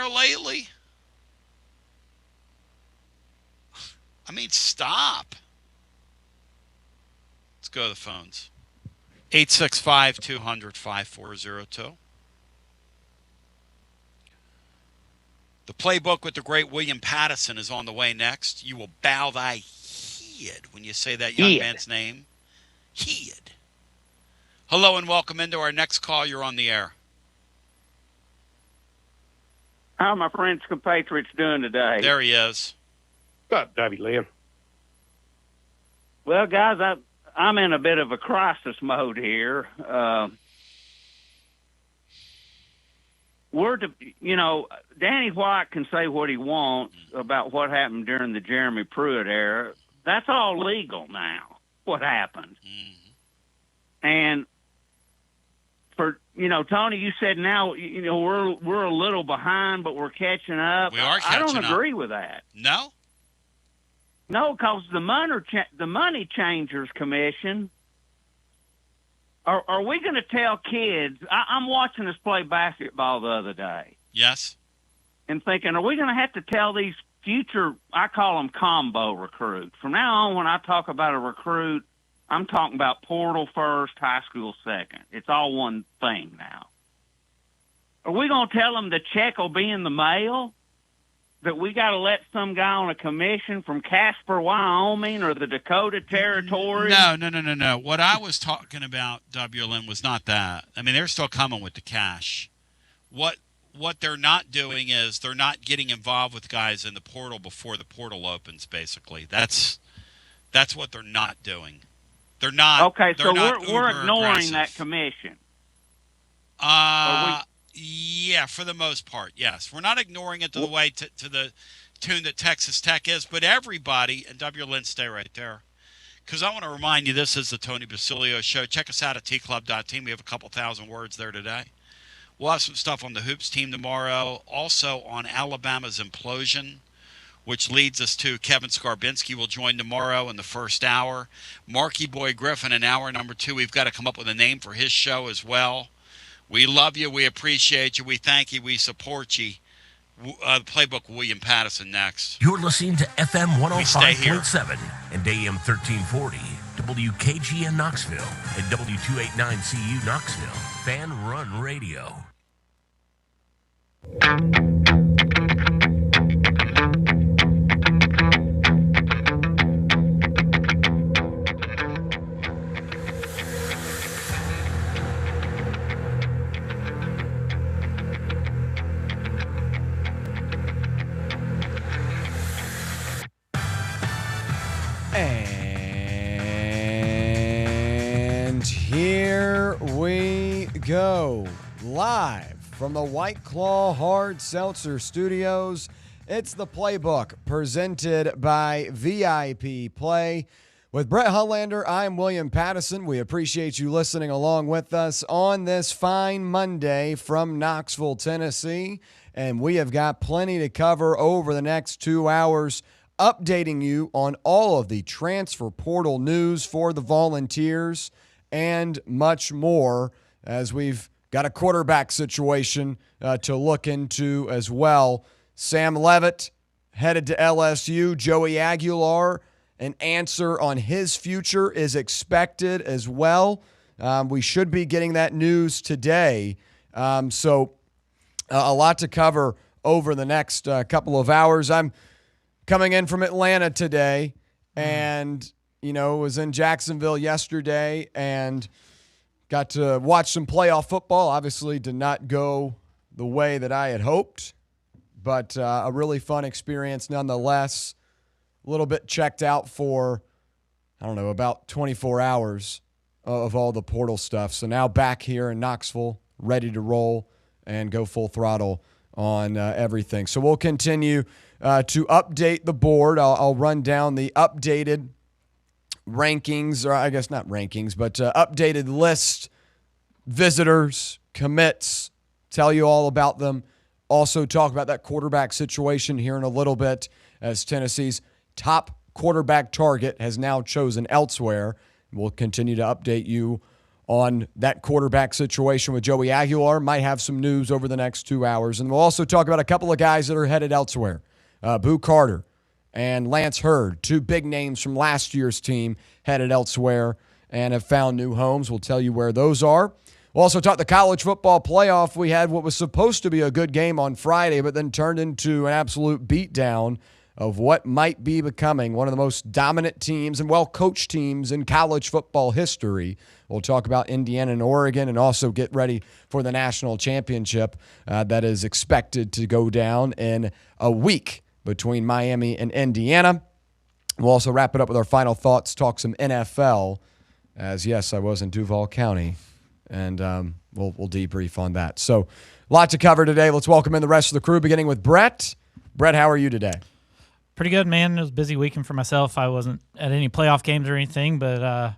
there lately? I mean, stop. Let's go to the phones. 865-200-5402. The Playbook with the great William Pattison is on the way next. You will bow thy head when you say that young man's name. Head. Hello and welcome into our next call. You're on the air. How are my French compatriots doing today? There he is. Got Davy Lynn. Well, guys, I'm in a bit of a crisis mode here. Danny White can say what he wants about what happened during the Jeremy Pruitt era. That's all legal now, what happened. Mm-hmm. And Tony, you said now, we're a little behind, but we're catching up. We are catching up. I don't agree with that. No? No, because the Money Changers Commission, are we going to tell kids? I'm watching us play basketball the other day. Yes. And thinking, are we going to have to tell these future, I call them combo recruits. From now on, when I talk about a recruit, I'm talking about portal first, high school second. It's all one thing now. Are we going to tell them the check will be in the mail? That we got to let some guy on a commission from Casper, Wyoming, or the Dakota Territory? No. What I was talking about, WLN, was not that. I mean, they're still coming with the cash. What they're not doing is they're not getting involved with guys in the portal before the portal opens, basically. That's what they're not doing. They're not. Okay, so we're ignoring aggressive. that commission. Yeah, for the most part, yes. We're not ignoring it to the way to the tune that Texas Tech is, but everybody, and WLN, stay right there, because I want to remind you, this is the Tony Basilio Show. Check us out at tclub.team. We have a couple thousand words there today. We'll have some stuff on the Hoops team tomorrow, also on Alabama's implosion, which leads us to Kevin Skarbinski will join tomorrow in the first hour. Marky Boy Griffin in hour number 2. We've got to come up with a name for his show as well. We love you. We appreciate you. We thank you. We support you. Playbook William Pattison next. You're listening to FM 105.7 and AM 1340, WKGN Knoxville, and W289CU Knoxville. Fan Run Radio. And here we go, live from the White Claw Hard Seltzer Studios. It's the Playbook, presented by VIP Play. With Brett Hullander, I'm William Pattison. We appreciate you listening along with us on this fine Monday from Knoxville, Tennessee. And we have got plenty to cover over the next 2 hours, updating you on all of the transfer portal news for the Volunteers and much more, as we've got a quarterback situation to look into as well. Sam Leavitt headed to LSU. Joey Aguilar, an answer on his future is expected as well. We should be getting that news today. So a lot to cover over the next couple of hours. I'm coming in from Atlanta today, and, was in Jacksonville yesterday and got to watch some playoff football. Obviously did not go the way that I had hoped, but a really fun experience nonetheless. A little bit checked out for, about 24 hours of all the portal stuff. So now back here in Knoxville, ready to roll and go full throttle on everything. So we'll continue to update the board. I'll run down the updated rankings, or I guess not rankings, but updated list, visitors, commits, tell you all about them. Also talk about that quarterback situation here in a little bit, as Tennessee's top quarterback target has now chosen elsewhere. We'll continue to update you on that quarterback situation with Joey Aguilar. Might have some news over the next 2 hours. And we'll also talk about a couple of guys that are headed elsewhere. Boo Carter and Lance Hurd, two big names from last year's team, headed elsewhere and have found new homes. We'll tell you where those are. We'll also talk the college football playoff. We had what was supposed to be a good game on Friday, but then turned into an absolute beatdown of what might be becoming one of the most dominant teams and well-coached teams in college football history. We'll talk about Indiana and Oregon and also get ready for the national championship that is expected to go down in a week between Miami and Indiana. We'll also wrap it up with our final thoughts, talk some NFL, as yes, I was in Duval County, and we'll debrief on that. So a lot to cover today. Let's welcome in the rest of the crew, beginning with Brett. Brett, how are you today? Pretty good, man. It was a busy weekend for myself. I wasn't at any playoff games or anything, but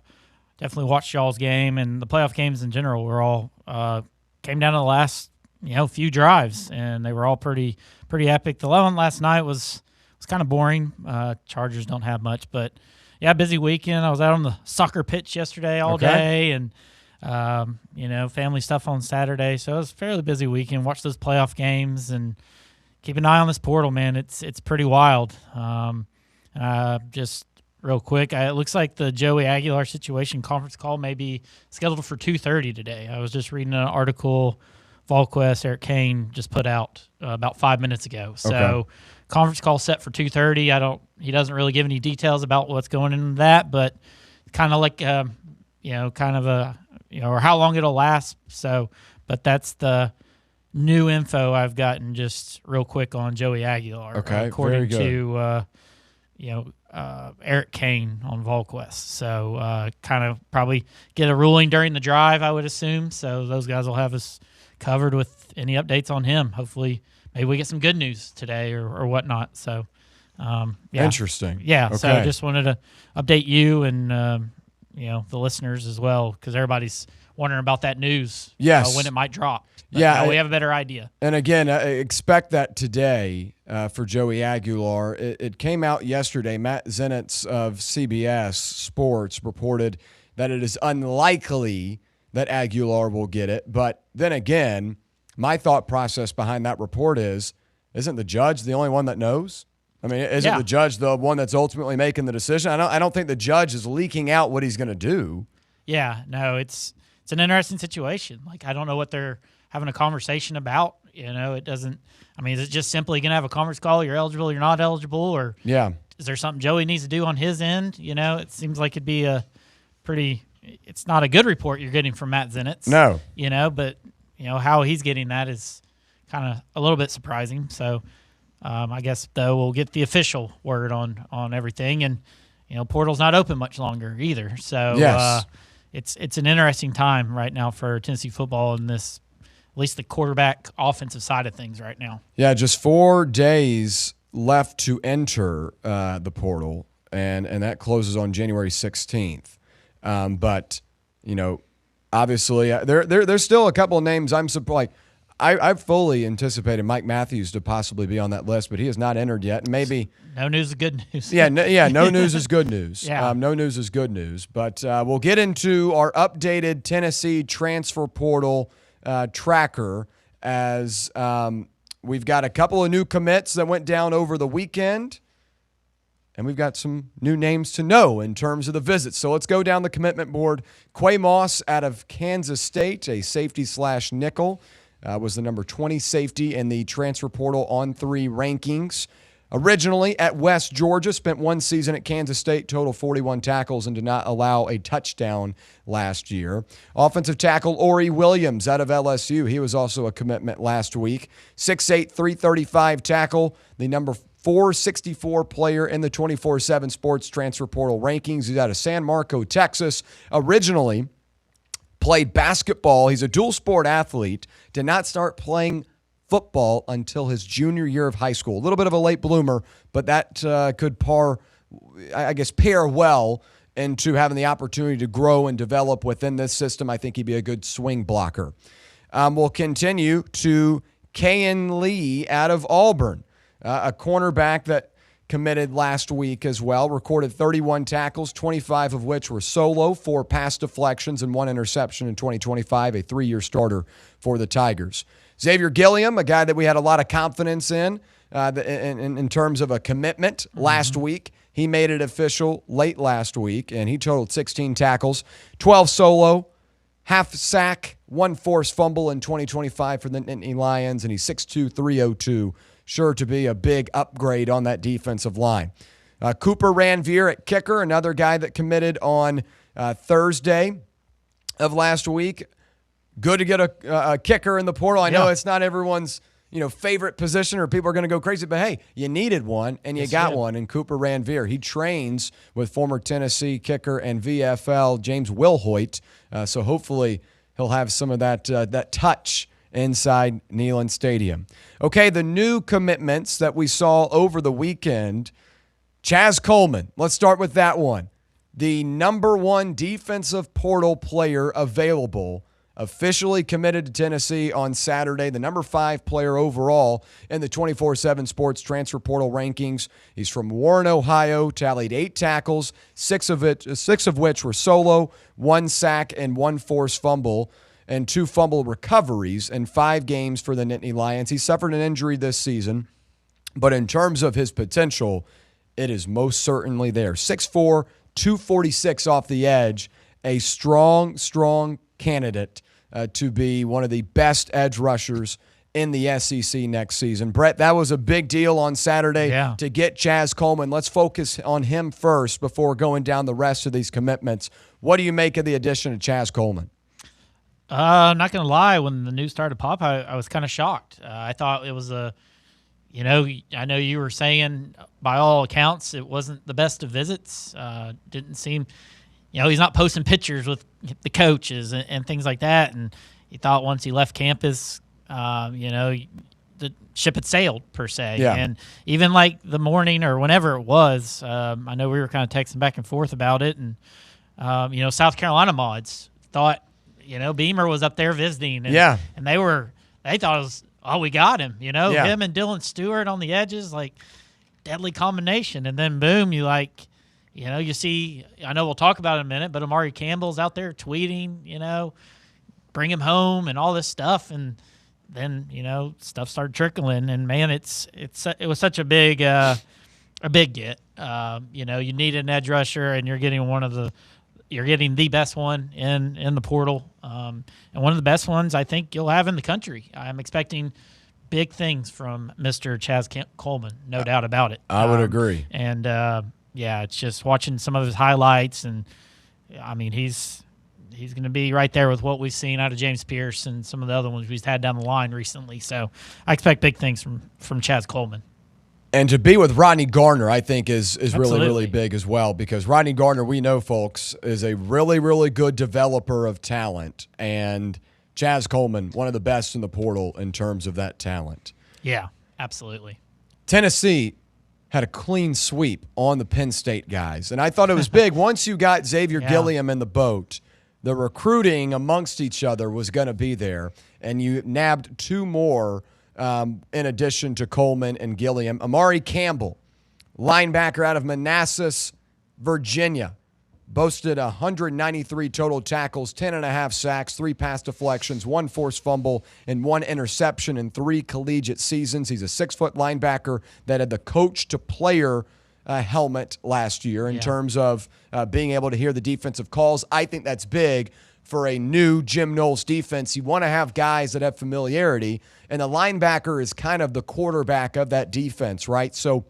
definitely watched y'all's game, and the playoff games in general were all came down to the last few drives, and they were all pretty epic. The one last night was kind of boring. Chargers don't have much, but yeah, busy weekend. I was out on the soccer pitch yesterday all day, and family stuff on Saturday. So it was a fairly busy weekend. Watched those playoff games and keep an eye on this portal, man. It's pretty wild. Just real quick, it looks like the Joey Aguilar situation conference call may be scheduled for 2:30 today. I was just reading an article VolQuest, Eric Kane just put out about 5 minutes ago. So conference call set for 2:30. He doesn't really give any details about what's going into that, but kind of like or how long it'll last. So, but that's the new info I've gotten just real quick on Joey Aguilar. Okay, according very to Eric Kane on VolQuest. So kind of probably get a ruling during the drive, I would assume. So those guys will have us covered with any updates on him. Hopefully, maybe we get some good news today or whatnot. So, Interesting. Yeah. Okay. So I just wanted to update you and the listeners as well, because everybody's wondering about that news. Yes. When it might drop. But Yeah, we have a better idea. And again, expect that today for Joey Aguilar. It came out yesterday. Matt Zenitz of CBS Sports reported that it is unlikely that Aguilar will get it. But then again, my thought process behind that report isn't the judge the only one that knows? I mean, isn't the judge the one that's ultimately making the decision? I don't think the judge is leaking out what he's going to do. Yeah, no, it's an interesting situation. Like, I don't know what they're having a conversation about. It doesn't. I mean, is it just simply going to have a conference call? You're eligible, you're not eligible, or is there something Joey needs to do on his end? It seems like it'd be a pretty. It's not a good report you're getting from Matt Zenitz. No, but how he's getting that is kind of a little bit surprising. So, I guess though we'll get the official word on everything, and portal's not open much longer either. So it's an interesting time right now for Tennessee football in this, at least the quarterback offensive side of things right now. Yeah, just 4 days left to enter the portal, and that closes on January 16th. But obviously there's still a couple of names I'm surprised. I've fully anticipated Mike Matthews to possibly be on that list, but he has not entered yet. And maybe no news is good news. No news is good news. No news is good news. But we'll get into our updated Tennessee transfer portal tracker as we've got a couple of new commits that went down over the weekend, and we've got some new names to know in terms of the visits. So let's go down the commitment board. Quay Moss out of Kansas State, a safety/nickel. Was the number 20 safety in the transfer portal on 3 rankings. Originally at West Georgia, spent 1 season at Kansas State, total 41 tackles, and did not allow a touchdown last year. Offensive tackle Ori Williams out of LSU. He was also a commitment last week. 6'8", 335 tackle, the number 464 player in the 24/7 Sports transfer portal rankings. He's out of San Marcos, Texas. Originally played basketball. He's a dual sport athlete. Did not start playing football until his junior year of high school. A little bit of a late bloomer, but that could pair well into having the opportunity to grow and develop within this system. I think he'd be a good swing blocker. We'll continue to Kayan Lee out of Auburn, a cornerback that committed last week as well, recorded 31 tackles, 25 of which were solo, 4 pass deflections, and 1 interception in 2025, a 3-year starter for the Tigers. Xavier Gilliam, a guy that we had a lot of confidence in terms of a commitment last week. He made it official late last week, and he totaled 16 tackles, 12 solo, half sack, 1 forced fumble in 2025 for the Nittany Lions, and he's 6'2", 302. Sure to be a big upgrade on that defensive line. Cooper Ranvier at kicker, another guy that committed on Thursday of last week. Good to get a kicker in the portal. I know it's not everyone's favorite position or people are going to go crazy, but hey, you needed one and you got one in Cooper Ranvier. He trains with former Tennessee kicker and VFL James Wilhoit, so hopefully he'll have some of that touch inside Neyland Stadium. Okay, the new commitments that we saw over the weekend. Chaz Coleman, let's start with that one. The number 1 defensive portal player available, officially committed to Tennessee on Saturday, the number 5 player overall in the 24/7 Sports Transfer Portal rankings. He's from Warren, Ohio, tallied 8 tackles, 6 of which were solo, 1 sack and 1 forced fumble, and 2 fumble recoveries in 5 games for the Nittany Lions. He suffered an injury this season, but in terms of his potential, it is most certainly there. 6'4", 246 off the edge, a strong candidate to be one of the best edge rushers in the SEC next season. Brett, that was a big deal on Saturday to get Chaz Coleman. Let's focus on him first before going down the rest of these commitments. What do you make of the addition of Chaz Coleman? I'm not going to lie. When the news started to pop, I was kind of shocked. I thought it was I know you were saying by all accounts it wasn't the best of visits. Didn't seem, he's not posting pictures with the coaches and things like that. And you thought once he left campus, the ship had sailed per se. Yeah. And even like the morning or whenever it was, I know we were kind of texting back and forth about it. And, South Carolina mods thought, Beamer was up there visiting. And, and they thought it was, we got him, him and Dylan Stewart on the edges, like deadly combination. And then boom, you see, I know we'll talk about it in a minute, but Amari Campbell's out there tweeting, bring him home and all this stuff. And then, stuff started trickling, and man, it was such a big get. You need an edge rusher, and you're getting the best one in the portal, and one of the best ones I think you'll have in the country. I'm expecting big things from Mr. Chaz Coleman, no doubt about it. I would agree. And it's just watching some of his highlights, and I mean he's going to be right there with what we've seen out of James Pierce and some of the other ones we've had down the line recently. So I expect big things from Chaz Coleman. And to be with Rodney Gardner, I think, is Absolutely. really, really big as well, because Rodney Gardner, we know, folks, is a really, really good developer of talent. And Chaz Coleman, one of the best in the portal in terms of that talent. Yeah, absolutely. Tennessee had a clean sweep on the Penn State guys. And I thought it was big. Once you got Xavier Gilliam in the boat, the recruiting amongst each other was going to be there. And you nabbed 2 more in addition to Coleman and Gilliam. Amari Campbell, linebacker out of Manassas, Virginia, boasted 193 total tackles, 10.5 sacks, 3 pass deflections, 1 forced fumble, and 1 interception in 3 collegiate seasons. He's a 6-foot linebacker that had the coach-to-player helmet last year in terms of being able to hear the defensive calls. I think that's big for a new Jim Knowles defense. You want to have guys that have familiarity, and the linebacker is kind of the quarterback of that defense, right? So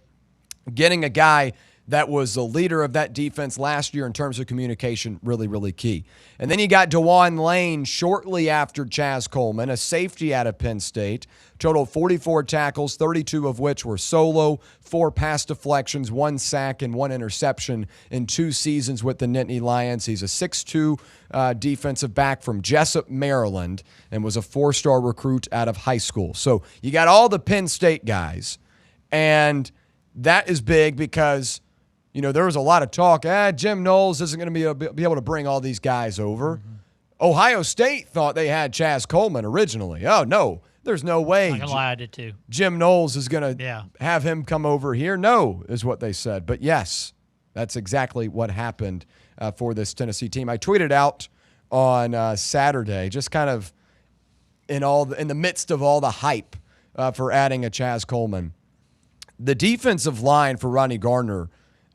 getting a guy that was the leader of that defense last year in terms of communication, really, really key. And then you got DeJuan Lane shortly after Chaz Coleman, a safety out of Penn State, totaled 44 tackles, 32 of which were solo, 4 pass deflections, 1 sack, and 1 interception in 2 seasons with the Nittany Lions. He's a 6'2" defensive back from Jessup, Maryland, and was a 4-star recruit out of high school. So you got all the Penn State guys, and that is big because there was a lot of talk, Jim Knowles isn't going to be able to bring all these guys over. Mm-hmm. Ohio State thought they had Chaz Coleman originally. Oh, no. there's no way. Not gonna lie, I did too. Jim Knowles is going to have him come over here. No, is what they said. But yes, that's exactly what happened for this Tennessee team. I tweeted out on Saturday, just kind of in the midst of all the hype for adding a Chaz Coleman. The defensive line for Ronnie Gardner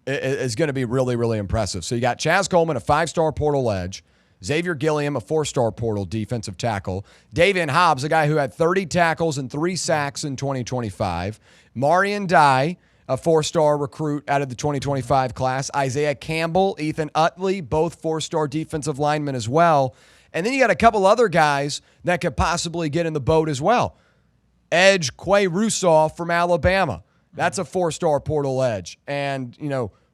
is going to be really, really impressive. So you got Chaz Coleman, a 5-star portal edge. Xavier Gilliam, a 4-star portal defensive tackle. Davian Hobbs, a guy who had 30 tackles and 3 sacks in 2025. Marion Dye, a 4-star recruit out of the 2025 class. Isaiah Campbell, Ethan Utley, both 4-star defensive linemen as well. And then you got a couple other guys that could possibly get in the boat as well. Edge Quay Russaw from Alabama. That's a 4-star portal edge and,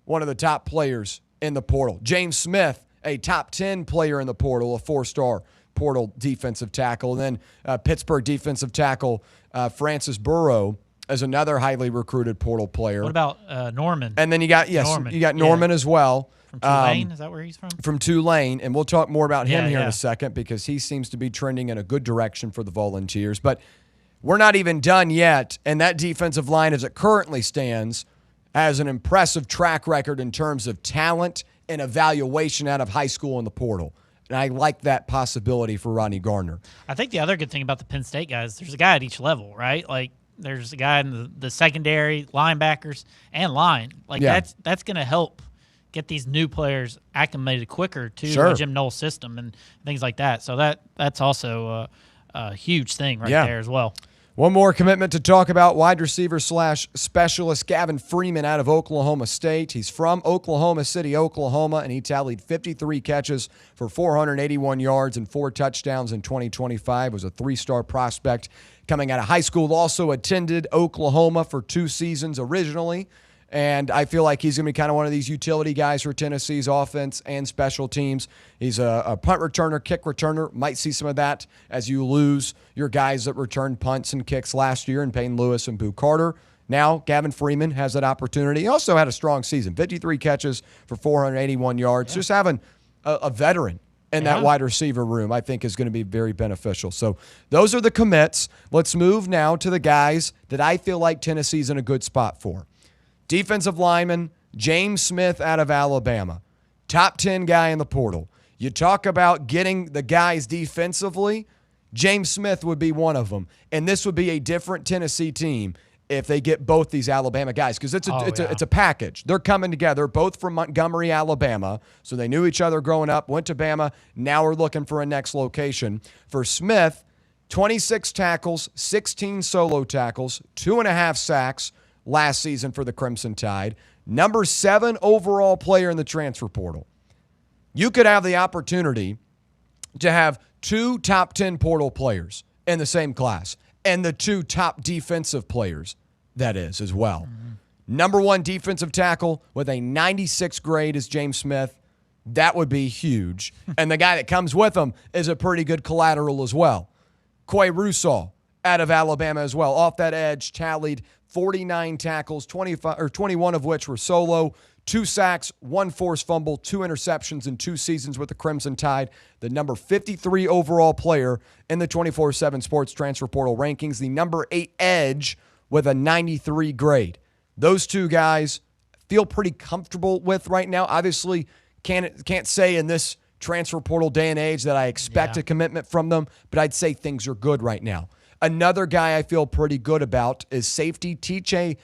one of the top players in the portal. James Smith, a top 10 player in the portal, a 4-star portal defensive tackle. And then Pittsburgh defensive tackle Francis Burrow is another highly recruited portal player. What about Norman? And then you got Norman as well. From Tulane, is that where he's from? From Tulane, and we'll talk more about him here in a second because he seems to be trending in a good direction for the Volunteers. But we're not even done yet, and that defensive line, as it currently stands, has an impressive track record in terms of talent and evaluation out of high school in the portal. And I like that possibility for Ronnie Gardner. I think the other good thing about the Penn State guys, there's a guy at each level, right? Like, there's a guy in the secondary, linebackers, and line. Like, that's going to help get these new players acclimated quicker to the Jim Knowles system and things like that. So that's also a huge thing there as well. One more commitment to talk about, wide receiver / specialist Gavin Freeman out of Oklahoma State. He's from Oklahoma City, Oklahoma, and he tallied 53 catches for 481 yards and 4 touchdowns in 2025. Was a 3-star prospect coming out of high school. Also attended Oklahoma for 2 seasons originally. And I feel like he's going to be kind of one of these utility guys for Tennessee's offense and special teams. He's a punt returner, kick returner. Might see some of that as you lose your guys that returned punts and kicks last year in Payne Lewis and Boo Carter. Now, Gavin Freeman has that opportunity. He also had a strong season, 53 catches for 481 yards. Just having a veteran in that wide receiver room, I think, is going to be very beneficial. So those are the commits. Let's move now to the guys that I feel like Tennessee's in a good spot for. Defensive lineman, James Smith out of Alabama. Top 10 guy in the portal. You talk about getting the guys defensively, James Smith would be one of them. And this would be a different Tennessee team if they get both these Alabama guys because it's a package. They're coming together, both from Montgomery, Alabama, so they knew each other growing up, went to Bama, now we're looking for a next location. For Smith, 26 tackles, 16 solo tackles, 2.5 sacks, last season for the Crimson Tide. Number 7 overall player in the transfer portal. You could have the opportunity to have 2 top 10 portal players in the same class and the 2 top defensive players, that is, as well. Mm-hmm. Number 1 defensive tackle with a 96 grade is James Smith. That would be huge. And the guy that comes with him is a pretty good collateral as well. Quay Russaw out of Alabama as well. Off that edge, tallied 49 tackles, 21 of which were solo, 2 sacks, 1 forced fumble, 2 interceptions in 2 seasons with the Crimson Tide. The number 53 overall player in the 24/7 Sports Transfer Portal rankings. The number 8 edge with a 93 grade. Those 2 guys feel pretty comfortable with right now. Obviously, can't say in this transfer portal day and age that I expect a commitment from them, but I'd say things are good right now. Another guy I feel pretty good about is safety TJ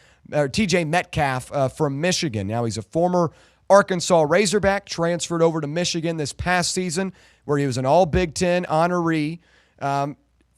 Metcalf from Michigan. Now, he's a former Arkansas Razorback, transferred over to Michigan this past season, where he was an all-Big Ten honoree.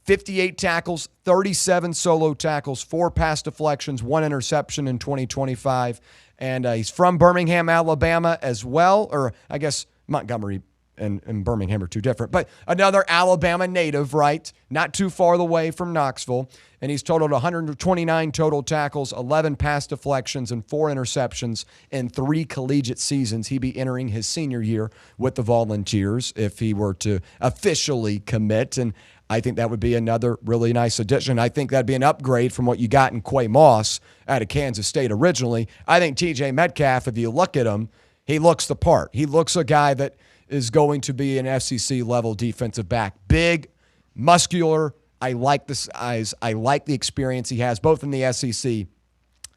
58 tackles, 37 solo tackles, 4 pass deflections, 1 interception in 2025. And he's from Birmingham, Alabama as well, or I guess Montgomery and Birmingham are 2 different. But another Alabama native, right? Not too far away from Knoxville. And he's totaled 129 total tackles, 11 pass deflections, and 4 interceptions in 3 collegiate seasons. He'd be entering his senior year with the Volunteers if he were to officially commit. And I think that would be another really nice addition. I think that'd be an upgrade from what you got in Quay Moss out of Kansas State originally. I think TJ Metcalf, if you look at him, he looks the part. He looks a guy that is going to be an FCC level defensive back. Big, muscular, I like the size. I like the experience he has, both in the SEC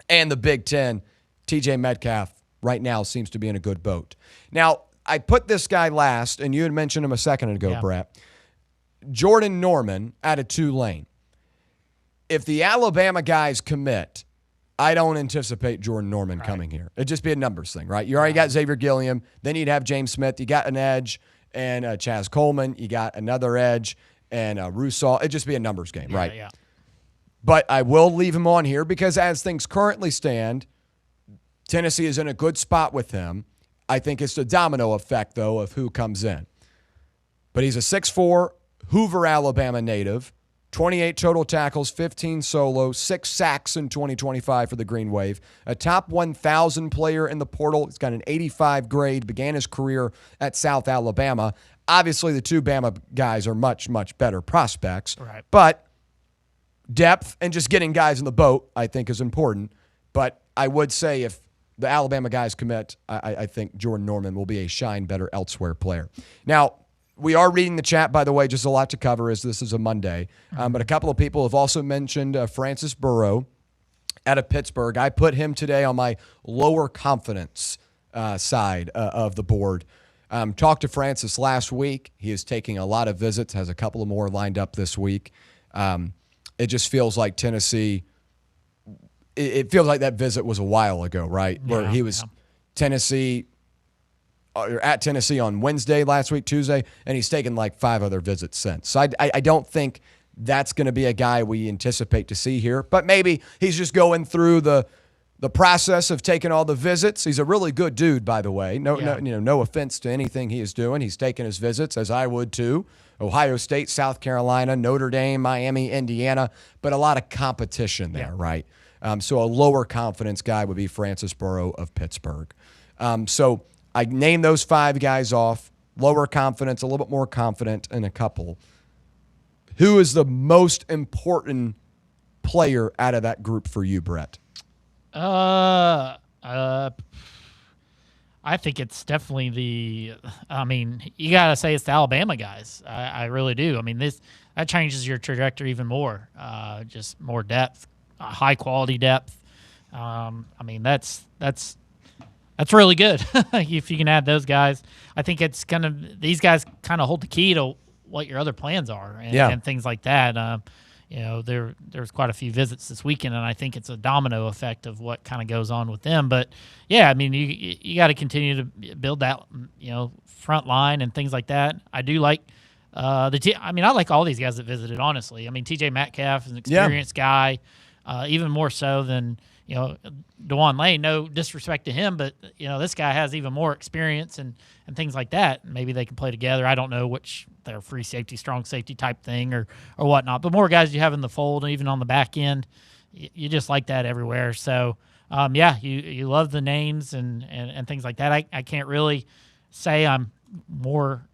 and the Big Ten. TJ Metcalf right now seems to be in a good boat. Now, I put this guy last, and you had mentioned him a second ago, Brett. Jordan Norman out of Tulane. If the Alabama guys commit, I don't anticipate Jordan Norman coming here. It'd just be a numbers thing, right? You already got Xavier Gilliam. Then you'd have James Smith. You got an edge and Chaz Coleman. You got another edge and Russaw. It'd just be a numbers game, right? Yeah. But I will leave him on here because as things currently stand, Tennessee is in a good spot with him. I think it's the domino effect, though, of who comes in. But he's a 6'4", Hoover, Alabama native, 28 total tackles, 15 solo, 6 sacks in 2025 for the Green Wave, a top 1,000 player in the portal. He's got an 85 grade, began his career at South Alabama. Obviously, the two Bama guys are much, much better prospects. Right. But depth and just getting guys in the boat, I think, is important. But I would say if the Alabama guys commit, I think Jordan Norman will be a shine better elsewhere player. Now, we are reading the chat, by the way, just a lot to cover as this is a Monday. But a couple of people have also mentioned Francis Burrow out of Pittsburgh. I put him today on my lower confidence side of the board. Talked to Francis last week. He is taking a lot of visits, has a couple of more lined up this week. It just feels like Tennessee, it feels like that visit was a while ago, right? Where he was Tennessee, or at Tennessee on Wednesday last week, Tuesday, and he's taken like 5 other visits since. So I don't think that's going to be a guy we anticipate to see here. But maybe he's just going through the process of taking all the visits. He's a really good dude, by the way. No offense to anything he is doing. He's taking his visits, as I would too. Ohio State, South Carolina, Notre Dame, Miami, Indiana, but a lot of competition there, right? So a lower confidence guy would be Francis Burrow of Pittsburgh. So I named those 5 guys off. Lower confidence, a little bit more confident in a couple. Who is the most important player out of that group for you, Brett? I think it's definitely you got to say it's the Alabama guys. I really do. I mean, that changes your trajectory even more. Just more depth, high quality depth. That's really good if you can add those guys. I think it's these guys kind of hold the key to what your other plans are and things like that. There's quite a few visits this weekend, and I think it's a domino effect of what kind of goes on with them. But yeah, I mean, you got to continue to build that, front line and things like that. I do like I like all these guys that visited. Honestly, I mean, TJ Metcalf is an experienced guy, even more so than DeJuan Lane. No disrespect to him, but this guy has even more experience and things like that. Maybe they can play together. I don't know which they're free safety, strong safety type thing or whatnot. But more guys you have in the fold, and even on the back end, you just like that everywhere. So you love the names and things like that. I can't really say I'm more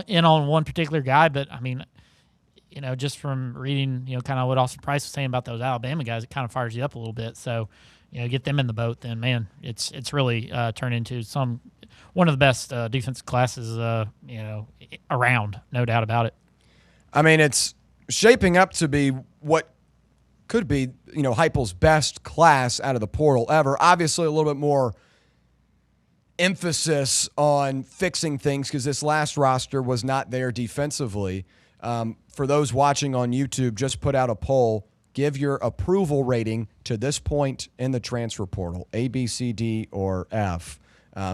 in on one particular guy, but I mean, just from reading, kind of what Austin Price was saying about those Alabama guys, it kind of fires you up a little bit. So, get them in the boat, then man, it's really turned into one of the best defensive classes, around, no doubt about it. I mean, it's shaping up to be what could be, Heupel's best class out of the portal ever. Obviously, a little bit more emphasis on fixing things because this last roster was not there defensively. For those watching on YouTube, just put out a poll. Give your approval rating to this point in the transfer portal, A, B, C, D, or F.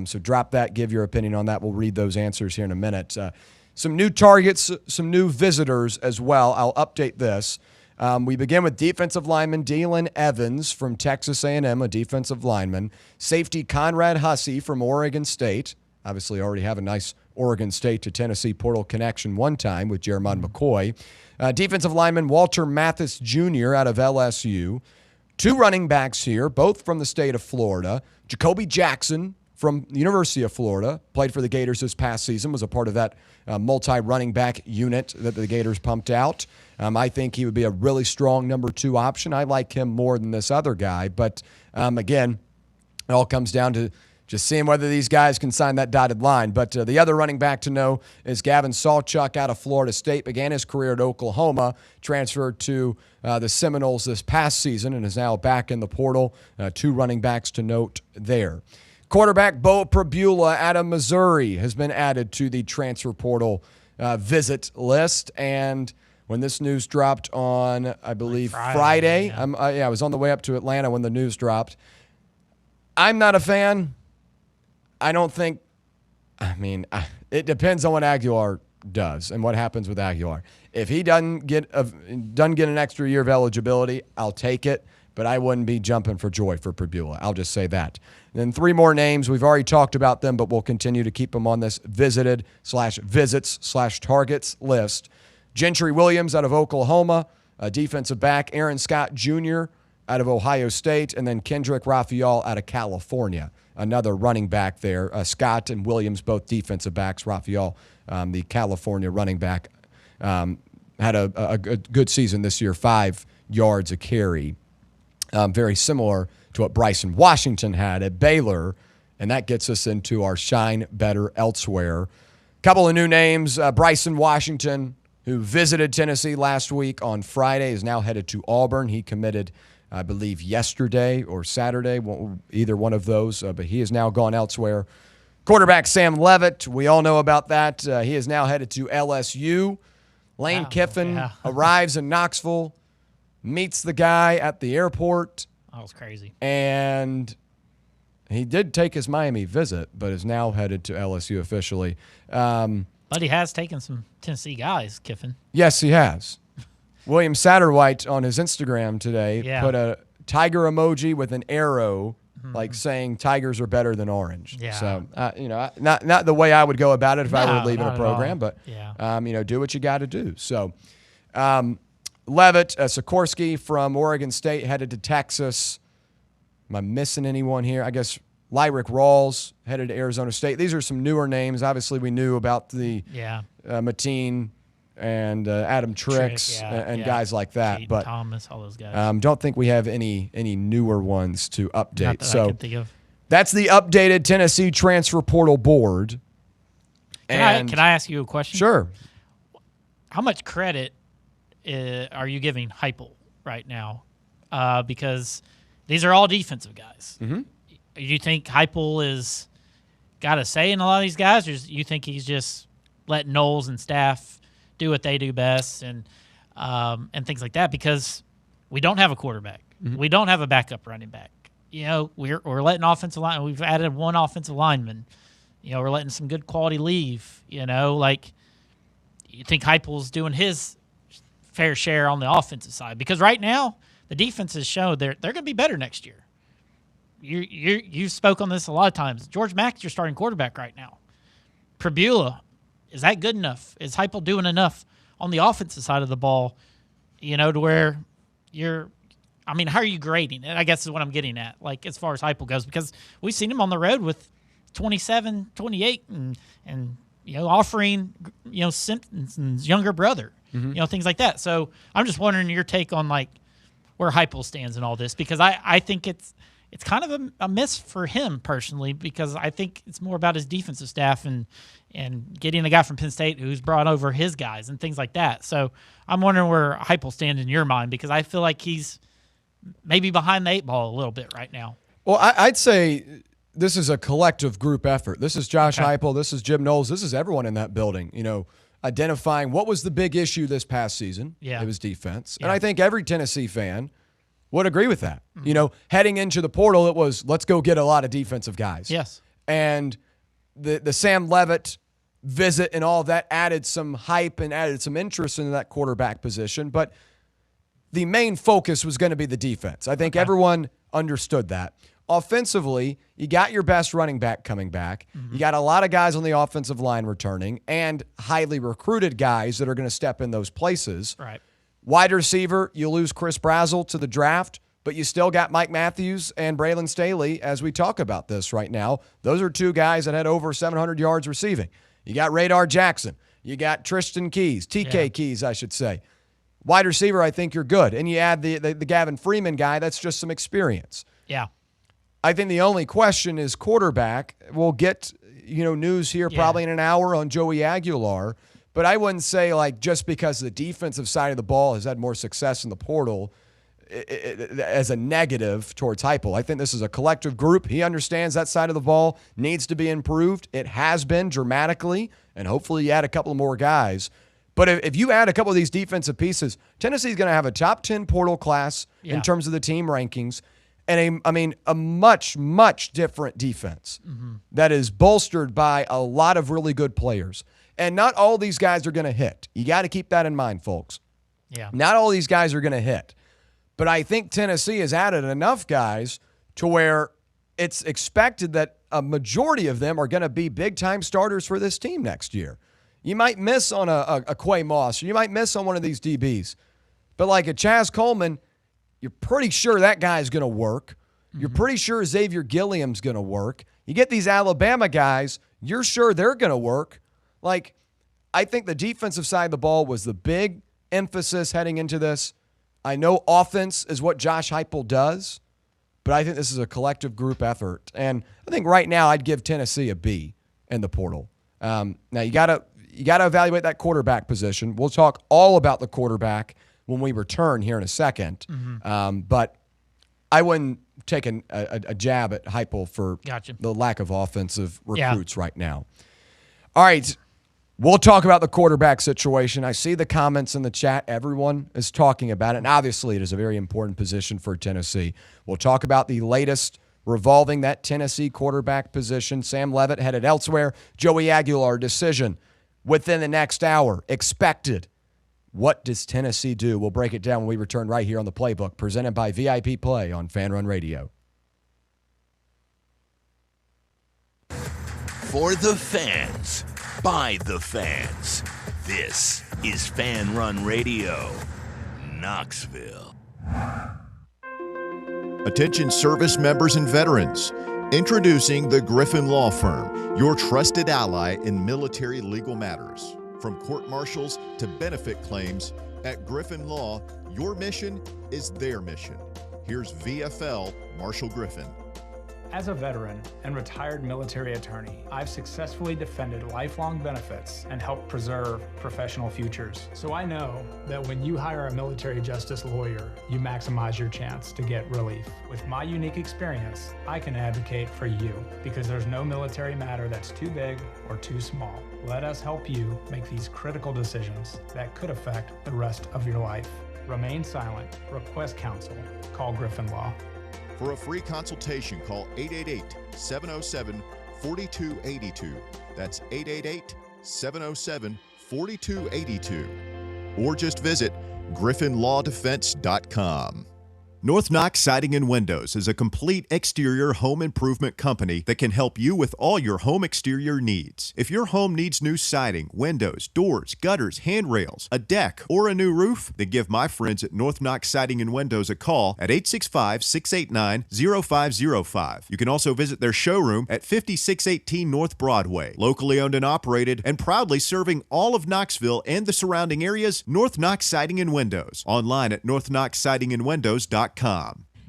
So drop that, give your opinion on that. We'll read those answers here in a minute. Some new targets, some new visitors as well. I'll update this. We begin with defensive lineman Dylan Evans from Texas A&M, a defensive lineman. Safety Conrad Hussey from Oregon State. Obviously already have a nice Oregon State to Tennessee portal connection one time with Jeremiah McCoy. Defensive lineman Walter Mathis Jr. out of LSU. 2 running backs here, both from the state of Florida. Jacoby Jackson from the University of Florida, played for the Gators this past season, was a part of that multi-running back unit that the Gators pumped out. I think he would be a really strong number 2 option. I like him more than this other guy, but again, it all comes down to Just seeing whether these guys can sign that dotted line. But the other running back to know is Gavin Sawchuk out of Florida State. Began his career at Oklahoma, transferred to the Seminoles this past season, and is now back in the portal. 2 running backs to note there. Quarterback Bo Prabula out of Missouri has been added to the transfer portal visit list. And when this news dropped on, I believe, Friday, I was on the way up to Atlanta when the news dropped. I'm not a fan. I don't think, it depends on what Aguilar does and what happens with Aguilar. If he doesn't get an extra year of eligibility, I'll take it, but I wouldn't be jumping for joy for Prabula. I'll just say that. And then 3 more names. We've already talked about them, but we'll continue to keep them on this visited/visits/targets list. Gentry Williams out of Oklahoma, a defensive back. Aaron Scott Jr. out of Ohio State, and then Kendrick Raphael out of California, another running back there. Scott and Williams, both defensive backs. Raphael, the California running back, had a good season this year, 5 yards a carry. Very similar to what Bryson Washington had at Baylor, and that gets us into our shine better elsewhere. Couple of new names. Bryson Washington, who visited Tennessee last week on Friday, is now headed to Auburn. He committed, I believe, yesterday or Saturday, either one of those, but he has now gone elsewhere. Quarterback Sam Leavitt, we all know about that. He is now headed to LSU. Lane Kiffin arrives in Knoxville, meets the guy at the airport. That was crazy. And he did take his Miami visit, but is now headed to LSU officially. But he has taken some Tennessee guys, Kiffin. Yes, he has. William Satterwhite on his Instagram today put a tiger emoji with an arrow, like saying tigers are better than orange. Yeah. So, not the way I would go about it if I were leaving a not program, at all. but, do what you got to do. So, Leavitt, Sikorsky from Oregon State headed to Texas. Am I missing anyone here? I guess Lyric Rawls headed to Arizona State. These are some newer names. Obviously, we knew about the Mateen and Adam Trix and guys like that. Jaden but Thomas, all those guys. don't think we have any newer ones to update. Not that I can think of. That's the updated Tennessee transfer portal board. Can I ask you a question? Sure. How much credit are you giving Heupel right now? Because these are all defensive guys. Mm-hmm. Do you think Heupel is got a say in a lot of these guys, or you think he's just letting Knowles and staff do what they do best and things like that? Because we don't have a quarterback, we don't have a backup running back. We're letting offensive line. We've added 1 offensive lineman. We're letting some good quality leave. You think Heupel's doing his fair share on the offensive side? Because right now the defense has shown they're going to be better next year. You spoke on this a lot of times. George Mack's your starting quarterback right now. Prabula, is that good enough? Is Heupel doing enough on the offensive side of the ball, to where how are you grading it? I guess is what I'm getting at, like as far as Heupel goes, because we've seen him on the road with 27, 28 and offering, Simpson's younger brother, things like that. So I'm just wondering your take on like where Heupel stands in all this, because I think it's kind of a miss for him personally, because I think it's more about his defensive staff and getting a guy from Penn State who's brought over his guys and things like that. So I'm wondering where Heupel stands in your mind, because I feel like he's maybe behind the 8 ball a little bit right now. Well, I'd say this is a collective group effort. This is Josh Heupel. This is Jim Knowles. This is everyone in that building, identifying what was the big issue this past season. Yeah. It was defense. Yeah. And I think every Tennessee fan would agree with that. Heading into the portal, it was, let's go get a lot of defensive guys. Yes. And the Sam Leavitt visit and all of that added some hype and added some interest in that quarterback position. But the main focus was going to be the defense. I think everyone understood that. Offensively, you got your best running back coming back. You got a lot of guys on the offensive line returning and highly recruited guys that are going to step in those places. Right. Wide receiver, you lose Chris Brazzell to the draft, but you still got Mike Matthews and Braylon Staley as we talk about this right now. Those are 2 guys that had over 700 yards receiving. You got Radar Jackson. You got Tristan Keys, TK Keys, I should say. Wide receiver, I think you're good. And you add the Gavin Freeman guy, that's just some experience. Yeah. I think the only question is quarterback. We'll get, news here probably in an hour on Joey Aguilar. But I wouldn't say, like, just because the defensive side of the ball has had more success in the portal as a negative towards Heupel. I think this is a collective group. He understands that side of the ball needs to be improved. It has been dramatically, and hopefully you add a couple more guys. But if you add a couple of these defensive pieces, Tennessee's going to have a top 10 portal class in terms of the team rankings, and a much, much different defense that is bolstered by a lot of really good players. And not all these guys are going to hit. You got to keep that in mind, folks. Yeah. Not all these guys are going to hit. But I think Tennessee has added enough guys to where it's expected that a majority of them are going to be big-time starters for this team next year. You might miss on a Quay Moss, or you might miss on one of these DBs. But like a Chaz Coleman, you're pretty sure that guy's going to work. You're pretty sure Xavier Gilliam's going to work. You get these Alabama guys, you're sure they're going to work. Like, I think the defensive side of the ball was the big emphasis heading into this. I know offense is what Josh Heupel does, but I think this is a collective group effort. And I think right now I'd give Tennessee a B in the portal. Now you gotta evaluate that quarterback position. We'll talk all about the quarterback when we return here in a second. But I wouldn't take a jab at Heupel for the lack of offensive recruits right now. All right. We'll talk about the quarterback situation. I see the comments in the chat. Everyone is talking about it, and obviously it is a very important position for Tennessee. We'll talk about the latest revolving that Tennessee quarterback position. Sam Leavitt headed elsewhere. Joey Aguilar decision within the next hour. Expected. What does Tennessee do? We'll break it down when we return right here on the Playbook, presented by VIP Play on Fan Run Radio. For the fans, by the fans. This is Fan Run Radio, Knoxville. Attention service members and veterans. Introducing the Griffin Law Firm, your trusted ally in military legal matters. From court martials to benefit claims, at Griffin Law, your mission is their mission. Here's VFL Marshall Griffin. As a veteran and retired military attorney, I've successfully defended lifelong benefits and helped preserve professional futures. So I know that when you hire a military justice lawyer, you maximize your chance to get relief. With my unique experience, I can advocate for you because there's no military matter that's too big or too small. Let us help you make these critical decisions that could affect the rest of your life. Remain silent. Request counsel. Call Griffin Law. For a free consultation, call 888-707-4282. That's 888-707-4282. Or just visit griffinlawdefense.com. North Knox Siding and Windows is a complete exterior home improvement company that can help you with all your home exterior needs. If your home needs new siding, windows, doors, gutters, handrails, a deck, or a new roof, then give my friends at North Knox Siding and Windows a call at 865-689-0505. You can also visit their showroom at 5618 North Broadway. Locally owned and operated and proudly serving all of Knoxville and the surrounding areas, North Knox Siding and Windows. Online at northknoxsidingandwindows.com.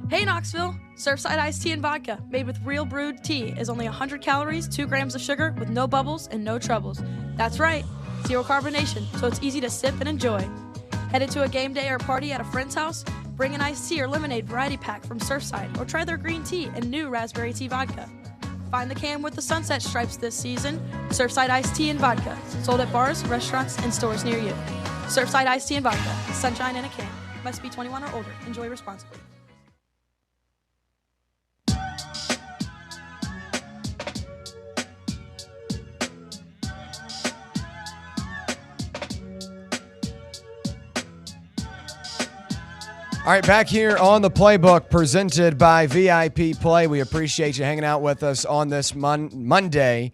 Hey Knoxville! Surfside iced tea and vodka made with real brewed tea is only 100 calories, 2 grams of sugar with no bubbles and no troubles. That's right, zero carbonation, so it's easy to sip and enjoy. Headed to a game day or party at a friend's house? Bring an iced tea or lemonade variety pack from Surfside or try their green tea and new raspberry tea vodka. Find the can with the sunset stripes this season. Surfside iced tea and vodka, sold at bars, restaurants, and stores near you. Surfside iced tea and vodka, sunshine in a can. Must be 21 or older. Enjoy responsibly. All right, back here on the Playbook, presented by VIP Play. We appreciate you hanging out with us on this Monday.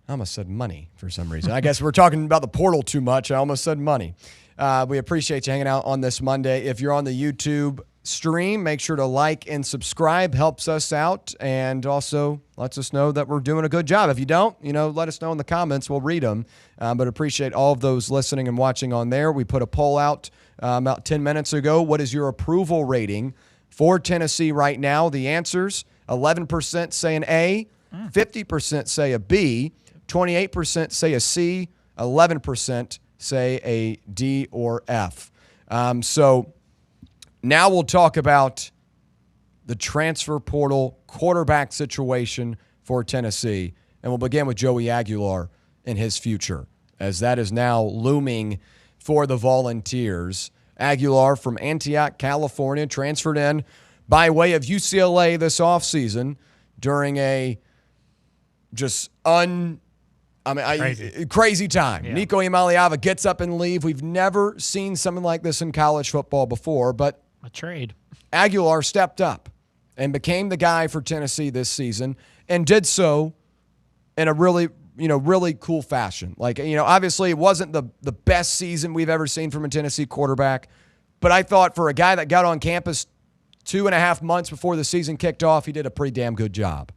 I almost said money for some reason. I guess we're talking about the portal too much. I almost said money. We appreciate you hanging out on this Monday. If you're on the YouTube stream, make sure to like and subscribe. Helps us out and also lets us know that we're doing a good job. If you don't, let us know in the comments. We'll read them. But appreciate all of those listening and watching on there. We put a poll out about 10 minutes ago. What is your approval rating for Tennessee right now? The answers 11% say an A, 50% say a B, 28% say a C, 11% say a D or F. So now we'll talk about the transfer portal quarterback situation for Tennessee, and we'll begin with Joey Aguilar and his future, as that is now looming for the Volunteers. Aguilar from Antioch, California, transferred in by way of UCLA this offseason during a just crazy time. Yeah. Nico Imaliava gets up and leaves. We've never seen something like this in college football before, but A trade. Aguilar stepped up and became the guy for Tennessee this season and did so in a really cool fashion. Obviously it wasn't the best season we've ever seen from a Tennessee quarterback, but I thought for a guy that got on campus 2.5 months before the season kicked off, he did a pretty damn good job.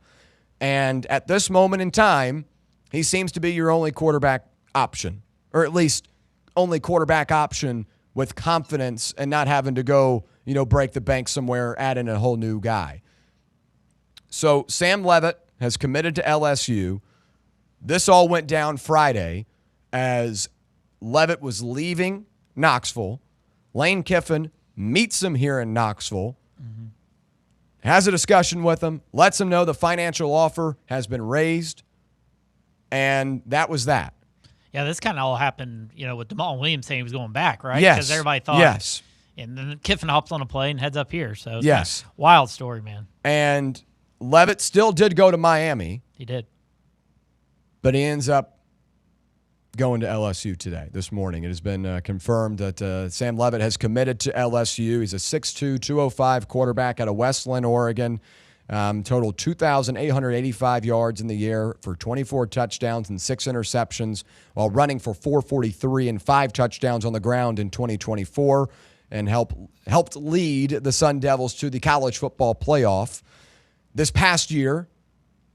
And at this moment in time, he seems to be your only quarterback option, or at least only quarterback option with confidence and not having to go, break the bank somewhere, add in a whole new guy. So Sam Leavitt has committed to LSU. This all went down Friday as Leavitt was leaving Knoxville. Lane Kiffin meets him here in Knoxville, has a discussion with him, lets him know the financial offer has been raised, and that was that. Yeah, this kind of all happened, with Jamal Williams saying he was going back, right? Yes. Because everybody thought. Yes. And then Kiffin hops on a plane and heads up here. So it's Yes. kind of wild story, man. And Leavitt still did go to Miami, He did. but he ends up going to LSU this morning. It has been confirmed that Sam Leavitt has committed to LSU. He's a 6'2", 205 quarterback out of Westland, Oregon. Total 2,885 yards in the year for 24 touchdowns and 6 interceptions, while running for 443 and 5 touchdowns on the ground in 2024, and helped lead the Sun Devils to the college football playoff. This past year,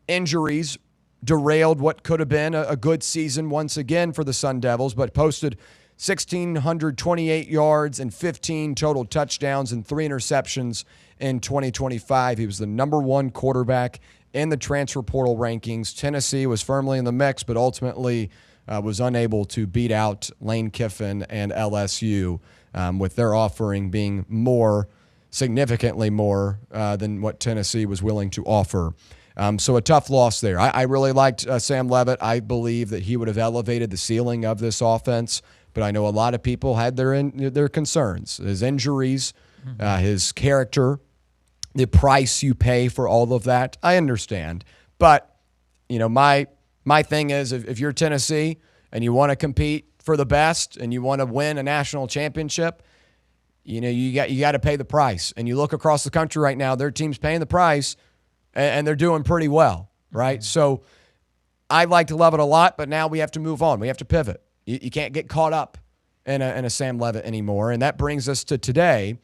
injuries derailed what could have been a good season once again for the Sun Devils, but posted 1,628 yards and 15 total touchdowns and 3 interceptions in 2025. He was the number 1 quarterback in the transfer portal rankings. Tennessee was firmly in the mix, but ultimately was unable to beat out Lane Kiffin and LSU, with their offering being significantly more than what Tennessee was willing to offer. So a tough loss there. I really liked Sam Leavitt. I believe that he would have elevated the ceiling of this offense, but I know a lot of people had their concerns. His injuries, his character, the price you pay for all of that. I understand. But, my thing is if you're Tennessee and you want to compete for the best and you want to win a national championship, you got to pay the price. And you look across the country right now, their team's paying the price, and they're doing pretty well, right? So I liked Leavitt a lot, but now we have to move on. We have to pivot. You can't get caught up in a Sam Leavitt anymore. And that brings us to today,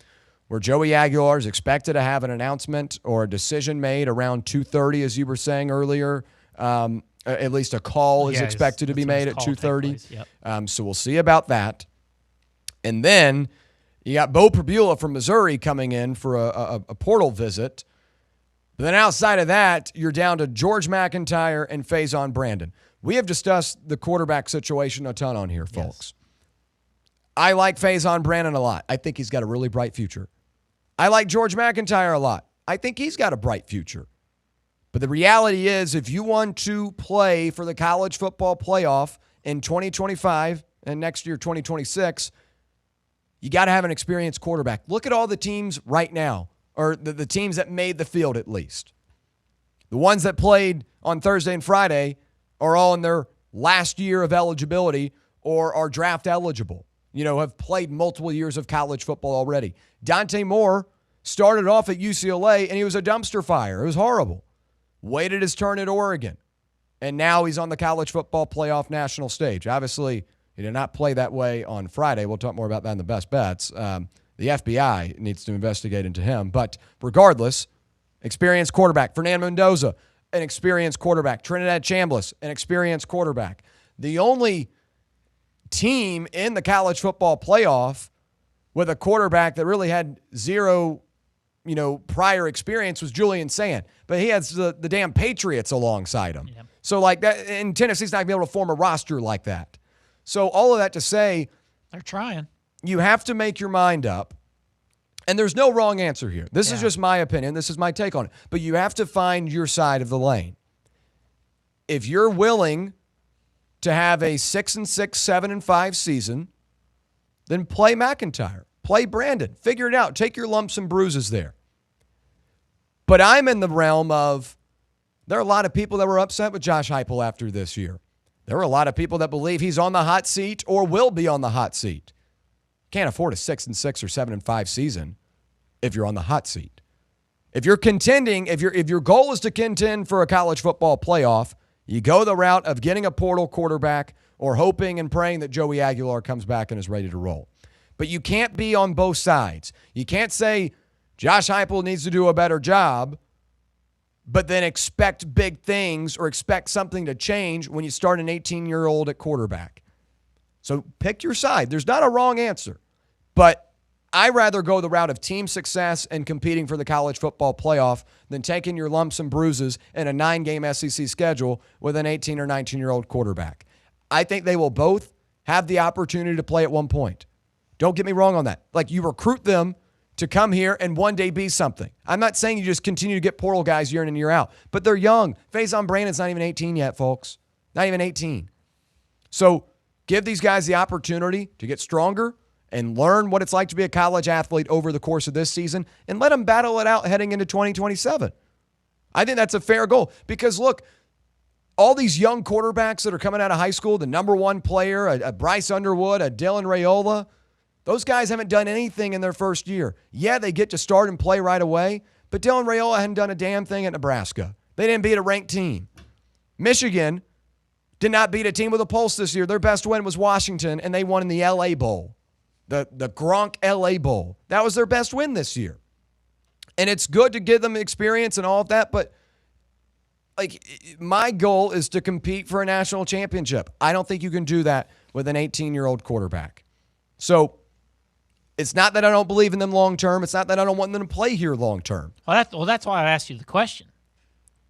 where Joey Aguilar is expected to have an announcement or a decision made around 2:30, as you were saying earlier. At least a call is expected to be made at 2:30. Yep. So we'll see about that. And then you got Bo Pribula from Missouri coming in for a portal visit. But then outside of that, you're down to George McIntyre and Faison Brandon. We have discussed the quarterback situation a ton on here, folks. Yes. I like Faison Brandon a lot. I think he's got a really bright future. I like George McIntyre a lot. I think he's got a bright future. But the reality is, if you want to play for the college football playoff in 2025 and next year, 2026, you got to have an experienced quarterback. Look at all the teams right now, or the teams that made the field at least. The ones that played on Thursday and Friday are all in their last year of eligibility or are draft eligible, have played multiple years of college football already. Dante Moore started off at UCLA, and he was a dumpster fire. It was horrible. Waited his turn at Oregon, and now he's on the college football playoff national stage. Obviously, he did not play that way on Friday. We'll talk more about that in the best bets. The FBI needs to investigate into him. But regardless, experienced quarterback. Fernando Mendoza, an experienced quarterback. Trinidad Chambliss, an experienced quarterback. The only team in the college football playoff with a quarterback that really had zero prior experience was Julian Sand, but he has the damn Patriots alongside him. Yep. So like that, and Tennessee's not going to be able to form a roster like that. So all of that to say, they're trying. You have to make your mind up. And there's no wrong answer here. This is just my opinion. This is my take on it. But you have to find your side of the lane. If you're willing to have a 6-6, 7-5 season, then play McIntyre. Play Brandon. Figure it out. Take your lumps and bruises there. But I'm in the realm of there are a lot of people that were upset with Josh Heupel after this year. There are a lot of people that believe he's on the hot seat or will be on the hot seat. Can't afford a 6-6 or 7-5 season if you're on the hot seat. If you're contending, if your goal is to contend for a college football playoff, you go the route of getting a portal quarterback or hoping and praying that Joey Aguilar comes back and is ready to roll. But you can't be on both sides. You can't say Josh Heupel needs to do a better job, but then expect big things or expect something to change when you start an 18-year-old at quarterback. So pick your side. There's not a wrong answer. But I'd rather go the route of team success and competing for the college football playoff than taking your lumps and bruises in a 9-game SEC schedule with an 18 or 19-year-old quarterback. I think they will both have the opportunity to play at one point. Don't get me wrong on that. Like, you recruit them to come here and one day be something. I'm not saying you just continue to get portal guys year in and year out, but they're young. Faison Brandon's not even 18 yet, folks. Not even 18. So give these guys the opportunity to get stronger and learn what it's like to be a college athlete over the course of this season and let them battle it out heading into 2027. I think that's a fair goal because, look, all these young quarterbacks that are coming out of high school, the number one player, a Bryce Underwood, a Dylan Raiola, those guys haven't done anything in their first year. Yeah, they get to start and play right away, but Dylan Raiola hadn't done a damn thing at Nebraska. They didn't beat a ranked team. Michigan did not beat a team with a pulse this year. Their best win was Washington, and they won in the LA Bowl, the Gronk LA Bowl. That was their best win this year. And it's good to give them experience and all of that, but like, my goal is to compete for a national championship. I don't think you can do that with an 18-year-old quarterback. So it's not that I don't believe in them long term. It's not that I don't want them to play here long term. Well, that's why I asked you the question.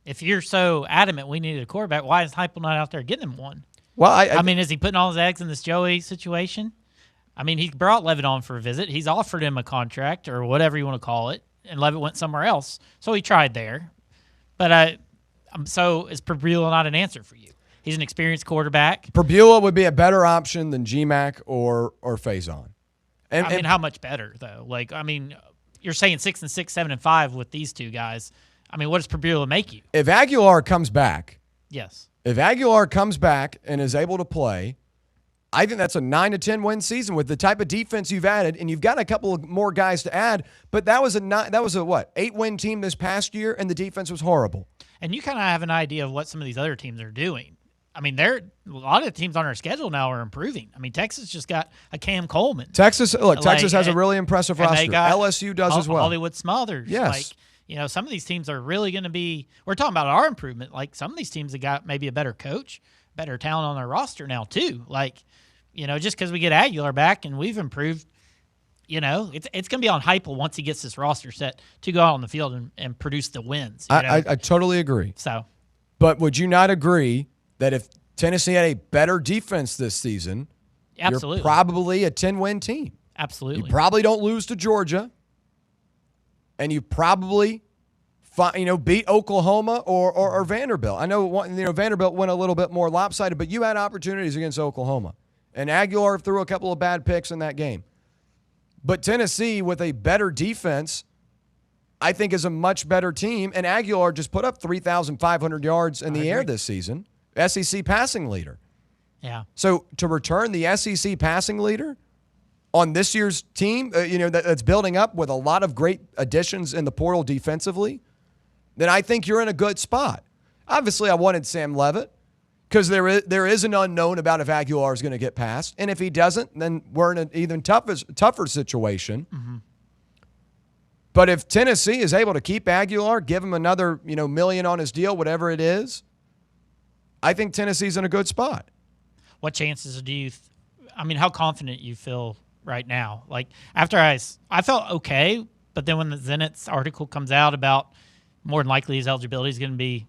If you're so adamant we needed a quarterback, why is Heupel not out there getting him one? Well, I mean, is he putting all his eggs in this Joey situation? I mean, he brought Leavitt on for a visit. He's offered him a contract or whatever you want to call it, and Leavitt went somewhere else. So he tried there. But so is Purbulla not an answer for you? He's an experienced quarterback. Purbulla would be a better option than GMAC or Faison. I mean, how much better, though? Like, I mean, you're saying 6-6, 7-5 with these two guys. I mean, what does Purbulla make you? If Aguilar comes back, yes. If Aguilar comes back and is able to play, I think that's a 9-10 win season with the type of defense you've added, and you've got a couple of more guys to add. But that was a 8-win team this past year, and the defense was horrible. And you kind of have an idea of what some of these other teams are doing. I mean, a lot of the teams on our schedule now are improving. I mean, Texas just got a Cam Coleman. Texas has a really impressive roster. LSU does as well. Hollywood Smothers. Yes. Some of these teams are really going to be – we're talking about our improvement. Like, some of these teams have got maybe a better coach, better talent on their roster now too. Like, just because we get Aguilar back and we've improved, it's going to be on Heupel once he gets this roster set to go out on the field and produce the wins. I totally agree. But would you not agree that if Tennessee had a better defense this season, absolutely, you're probably a 10-win team? Absolutely. You probably don't lose to Georgia. And you probably, beat Oklahoma or Vanderbilt. I know, Vanderbilt went a little bit more lopsided, but you had opportunities against Oklahoma. And Aguilar threw a couple of bad picks in that game. But Tennessee, with a better defense, I think is a much better team. And Aguilar just put up 3,500 yards in the air this season. SEC passing leader. Yeah. So to return the SEC passing leader on this year's team, that's building up with a lot of great additions in the portal defensively, then I think you're in a good spot. Obviously, I wanted Sam Leavitt because there is an unknown about if Aguilar is going to get passed. And if he doesn't, then we're in an even tougher situation. Mm-hmm. But if Tennessee is able to keep Aguilar, give him another million on his deal, whatever it is, I think Tennessee's in a good spot. What chances do you how confident you feel right now? Like, after I felt okay But then when the Zenit's article comes out about more than likely his eligibility is going to be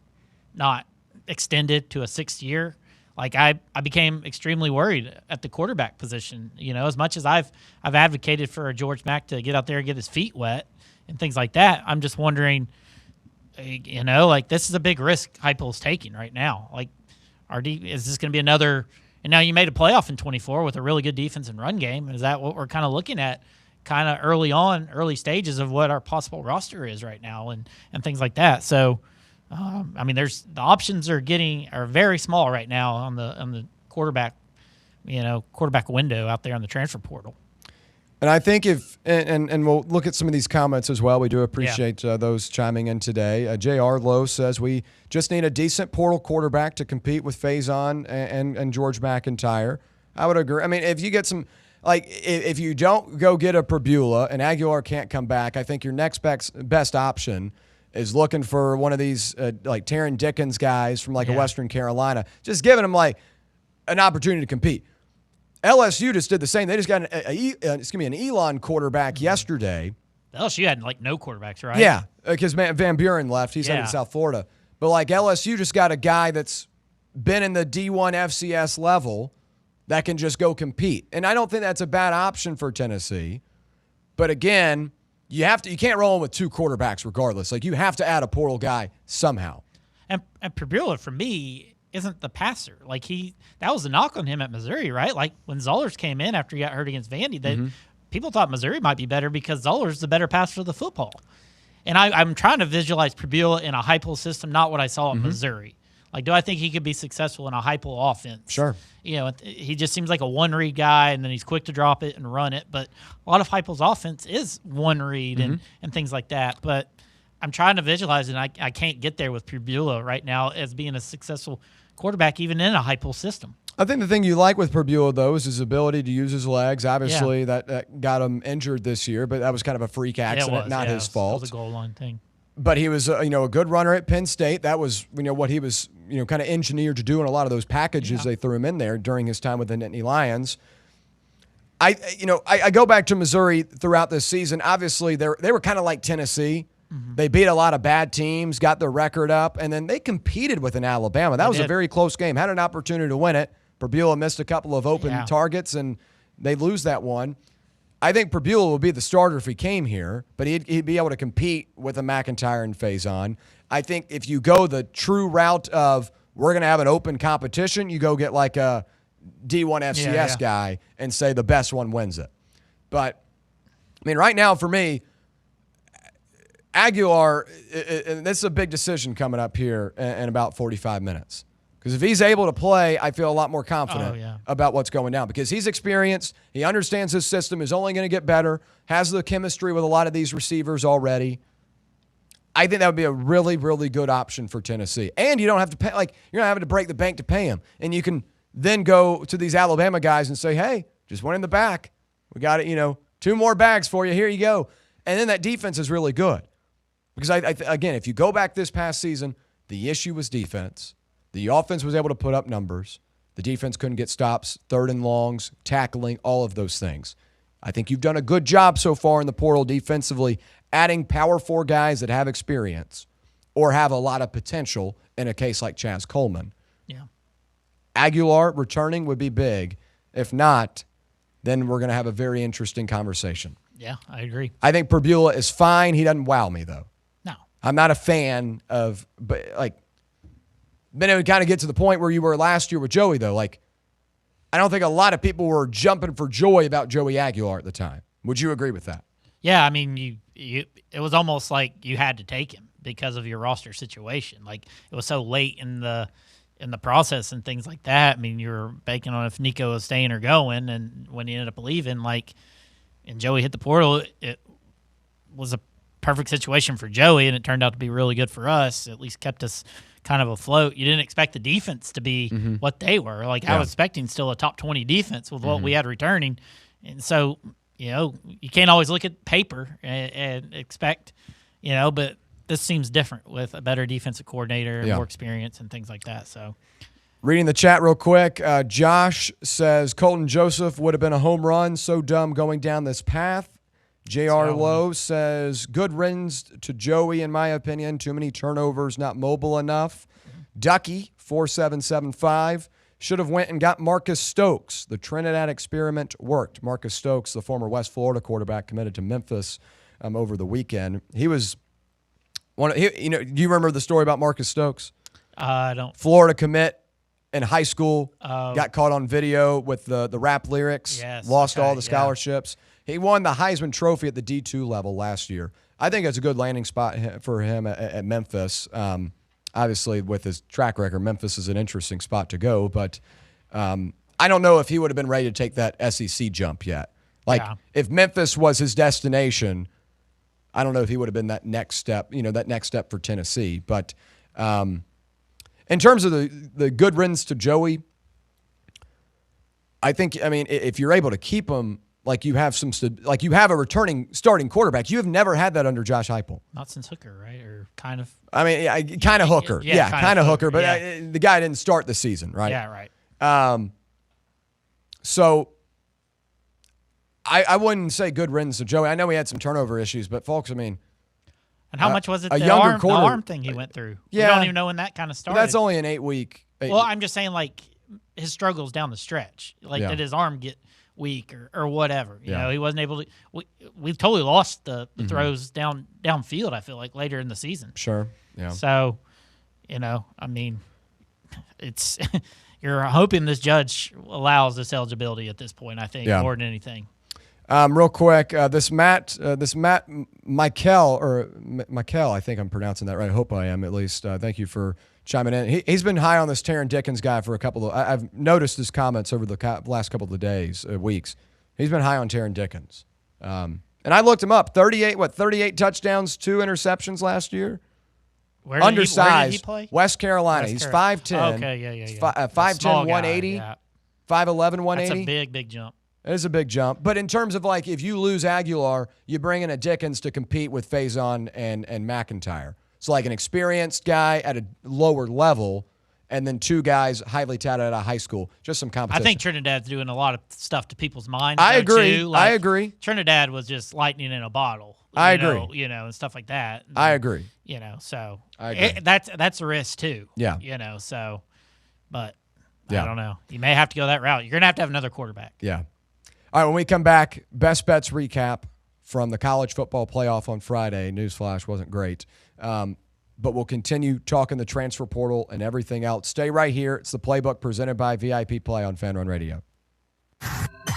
not extended to a 6th year, like I became extremely worried at the quarterback position. As much as I've advocated for a George Mack to get out there and get his feet wet and things like that, I'm just wondering, like this is a big risk Heupel's taking right now. Like, is this going to be another? And now you made a playoff in 24 with a really good defense and run game. Is that what we're kind of looking at, kind of early stages of what our possible roster is right now, and things like that? So. The options are very small right now on the quarterback window out there on the transfer portal. And I think and we'll look at some of these comments as well. We do appreciate those chiming in today. J.R. Lowe says we just need a decent portal quarterback to compete with Faison and George McIntyre. I would agree. I mean, if you get some, if you don't go get a Prebula and Aguilar can't come back, I think your next best option is looking for one of these Taron Dickens guys from a Western Carolina, just giving them an opportunity to compete. LSU just did the same. They just got an Elon quarterback yesterday. LSU had no quarterbacks, right? Yeah, because Van Buren left. He's headed to South Florida. But LSU just got a guy that's been in the D1 FCS level that can just go compete. And I don't think that's a bad option for Tennessee. But again, you can't roll in with 2 quarterbacks regardless. You have to add a portal guy somehow. And Prebula, for me, isn't the passer. That was the knock on him at Missouri, right? When Zollers came in after he got hurt against Vandy, people thought Missouri might be better because Zollers the better passer of the football. And I'm trying to visualize Prebula in a Heupel system, not what I saw at Missouri. Do I think he could be successful in a Heupel offense? Sure. He just seems like a one-read guy, and then he's quick to drop it and run it. But a lot of Heupel's offense is one-read and things like that. But I'm trying to visualize, and I can't get there with Prebula right now as being a successful quarterback, even in a Heupel system. I think the thing you like with Prebula, though, is his ability to use his legs. Obviously, that got him injured this year, but that was kind of a freak accident, not his fault. It was a goal line thing. But he was, a good runner at Penn State. That was, what he was, kind of engineered to do in a lot of those packages they threw him in there during his time with the Nittany Lions. I go back to Missouri throughout this season. Obviously, they were kind of like Tennessee. They beat a lot of bad teams, got their record up, and then they competed with an Alabama. That was a very close game. Had an opportunity to win it. Prebula missed a couple of open targets, and they lose that one. I think Prebula will be the starter if he came here, but he'd be able to compete with a McIntyre and Faison. I think if you go the true route of we're going to have an open competition, you go get a D1 FCS guy and say the best one wins it. But, right now for me, Aguilar, and this is a big decision coming up here in about 45 minutes. Because if he's able to play, I feel a lot more confident about what's going down. Because he's experienced, he understands his system is only going to get better, has the chemistry with a lot of these receivers already. I think that would be a really, really good option for Tennessee. And you don't have to pay, you're not having to break the bank to pay him. And you can then go to these Alabama guys and say, hey, just went in the back. We got it, 2 more bags for you. Here you go. And then that defense is really good. Because, again, if you go back this past season, the issue was defense. The offense was able to put up numbers. The defense couldn't get stops, 3rd and longs, tackling, all of those things. I think you've done a good job so far in the portal defensively, adding power 4 guys that have experience or have a lot of potential in a case like Chaz Coleman. Yeah. Aguilar returning would be big. If not, then we're going to have a very interesting conversation. Yeah, I agree. I think Prebula is fine. He doesn't wow me, though. No. I'm not a fan of, then it would kind of get to the point where you were last year with Joey, though. I don't think a lot of people were jumping for joy about Joey Aguilar at the time. Would you agree with that? Yeah, it was almost like you had to take him because of your roster situation. It was so late in the process and things like that. You were banking on if Nico was staying or going, and when he ended up leaving, and Joey hit the portal, it was a perfect situation for Joey, and it turned out to be really good for us. At least kept us kind of afloat. You didn't expect the defense to be what they were. I was expecting still a top 20 defense with what we had returning. And so, you can't always look at paper and expect, but this seems different with a better defensive coordinator and more experience and things like that. So, reading the chat real quick, Josh says Colton Joseph would have been a home run. So dumb going down this path. J.R. Lowe says, good riddance to Joey, in my opinion. Too many turnovers, not mobile enough. Ducky, 4775, should have went and got Marcus Stokes. The Trinidad experiment worked. Marcus Stokes, the former West Florida quarterback, committed to Memphis over the weekend. He was do you remember the story about Marcus Stokes? I don't. Florida commit in high school, got caught on video with the rap lyrics, lost all the scholarships. He won the Heisman Trophy at the D2 level last year. I think it's a good landing spot for him at Memphis. Obviously, with his track record, Memphis is an interesting spot to go, but I don't know if he would have been ready to take that SEC jump yet. If Memphis was his destination, I don't know if he would have been that next step for Tennessee. But in terms of the good riddance to Joey, if you're able to keep him, you have a returning starting quarterback. You have never had that under Josh Heupel. Not since Hooker, right? Or kind of. Kind of Hooker. Yeah, kind of Hooker. But the guy didn't start the season, right? Yeah, right. So I wouldn't say good riddance to Joey. I know he had some turnover issues, but folks, and how much was it? The arm thing he went through. Yeah, we don't even know when that kind of started. That's only an 8-week. Well, I'm just saying, his struggles down the stretch, did his arm get weak or whatever? You know, he wasn't able to. We've totally lost the throws downfield. I feel like later in the season. Sure. Yeah. So, it's you're hoping this judge allows this eligibility at this point. I think more than anything. Real quick, this Matt Michael, I think I'm pronouncing that right. I hope I am, at least. Thank you for chiming in. He's been high on this Taron Dickens guy for a couple of. I've noticed his comments over the last couple of weeks. He's been high on Taron Dickens, and I looked him up. 38 touchdowns, 2 interceptions last year. Undersized. Where did he play? West Carolina. He's 5'10". Okay, yeah. He's 5'10", 180. 5'11", 180. That's a big jump. It is a big jump. But in terms of if you lose Aguilar, you bring in a Dickens to compete with Faison and McIntyre. So an experienced guy at a lower level, and then 2 guys highly touted out of high school. Just some competition. I think Trinidad's doing a lot of stuff to people's minds. I agree. Too. I agree. Trinidad was just lightning in a bottle. I agree. And stuff like that. And, I agree. So I agree. That's a risk too. Yeah. But I don't know. You may have to go that route. You're going to have another quarterback. Yeah. All right, when we come back, best bets recap from the college football playoff on Friday. Newsflash, wasn't great. But we'll continue talking the transfer portal and everything else. Stay right here. It's the Playbook presented by VIP Play on Fan Run Radio.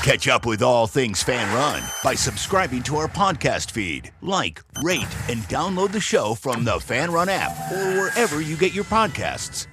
Catch up with all things Fan Run by subscribing to our podcast feed. Like, rate, and download the show from the Fan Run app or wherever you get your podcasts.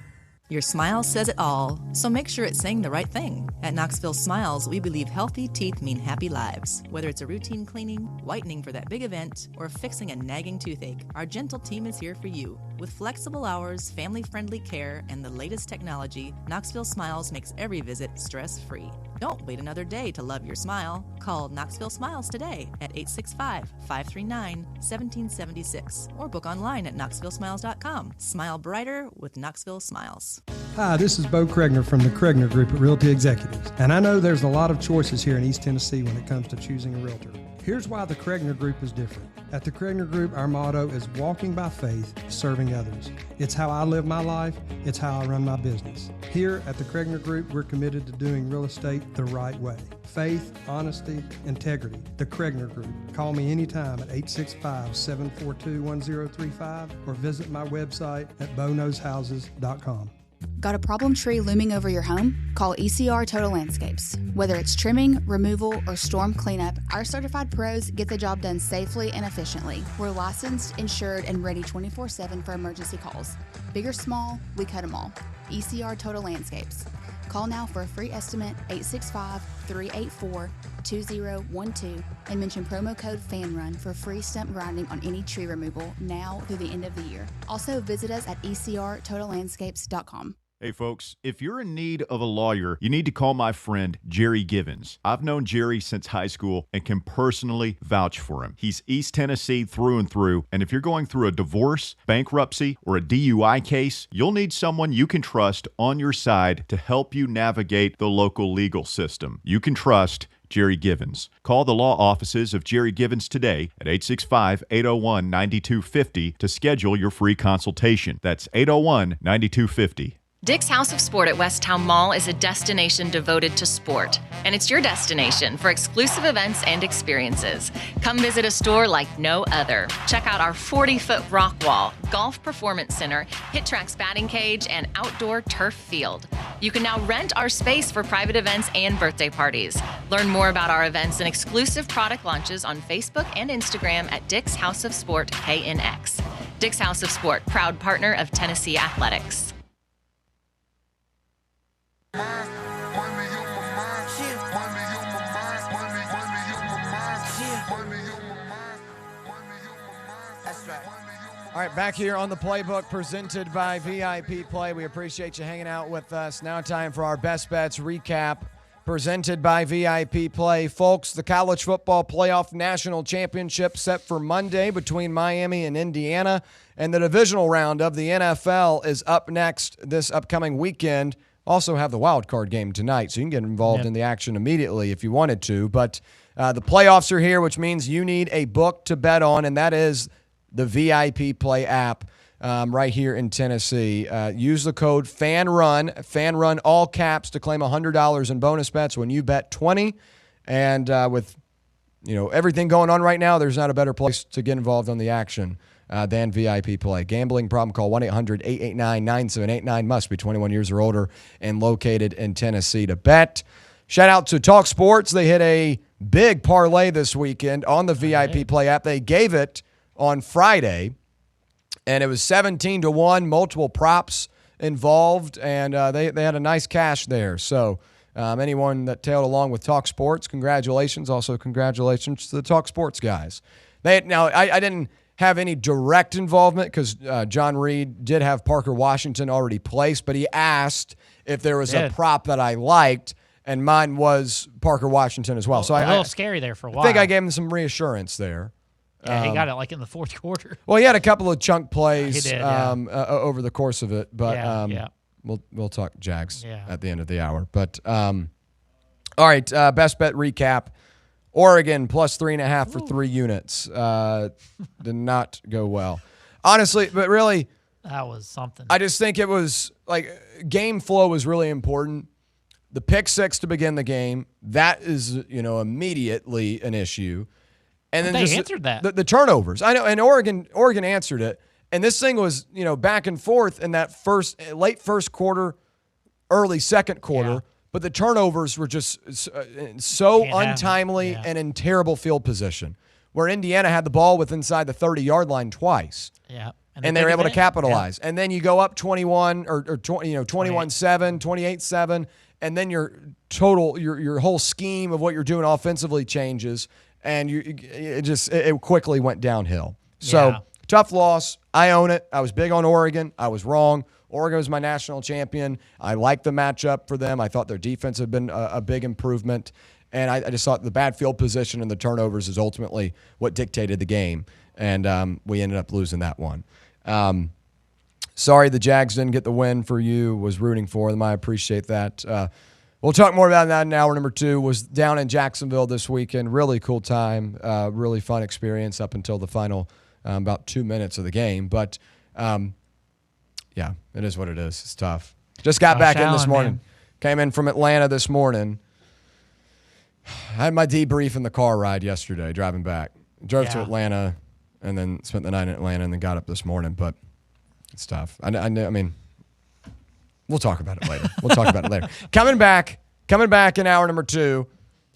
Your smile says it all, so make sure it's saying the right thing. At Knoxville Smiles, we believe healthy teeth mean happy lives. Whether it's a routine cleaning, whitening for that big event, or fixing a nagging toothache, our gentle team is here for you. With flexible hours, family-friendly care, and the latest technology, Knoxville Smiles makes every visit stress-free. Don't wait another day to love your smile. Call Knoxville Smiles today at 865-539-1776 or book online at knoxvillesmiles.com. Smile brighter with Knoxville Smiles. Hi, this is Bo Kregner from the Kregner Group at Realty Executives, and I know there's a lot of choices here in East Tennessee when it comes to choosing a realtor. Here's why the Kregner Group is different. At the Kregner Group, our motto is walking by faith, serving others. It's how I live my life. It's how I run my business. Here at the Kregner Group, we're committed to doing real estate the right way. Faith, honesty, integrity. The Kregner Group. Call me anytime at 865-742-1035 or visit my website at boknowshouses.com. Got a problem tree looming over your home? Call ECR Total Landscapes. Whether it's trimming, removal, or storm cleanup, our certified pros get the job done safely and efficiently. We're licensed, insured, and ready 24/7 for emergency calls. Big or small, we cut them all. ECR Total Landscapes. Call now for a free estimate, 865-384-2012, and mention promo code FANRUN for free stump grinding on any tree removal now through the end of the year. Also, visit us at ecrtotallandscapes.com. Hey folks, if you're in need of a lawyer, you need to call my friend Jerry Givens. I've known Jerry since high school and can personally vouch for him. He's East Tennessee through and through, and if you're going through a divorce, bankruptcy, or a DUI case, you'll need someone you can trust on your side to help you navigate the local legal system. You can trust Jerry Givens. Call the law offices of Jerry Givens today at 865-801-9250 to schedule your free consultation. That's 801-9250. Dick's House of Sport at Westtown Mall is a destination devoted to sport, and it's your destination for exclusive events and experiences. Come visit a store like no other. Check out our 40-foot rock wall, golf performance center, Hit Tracks batting cage, and outdoor turf field. You can now rent our space for private events and birthday parties. Learn more about our events and exclusive product launches on Facebook and Instagram at Dick's House of Sport KNX. Dick's House of Sport, proud partner of Tennessee Athletics. All right, back here on the Playbook presented by VIP Play. We appreciate you hanging out with us. Now time for our Best Bets recap presented by VIP Play. Folks, the College Football Playoff National Championship set for Monday between Miami and Indiana, and the divisional round of the NFL is up next this upcoming weekend. Also have the wild card game tonight, so you can get involved in the action immediately if you wanted to. But the playoffs are here, which means you need a book to bet on, and that is the VIP Play app right here in Tennessee. Use the code FANRUN, all caps, to claim $100 in bonus bets when you bet 20. And with everything going on right now, there's not a better place to get involved on the action than VIP Play. Gambling problem, call 1-800-889-9789. Must be 21 years or older and located in Tennessee to bet. Shout out to Talk Sports. They hit a big parlay this weekend on the VIP Play app. They gave it on Friday, and it was 17-1, multiple props involved, and they had a nice cash there. So anyone that tailed along with Talk Sports, congratulations. Also, congratulations to the Talk Sports guys. I didn't have any direct involvement because John Reed did have Parker Washington already placed, but he asked if there was a prop that I liked, and mine was Parker Washington as well. So a little scary there for a while. I think I gave him some reassurance there. Yeah, he got it like in the fourth quarter. Well, he had a couple of chunk plays he did, over the course of it, but we'll talk Jags at the end of the hour. But all right, best bet recap. Oregon plus 3.5 for 3 units. Did not go well. Honestly, but really. That was something. I just think it was like game flow was really important. The pick six to begin the game, that is, immediately an issue. And then they answered that. The turnovers. I know, and Oregon answered it. And this thing was, back and forth in that late first quarter, early second quarter. Yeah. But the turnovers were just so untimely and in terrible field position, where Indiana had the ball with inside the 30-yard line twice. Yeah. And they were able to capitalize. Yeah. And then you go up 21 or 21-7, 28-7, and then your whole scheme of what you're doing offensively changes. And it quickly went downhill. So tough loss. I own it. I was big on Oregon. I was wrong. Oregon was my national champion. I liked the matchup for them. I thought their defense had been a big improvement. And I just thought the bad field position and the turnovers is ultimately what dictated the game. And we ended up losing that one. Sorry the Jags didn't get the win for you. Was rooting for them. I appreciate that. We'll talk more about that in hour number 2. Was down in Jacksonville this weekend. Really cool time. Really fun experience up until the final about 2 minutes of the game. But, yeah, it is what it is. It's tough. Just got back in this morning. Man. Came in from Atlanta this morning. I had my debrief in the car ride yesterday, driving back. Drove to Atlanta and then spent the night in Atlanta and then got up this morning. But it's tough. I mean, we'll talk about it later. Coming back in hour number 2,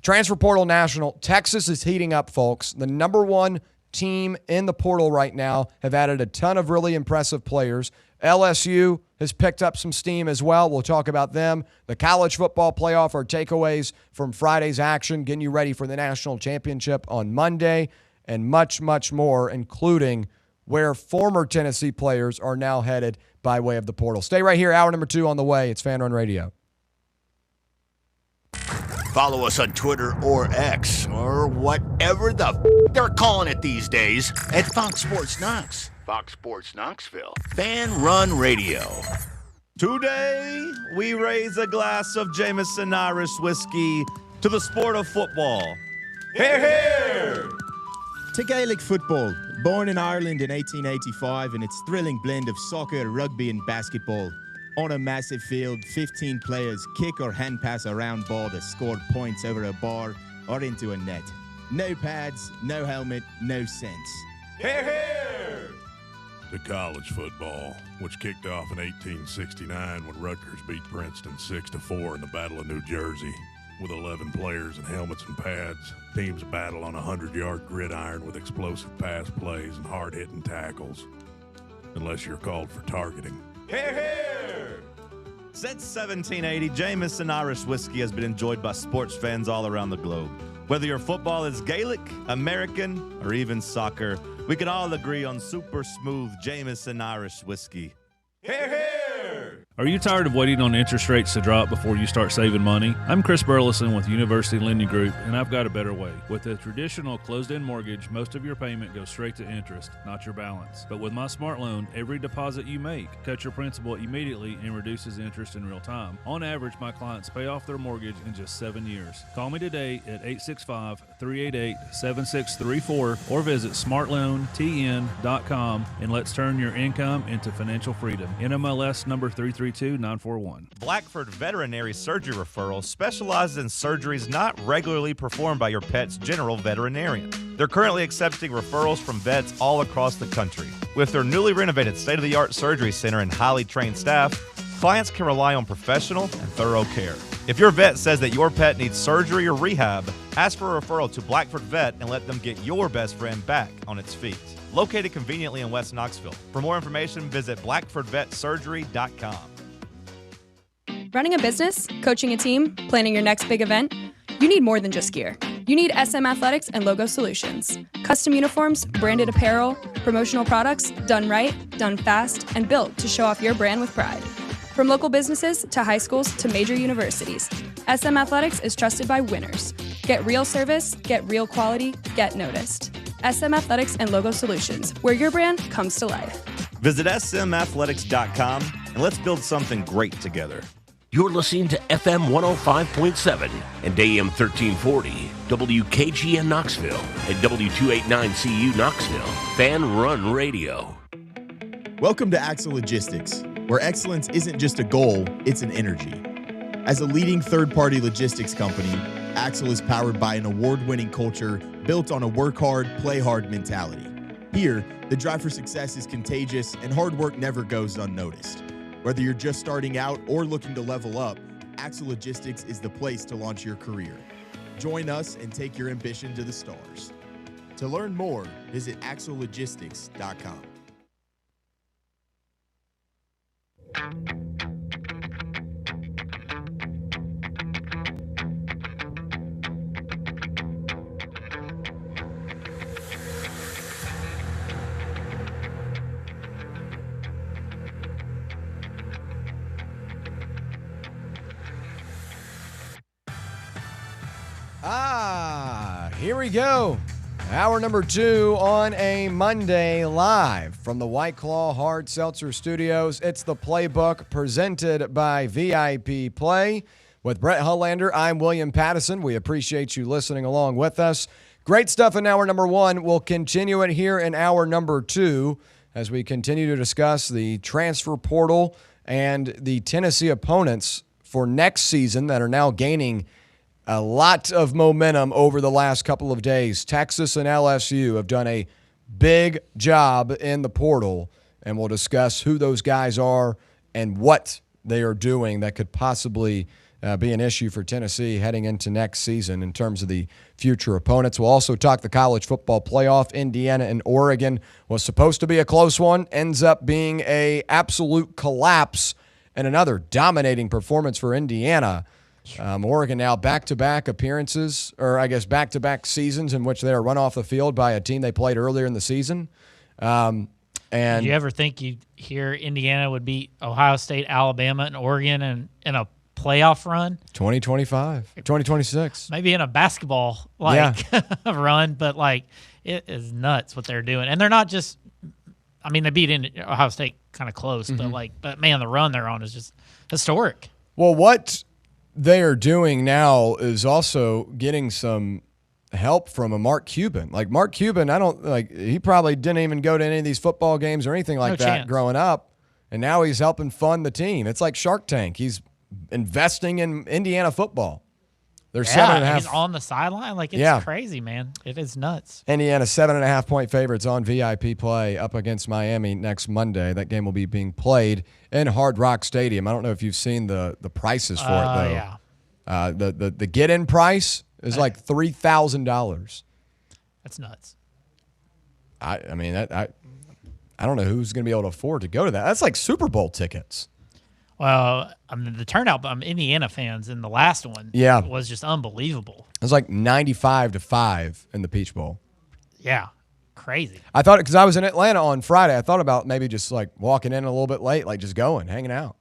Transfer Portal National. Texas is heating up, folks. The number 1 team in the portal right now, have added a ton of really impressive players. LSU has picked up some steam as well. We'll talk about them. The college football playoff, our takeaways from Friday's action, getting you ready for the national championship on Monday, and much, much more, including where former Tennessee players are now headed by way of the portal. Stay right here. Hour number 2 on the way. It's Fan Run Radio. Follow us on Twitter or X or whatever they're calling it these days at Fox Sports Knox. Fox Sports Knoxville. Fan Run Radio. Today, we raise a glass of Jameson Irish whiskey to the sport of football. Hear, hear! To Gaelic football, born in Ireland in 1885 in its thrilling blend of soccer, rugby and basketball. On a massive field, 15 players kick or hand pass a round ball to score points over a bar or into a net. No pads, no helmet, no sense. Hear, hear! To college football, which kicked off in 1869 when Rutgers beat Princeton 6-4 in the Battle of New Jersey. With 11 players and helmets and pads, teams battle on a 100-yard gridiron with explosive pass plays and hard-hitting tackles. Unless you're called for targeting. Hear, hear! Since 1780, Jameson Irish whiskey has been enjoyed by sports fans all around the globe. Whether your football is Gaelic, American, or even soccer, we can all agree on super smooth Jameson Irish whiskey. Hear, hear! Are you tired of waiting on interest rates to drop before you start saving money? I'm Chris Burleson with University Lending Group, and I've got a better way. With a traditional closed-end mortgage, most of your payment goes straight to interest, not your balance. But with my Smart Loan, every deposit you make cuts your principal immediately and reduces interest in real time. On average, my clients pay off their mortgage in just 7 years. Call me today at 865-388-7634 or visit smartloantn.com and let's turn your income into financial freedom. NMLS number 332941. Blackford Veterinary Surgery Referral specializes in surgeries not regularly performed by your pet's general veterinarian. They're currently accepting referrals from vets all across the country. With their newly renovated state-of-the-art surgery center and highly trained staff, clients can rely on professional and thorough care. If your vet says that your pet needs surgery or rehab, ask for a referral to Blackford Vet and let them get your best friend back on its feet. Located conveniently in West Knoxville. For more information, visit blackfordvetsurgery.com. Running a business, coaching a team, planning your next big event, you need more than just gear. You need SM Athletics and Logo Solutions. Custom uniforms, branded apparel, promotional products, done right, done fast, and built to show off your brand with pride. From local businesses to high schools to major universities, SM Athletics is trusted by winners. Get real service, get real quality, get noticed. SM Athletics and Logo Solutions, where your brand comes to life. Visit smathletics.com and let's build something great together. You're listening to FM 105.7 and AM 1340, WKGN Knoxville, and W289CU Knoxville, Fan Run Radio. Welcome to Axle Logistics, where excellence isn't just a goal, it's an energy. As a leading third-party logistics company, Axle is powered by an award-winning culture built on a work hard, play hard mentality. Here, the drive for success is contagious and hard work never goes unnoticed. Whether you're just starting out or looking to level up, Axle Logistics is the place to launch your career. Join us and take your ambition to the stars. To learn more, visit axlelogistics.com. Here we go. Hour number 2 on a Monday, live from the White Claw Hard Seltzer Studios. It's the Playbook presented by VIP Play. With Brett Hullander, I'm William Pattison. We appreciate you listening along with us. Great stuff in hour number 1. We'll continue it here in hour number 2 as we continue to discuss the transfer portal and the Tennessee opponents for next season that are now gaining a lot of momentum over the last couple of days. Texas and LSU have done a big job in the portal, and we'll discuss who those guys are and what they are doing that could possibly be an issue for Tennessee heading into next season in terms of the future opponents. We'll also talk the college football playoff. Indiana and Oregon was supposed to be a close one, ends up being an absolute collapse and another dominating performance for Indiana. Oregon now back-to-back appearances, or I guess back-to-back seasons in which they are run off the field by a team they played earlier in the season. And did you ever think you'd hear Indiana would beat Ohio State, Alabama, and Oregon in a playoff run? 2025, 2026. Maybe in a basketball run, but it is nuts what they're doing. And they're not just, I mean, they beat Ohio State kind of close, but man, the run they're on is just historic. Well, what they are doing now is also getting some help from a Mark Cuban. Like Mark Cuban, he probably didn't even go to any of these football games or anything like that growing up. And now he's helping fund the team. It's like Shark Tank. He's investing in Indiana football. They're 7.5. He's on the sideline. Like, it's crazy, man. It is nuts. Indiana 7.5-point favorites on VIP play up against Miami next Monday. That game will be being played in Hard Rock Stadium. I don't know if you've seen the prices for it though. Yeah. The get-in price is like $3,000. That's nuts. I don't know who's going to be able to afford to go to that. That's like Super Bowl tickets. Well, I mean, the turnout by Indiana fans in the last one was just unbelievable. It was like 95-5 in the Peach Bowl. Yeah, crazy. I thought, because I was in Atlanta on Friday, I thought about maybe just like walking in a little bit late, like just going, hanging out.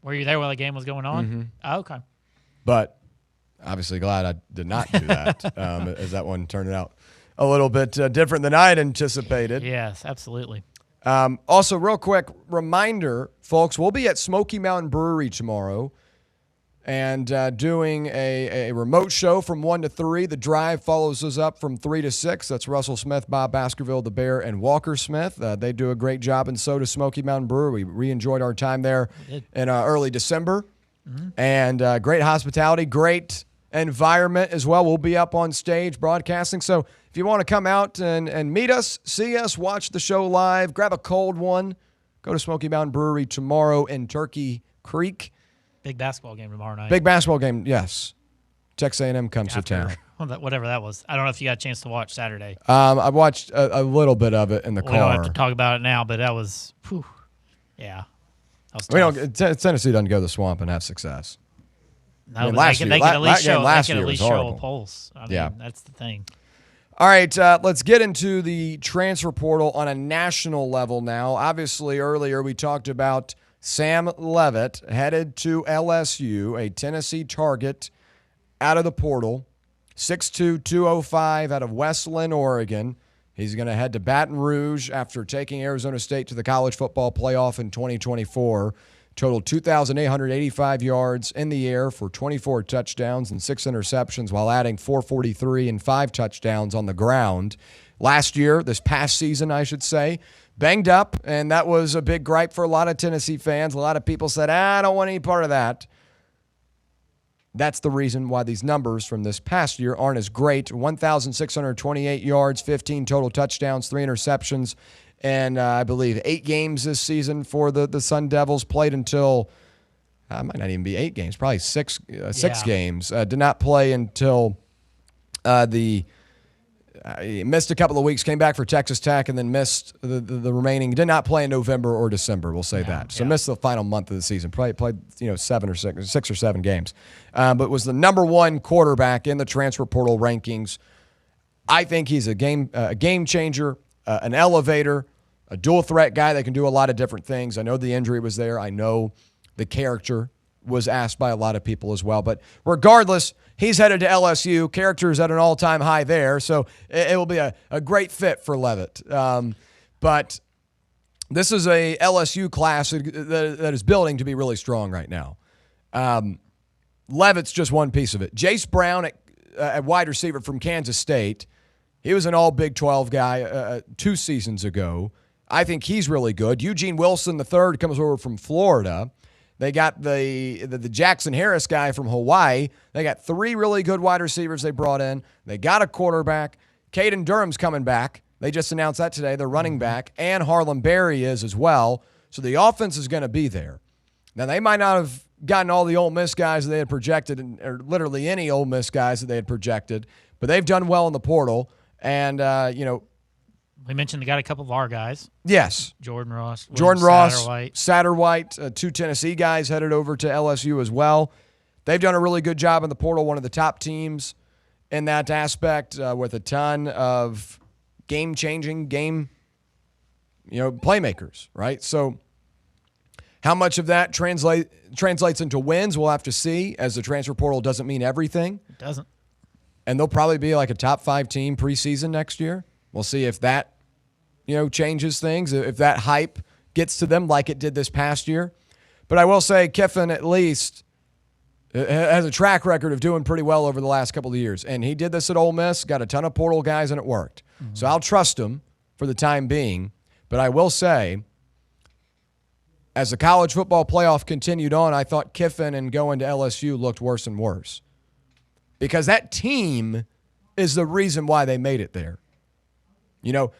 Were you there while the game was going on? Mm-hmm. Oh, okay. But obviously glad I did not do that, as that one turned out a little bit different than I had anticipated. Yes, absolutely. Also, real quick reminder, folks, we'll be at Smoky Mountain Brewery tomorrow and doing a remote show from 1 to 3. The drive follows us up from 3 to 6. That's Russell Smith, Bob Baskerville, The Bear, and Walker Smith. They do a great job, and so does Smoky Mountain Brewery. We enjoyed our time there in early December. Mm-hmm. And great hospitality, great environment as well. We'll be up on stage broadcasting. So if you want to come out and meet us, see us, watch the show live, grab a cold one, go to Smoky Mountain Brewery tomorrow in Turkey Creek. Big basketball game tomorrow night. Big basketball game, yes. Texas A&M comes to town. Whatever that was. I don't know if you got a chance to watch Saturday. I watched a little bit of it in the car. We don't have to talk about it now, but that was, yeah. That was tough. Tennessee doesn't go to the Swamp and have success. No, I mean, they can at least show a pulse. I mean, that's the thing. All right, let's get into the transfer portal on a national level now. Obviously, earlier we talked about Sam Leavitt headed to LSU, a Tennessee target out of the portal, 6'2", 205 out of Westland, Oregon. He's going to head to Baton Rouge after taking Arizona State to the college football playoff in 2024. Totaled 2,885 yards in the air for 24 touchdowns and 6 interceptions, while adding 443 and 5 touchdowns on the ground. Last year, this past season, I should say, banged up, and that was a big gripe for a lot of Tennessee fans. A lot of people said, I don't want any part of that. That's the reason why these numbers from this past year aren't as great. 1,628 yards, 15 total touchdowns, 3 interceptions, and I believe 8 games this season for the Sun Devils. Played until, might not even be 8 games, probably 6 games. Did not play until he missed a couple of weeks, came back for Texas Tech, and then missed the remaining. Did not play in November or December, we'll say that. So missed the final month of the season. Probably played 6 or 7 games. But was the number 1 quarterback in the transfer portal rankings. I think he's a game changer, an elevator, a dual threat guy that can do a lot of different things. I know the injury was there. I know the character was asked by a lot of people as well. But regardless, he's headed to LSU. Character is at an all-time high there, so it will be a great fit for Leavitt. But this is a LSU class that is building to be really strong right now. Leavitt's just one piece of it. Jace Brown at wide receiver from Kansas State, he was an all Big 12 guy 2 seasons ago. I think he's really good. Eugene Wilson III comes over from Florida. They got the Jackson Harris guy from Hawaii. They got 3 really good wide receivers they brought in. They got a quarterback. Caden Durham's coming back. They just announced that today. They're running back. And Harlem Berry is as well. So the offense is going to be there. Now, they might not have gotten all the Ole Miss guys that they had projected, or literally any Ole Miss guys that they had projected, but they've done well in the portal. And, we mentioned they got a couple of our guys. Yes. Jordan Ross, Satterwhite, 2 Tennessee guys headed over to LSU as well. They've done a really good job in the portal, one of the top teams in that aspect, with a ton of game-changing, playmakers, right? So how much of that translates into wins, we'll have to see, as the transfer portal doesn't mean everything. It doesn't. And they'll probably be like a top 5 team preseason next year. We'll see if that, changes things, if that hype gets to them like it did this past year. But I will say Kiffin at least Has a track record of doing pretty well over the last couple of years. And he did this at Ole Miss, got a ton of portal guys, and it worked. Mm-hmm. So I'll trust him for the time being. But I will say, as the college football playoff continued on, I thought Kiffin and going to LSU looked worse and worse. Because that team is the reason why they made it there. You know,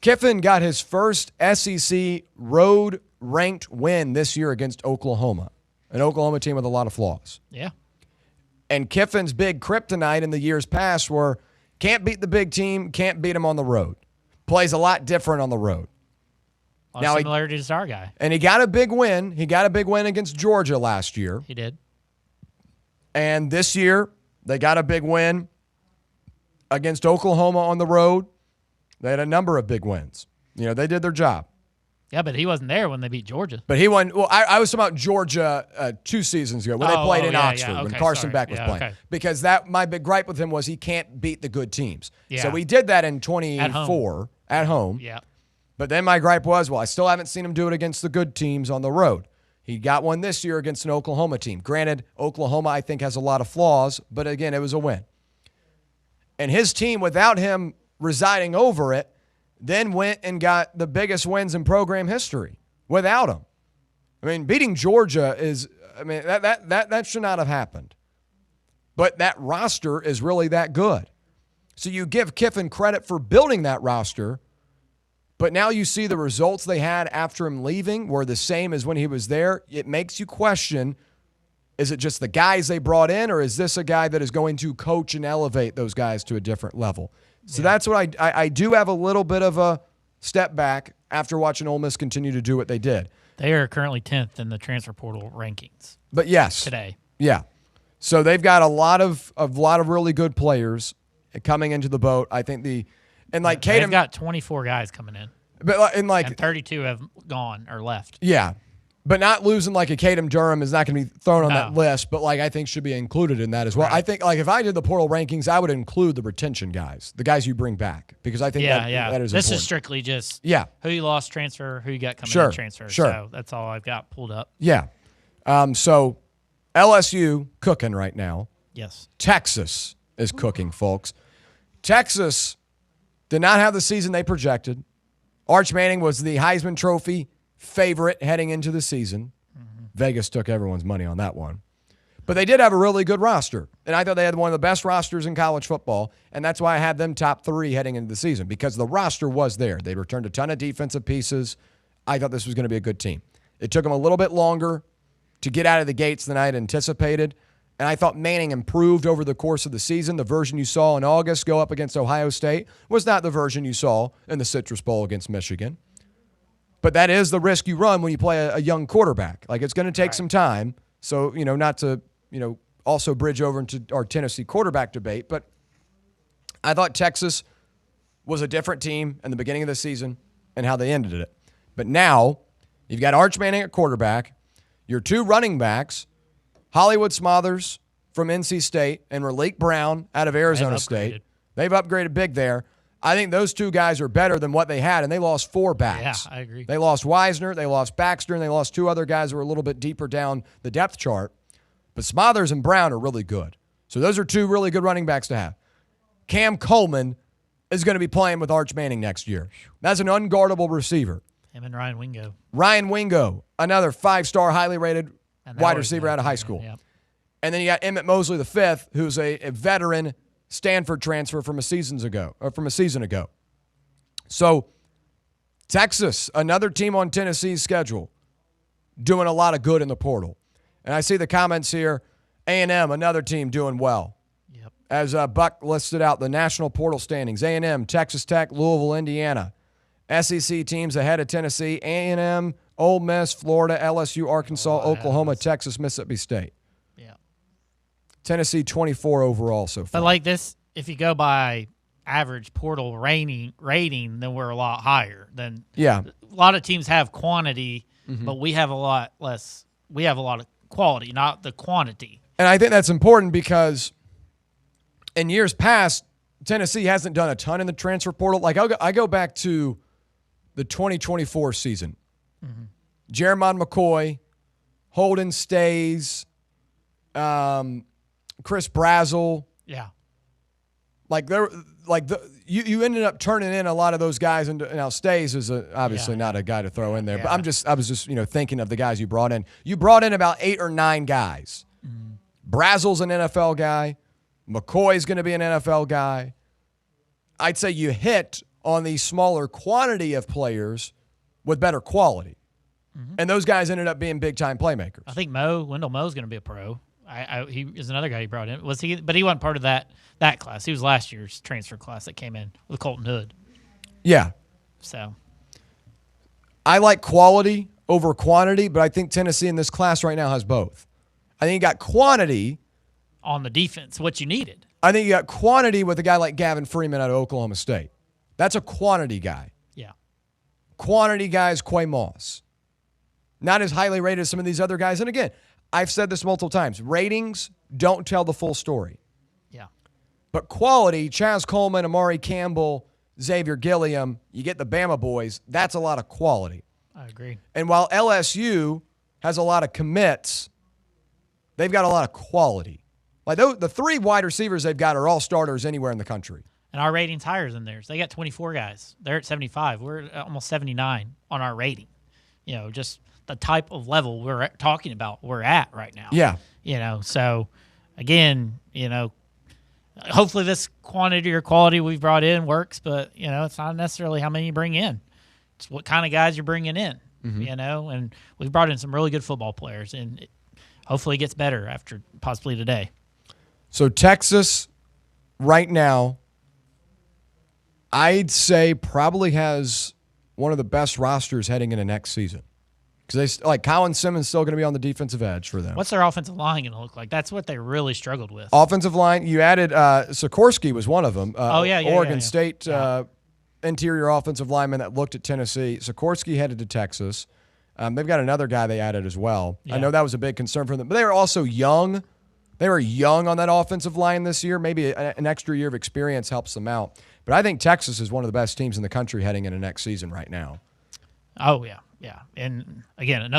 Kiffin got his first SEC road-ranked win this year against Oklahoma, an Oklahoma team with a lot of flaws. Yeah. And Kiffin's big kryptonite in the years past were can't beat the big team, can't beat them on the road. Plays a lot different on the road. A lot of similarities to our guy. And he got a big win. He got a big win against Georgia last year. He did. And this year, they got a big win against Oklahoma on the road. They had a number of big wins. You know, they did their job. Yeah, but he wasn't there when they beat Georgia. But he won. Well, I was talking about Georgia 2 seasons ago when they played in Oxford, when Carson Beck was playing. Okay. Because my big gripe with him was he can't beat the good teams. Yeah. So we did that in 24 at home. Yeah. But then my gripe was, well, I still haven't seen him do it against the good teams on the road. He got one this year against an Oklahoma team. Granted, Oklahoma, I think, has a lot of flaws, but again, it was a win. And his team, without him residing over it, then went and got the biggest wins in program history without him. I mean, beating Georgia is, I mean, that should not have happened. But that roster is really that good. So you give Kiffin credit for building that roster, but now you see the results they had after him leaving were the same as when he was there. It makes you question, is it just the guys they brought in, or is this a guy that is going to coach and elevate those guys to a different level? So that's what I do have a little bit of a step back after watching Ole Miss continue to do what they did. They are currently 10th in the transfer portal rankings. But yes. Today. Yeah. So they've got a lot of really good players coming into the boat. I think they've got 24 guys coming in. But and 32 have gone or left. Yeah. But not losing like a Caden Durham is not going to be thrown on that list, but I think should be included in that as well. Right. I think if I did the portal rankings, I would include the retention guys, the guys you bring back, because I think that is this important. is strictly just who you lost transfer, who you got coming in transfer. Sure. So that's all I've got pulled up. Yeah. So LSU cooking right now. Yes. Texas is cooking, folks. Texas did not have the season they projected. Arch Manning was the Heisman Trophy favorite heading into the season. Mm-hmm. Vegas took everyone's money on that one. But they did have a really good roster. And I thought they had one of the best rosters in college football. And that's why I had them top 3 heading into the season, because the roster was there. They returned a ton of defensive pieces. I thought this was going to be a good team. It took them a little bit longer to get out of the gates than I had anticipated. And I thought Manning improved over the course of the season. The version you saw in August go up against Ohio State was not the version you saw in the Citrus Bowl against Michigan. But that is the risk you run when you play a young quarterback. It's going to take some time. So, not to, also bridge over into our Tennessee quarterback debate. But I thought Texas was a different team in the beginning of the season and how they ended it. But now you've got Arch Manning at quarterback. Your 2 running backs, Hollywood Smothers from NC State and Raleek Brown out of Arizona State. They've upgraded big there. I think those 2 guys are better than what they had, and they lost 4 backs. Yeah, I agree. They lost Wisner, they lost Baxter, and they lost 2 other guys who were a little bit deeper down the depth chart. But Smothers and Brown are really good. So those are 2 really good running backs to have. Cam Coleman is going to be playing with Arch Manning next year. That's an unguardable receiver. Him and Ryan Wingo. Ryan Wingo, another 5-star, highly rated wide receiver out of high school. Yeah. And then you got Emmett Mosley V, who's a veteran Stanford transfer from a season ago. So Texas, another team on Tennessee's schedule, doing a lot of good in the portal. And I see the comments here, A&M, another team doing well. Yep. As Buck listed out the national portal standings, A&M, Texas Tech, Louisville, Indiana. SEC teams ahead of Tennessee, A&M, Ole Miss, Florida, LSU, Arkansas, Oklahoma, Texas, Mississippi State. Yeah. Tennessee 24 overall so far. But this, if you go by average portal rating, then we're a lot higher. A lot of teams have quantity, but we have a lot less. We have a lot of quality, not the quantity. And I think that's important because in years past, Tennessee hasn't done a ton in the transfer portal. I go back to the 2024 season. Jeremiah McCoy, Holden Stays, Chris Brazel. Yeah. You ended up turning in a lot of those guys, and now Stays is obviously not a guy to throw in there. But I was just thinking of the guys you brought in. You brought in about 8 or 9 guys. Brazel's an NFL guy. McCoy's going to be an NFL guy. I'd say you hit on the smaller quantity of players with better quality. And those guys ended up being big-time playmakers. I think Wendell Moe's going to be a pro. He is another guy he brought in. Was he? But he wasn't part of that class. He was last year's transfer class that came in with Colton Hood. Yeah. So I like quality over quantity, but I think Tennessee in this class right now has both. I think you got quantity on the defense, what you needed. I think you got quantity with a guy like Gavin Freeman out of Oklahoma State. That's a quantity guy. Yeah. Quantity guy is Quay Moss. Not as highly rated as some of these other guys. And again, I've said this multiple times. Ratings don't tell the full story. Yeah. But quality, Chaz Coleman, Amari Campbell, Xavier Gilliam, you get the Bama boys, that's a lot of quality. I agree. And while LSU has a lot of commits, they've got a lot of quality. Like the 3 wide receivers they've got are all starters anywhere in the country. And our rating's higher than theirs. They got 24 guys. They're at 75. We're at almost 79 on our rating. Just the type of level talking about we're at right now. Yeah. So again, hopefully this quantity or quality we've brought in works, but, it's not necessarily how many you bring in. It's what kind of guys you're bringing in, and we've brought in some really good football players, and hopefully it gets better after possibly today. So Texas right now, I'd say probably has one of the best rosters heading into next season. Because Colin Simmons still going to be on the defensive edge for them. What's their offensive line going to look like? That's what they really struggled with. Offensive line, you added Sikorsky was one of them. Oregon State interior offensive lineman that looked at Tennessee. Sikorsky headed to Texas. They've got another guy they added as well. Yeah. I know that was a big concern for them. But they were also young. They were young on that offensive line this year. Maybe an extra year of experience helps them out. But I think Texas is one of the best teams in the country heading into next season right now. Oh, yeah. Yeah, and again,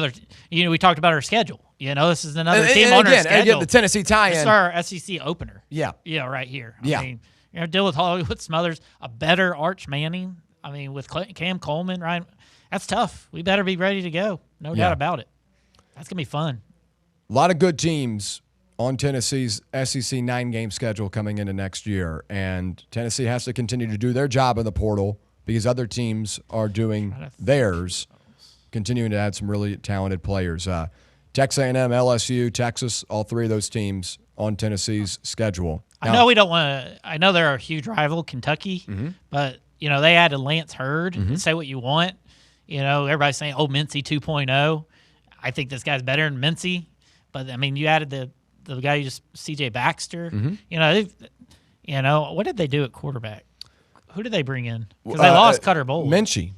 we talked about our schedule. This is another team on our schedule. Again, the Tennessee tie-in. This is our SEC opener. Yeah. Yeah, right here. I mean, deal with Hollywood Smothers, a better Arch Manning. I mean, with Cam Coleman, Ryan, that's tough. We better be ready to go. No doubt about it. That's going to be fun. A lot of good teams on Tennessee's SEC 9-game schedule coming into next year, and Tennessee has to continue to do their job in the portal because other teams are doing theirs. Continuing to add some really talented players. Texas A&M, LSU, Texas, all 3 of those teams on Tennessee's schedule. I know we don't want to – I know they're a huge rival, Kentucky, but, they added Lance Hurd. Say what you want. Everybody's saying, Mincy 2.0. I think this guy's better than Mincy. But, I mean, you added the guy you just – C.J. Baxter. What did they do at quarterback? Who did they bring in? Because they lost Cutter Bowl. Minchie.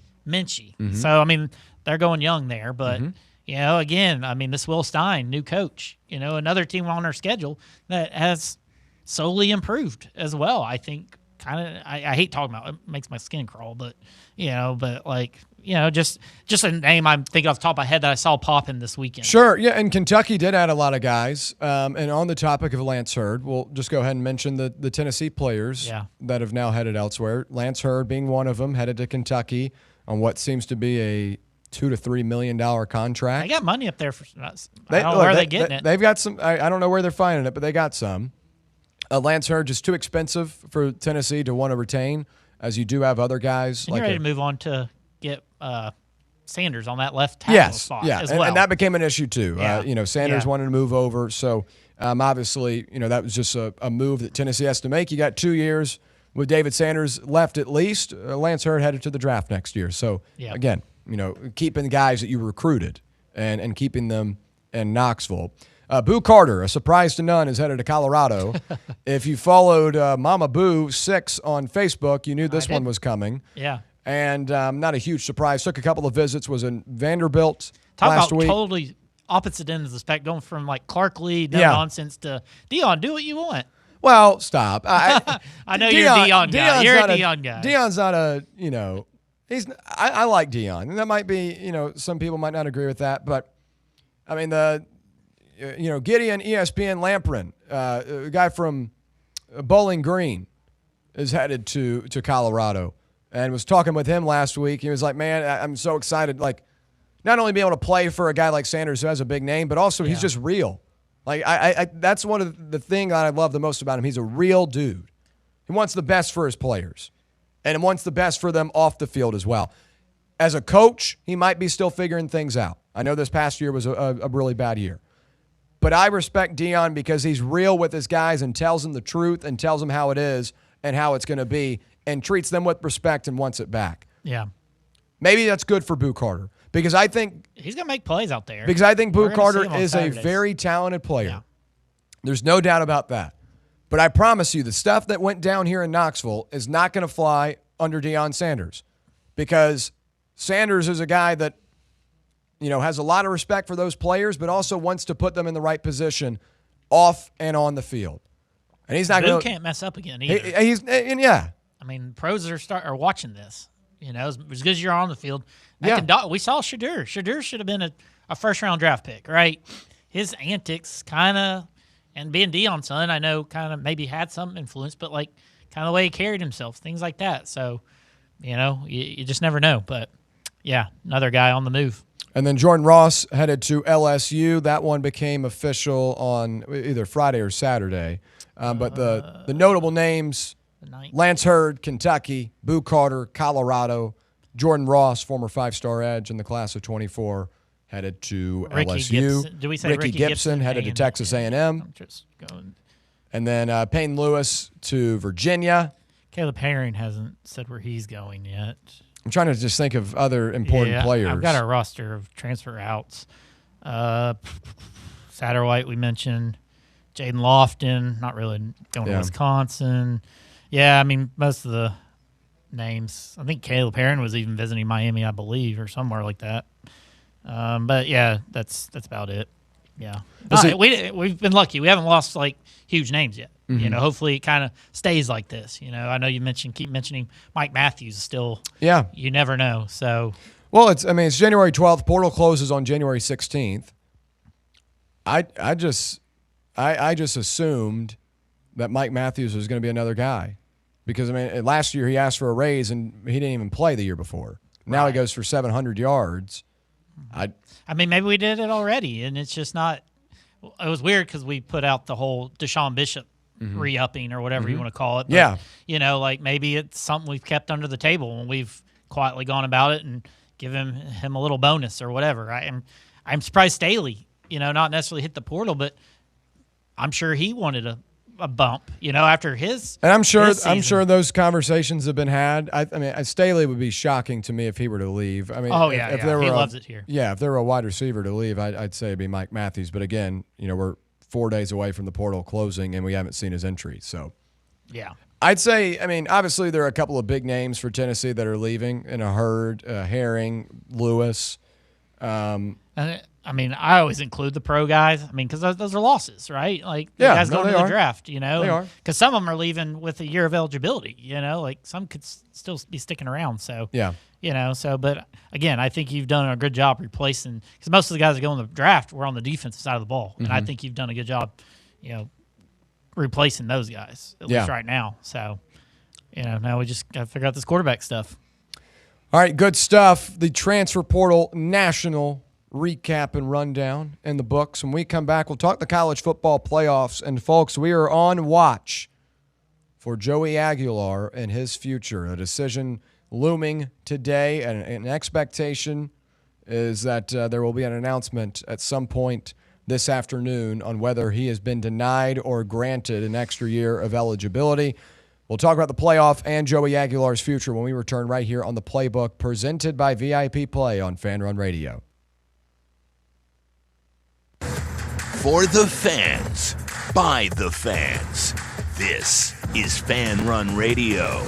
So, I mean – they're going young there, but, again, I mean, this Will Stein, new coach, another team on our schedule that has solely improved as well. I think I hate talking about it. It makes my skin crawl, but, just a name I'm thinking off the top of my head that I saw popping this weekend. Sure, yeah, and Kentucky did add a lot of guys. And on the topic of Lance Hurd, we'll just go ahead and mention the Tennessee players that have now headed elsewhere. Lance Hurd being one of them, headed to Kentucky on what seems to be a $2 to $3 million contract. They got money up there for. I don't know where they're getting it. They've got some. I don't know where they're finding it, but they got some. Lance Hurd just too expensive for Tennessee to want to retain, as you do have other guys. And you're ready to move on to get Sanders on that left tackle spot as well. And that became an issue too. Sanders wanted to move over, so obviously, that was just a move that Tennessee has to make. You got 2 years with David Sanders left at least. Lance Hurd headed to the draft next year, so again. Keeping guys that you recruited and keeping them in Knoxville. Boo Carter, a surprise to none, is headed to Colorado. If you followed Mama Boo 6 on Facebook, you knew this one was coming. Yeah. And not a huge surprise. Took a couple of visits, was in Vanderbilt last week. Totally opposite ends of the spectrum, going from like Clark Lee, nonsense, to Dion, do what you want. Well, stop. I know you're a Dion guy. You're a Dion guy. Dion's not a, I like Dion. And that might be, some people might not agree with that. But, I mean, Gideon ESPN Lamprin, a guy from Bowling Green, is headed to Colorado, and was talking with him last week. He was like, man, I'm so excited. Like, not only being able to play for a guy like Sanders who has a big name, but also he's just real. Like, I that's one of the things that I love the most about him. He's a real dude. He wants the best for his players, and he wants the best for them off the field as well. As a coach, he might be still figuring things out. I know this past year was a really bad year. But I respect Deion because he's real with his guys and tells them the truth and tells them how it is and how it's going to be and treats them with respect and wants it back. Yeah. Maybe that's good for Boo Carter because I think he's going to make plays out there. Because I think Boo Carter is Saturdays. a very talented player. Yeah. There's no doubt about that. But I promise you, the stuff that went down here in Knoxville is not going to fly under Deion Sanders because Sanders is a guy that, has a lot of respect for those players, but also wants to put them in the right position off and on the field. And he's not going to. Can't mess up again either. I mean, pros are watching this. As good as you're on the field. We saw Shadur. Shadur should have been a first-round draft pick, right? His antics and being Deion's son, I know kind of maybe had some influence, but kind of the way he carried himself, things like that. So, you just never know. But, yeah, another guy on the move. And then Jordan Ross headed to LSU. That one became official on either Friday or Saturday. But the notable names, Lance Hurd, Kentucky, Boo Carter, Colorado, Jordan Ross, former 5-star edge in the class of 24, headed to LSU. Gibson. Did we say Ricky Gibson headed to Texas A&M. I'm just going. And then Payne Lewis to Virginia. Caleb Herring hasn't said where he's going yet. I'm trying to just think of other important players. I've got a roster of transfer outs. Satterwhite we mentioned. Jaden Lofton, not really going to Wisconsin. Yeah, I mean, most of the names. I think Caleb Herring was even visiting Miami, I believe, or somewhere like that. But, yeah, that's about it. Yeah. We've been lucky. We haven't lost, huge names yet. Mm-hmm. Hopefully it kind of stays like this. I know you keep mentioning Mike Matthews still. Yeah. You never know. So. Well, it's January 12th. Portal closes on January 16th. I just assumed that Mike Matthews was going to be another guy because, last year he asked for a raise and he didn't even play the year before. Now he goes for 700 yards. Maybe we did it already, and it's just not – it was weird because we put out the whole Deshaun Bishop re-upping or whatever you want to call it. But, maybe it's something we've kept under the table and we've quietly gone about it and given him a little bonus or whatever. I'm surprised Staley, not necessarily hit the portal, but I'm sure he wanted a bump, after his. And I'm sure those conversations have been had. Staley would be shocking to me if he were to leave. He loves it here. Yeah, if there were a wide receiver to leave, I'd say it'd be Mike Matthews. But again, we're 4 days away from the portal closing, and we haven't seen his entry. So, yeah, I'd say. Obviously there are a couple of big names for Tennessee that are leaving in a Hurd, Herring, Lewis. I always include the pro guys. Because those are losses, right? Guys going to the draft, They are. Because some of them are leaving with a year of eligibility, some could still be sticking around. So, yeah. But again, I think you've done a good job replacing, because most of the guys that go in the draft were on the defensive side of the ball. And I think you've done a good job, replacing those guys, at least right now. So, now we just got to figure out this quarterback stuff. All right, good stuff. The transfer portal national recap and rundown in the books. When we come back, we'll talk the college football playoffs. And, folks, we are on watch for Joey Aguilar and his future. A decision looming today, and an expectation is that there will be an announcement at some point this afternoon on whether he has been denied or granted an extra year of eligibility. We'll talk about the playoff and Joey Aguilar's future when we return right here on the Playbook, presented by VIP Play on Fan Run Radio. For the fans, by the fans, this is Fan Run Radio,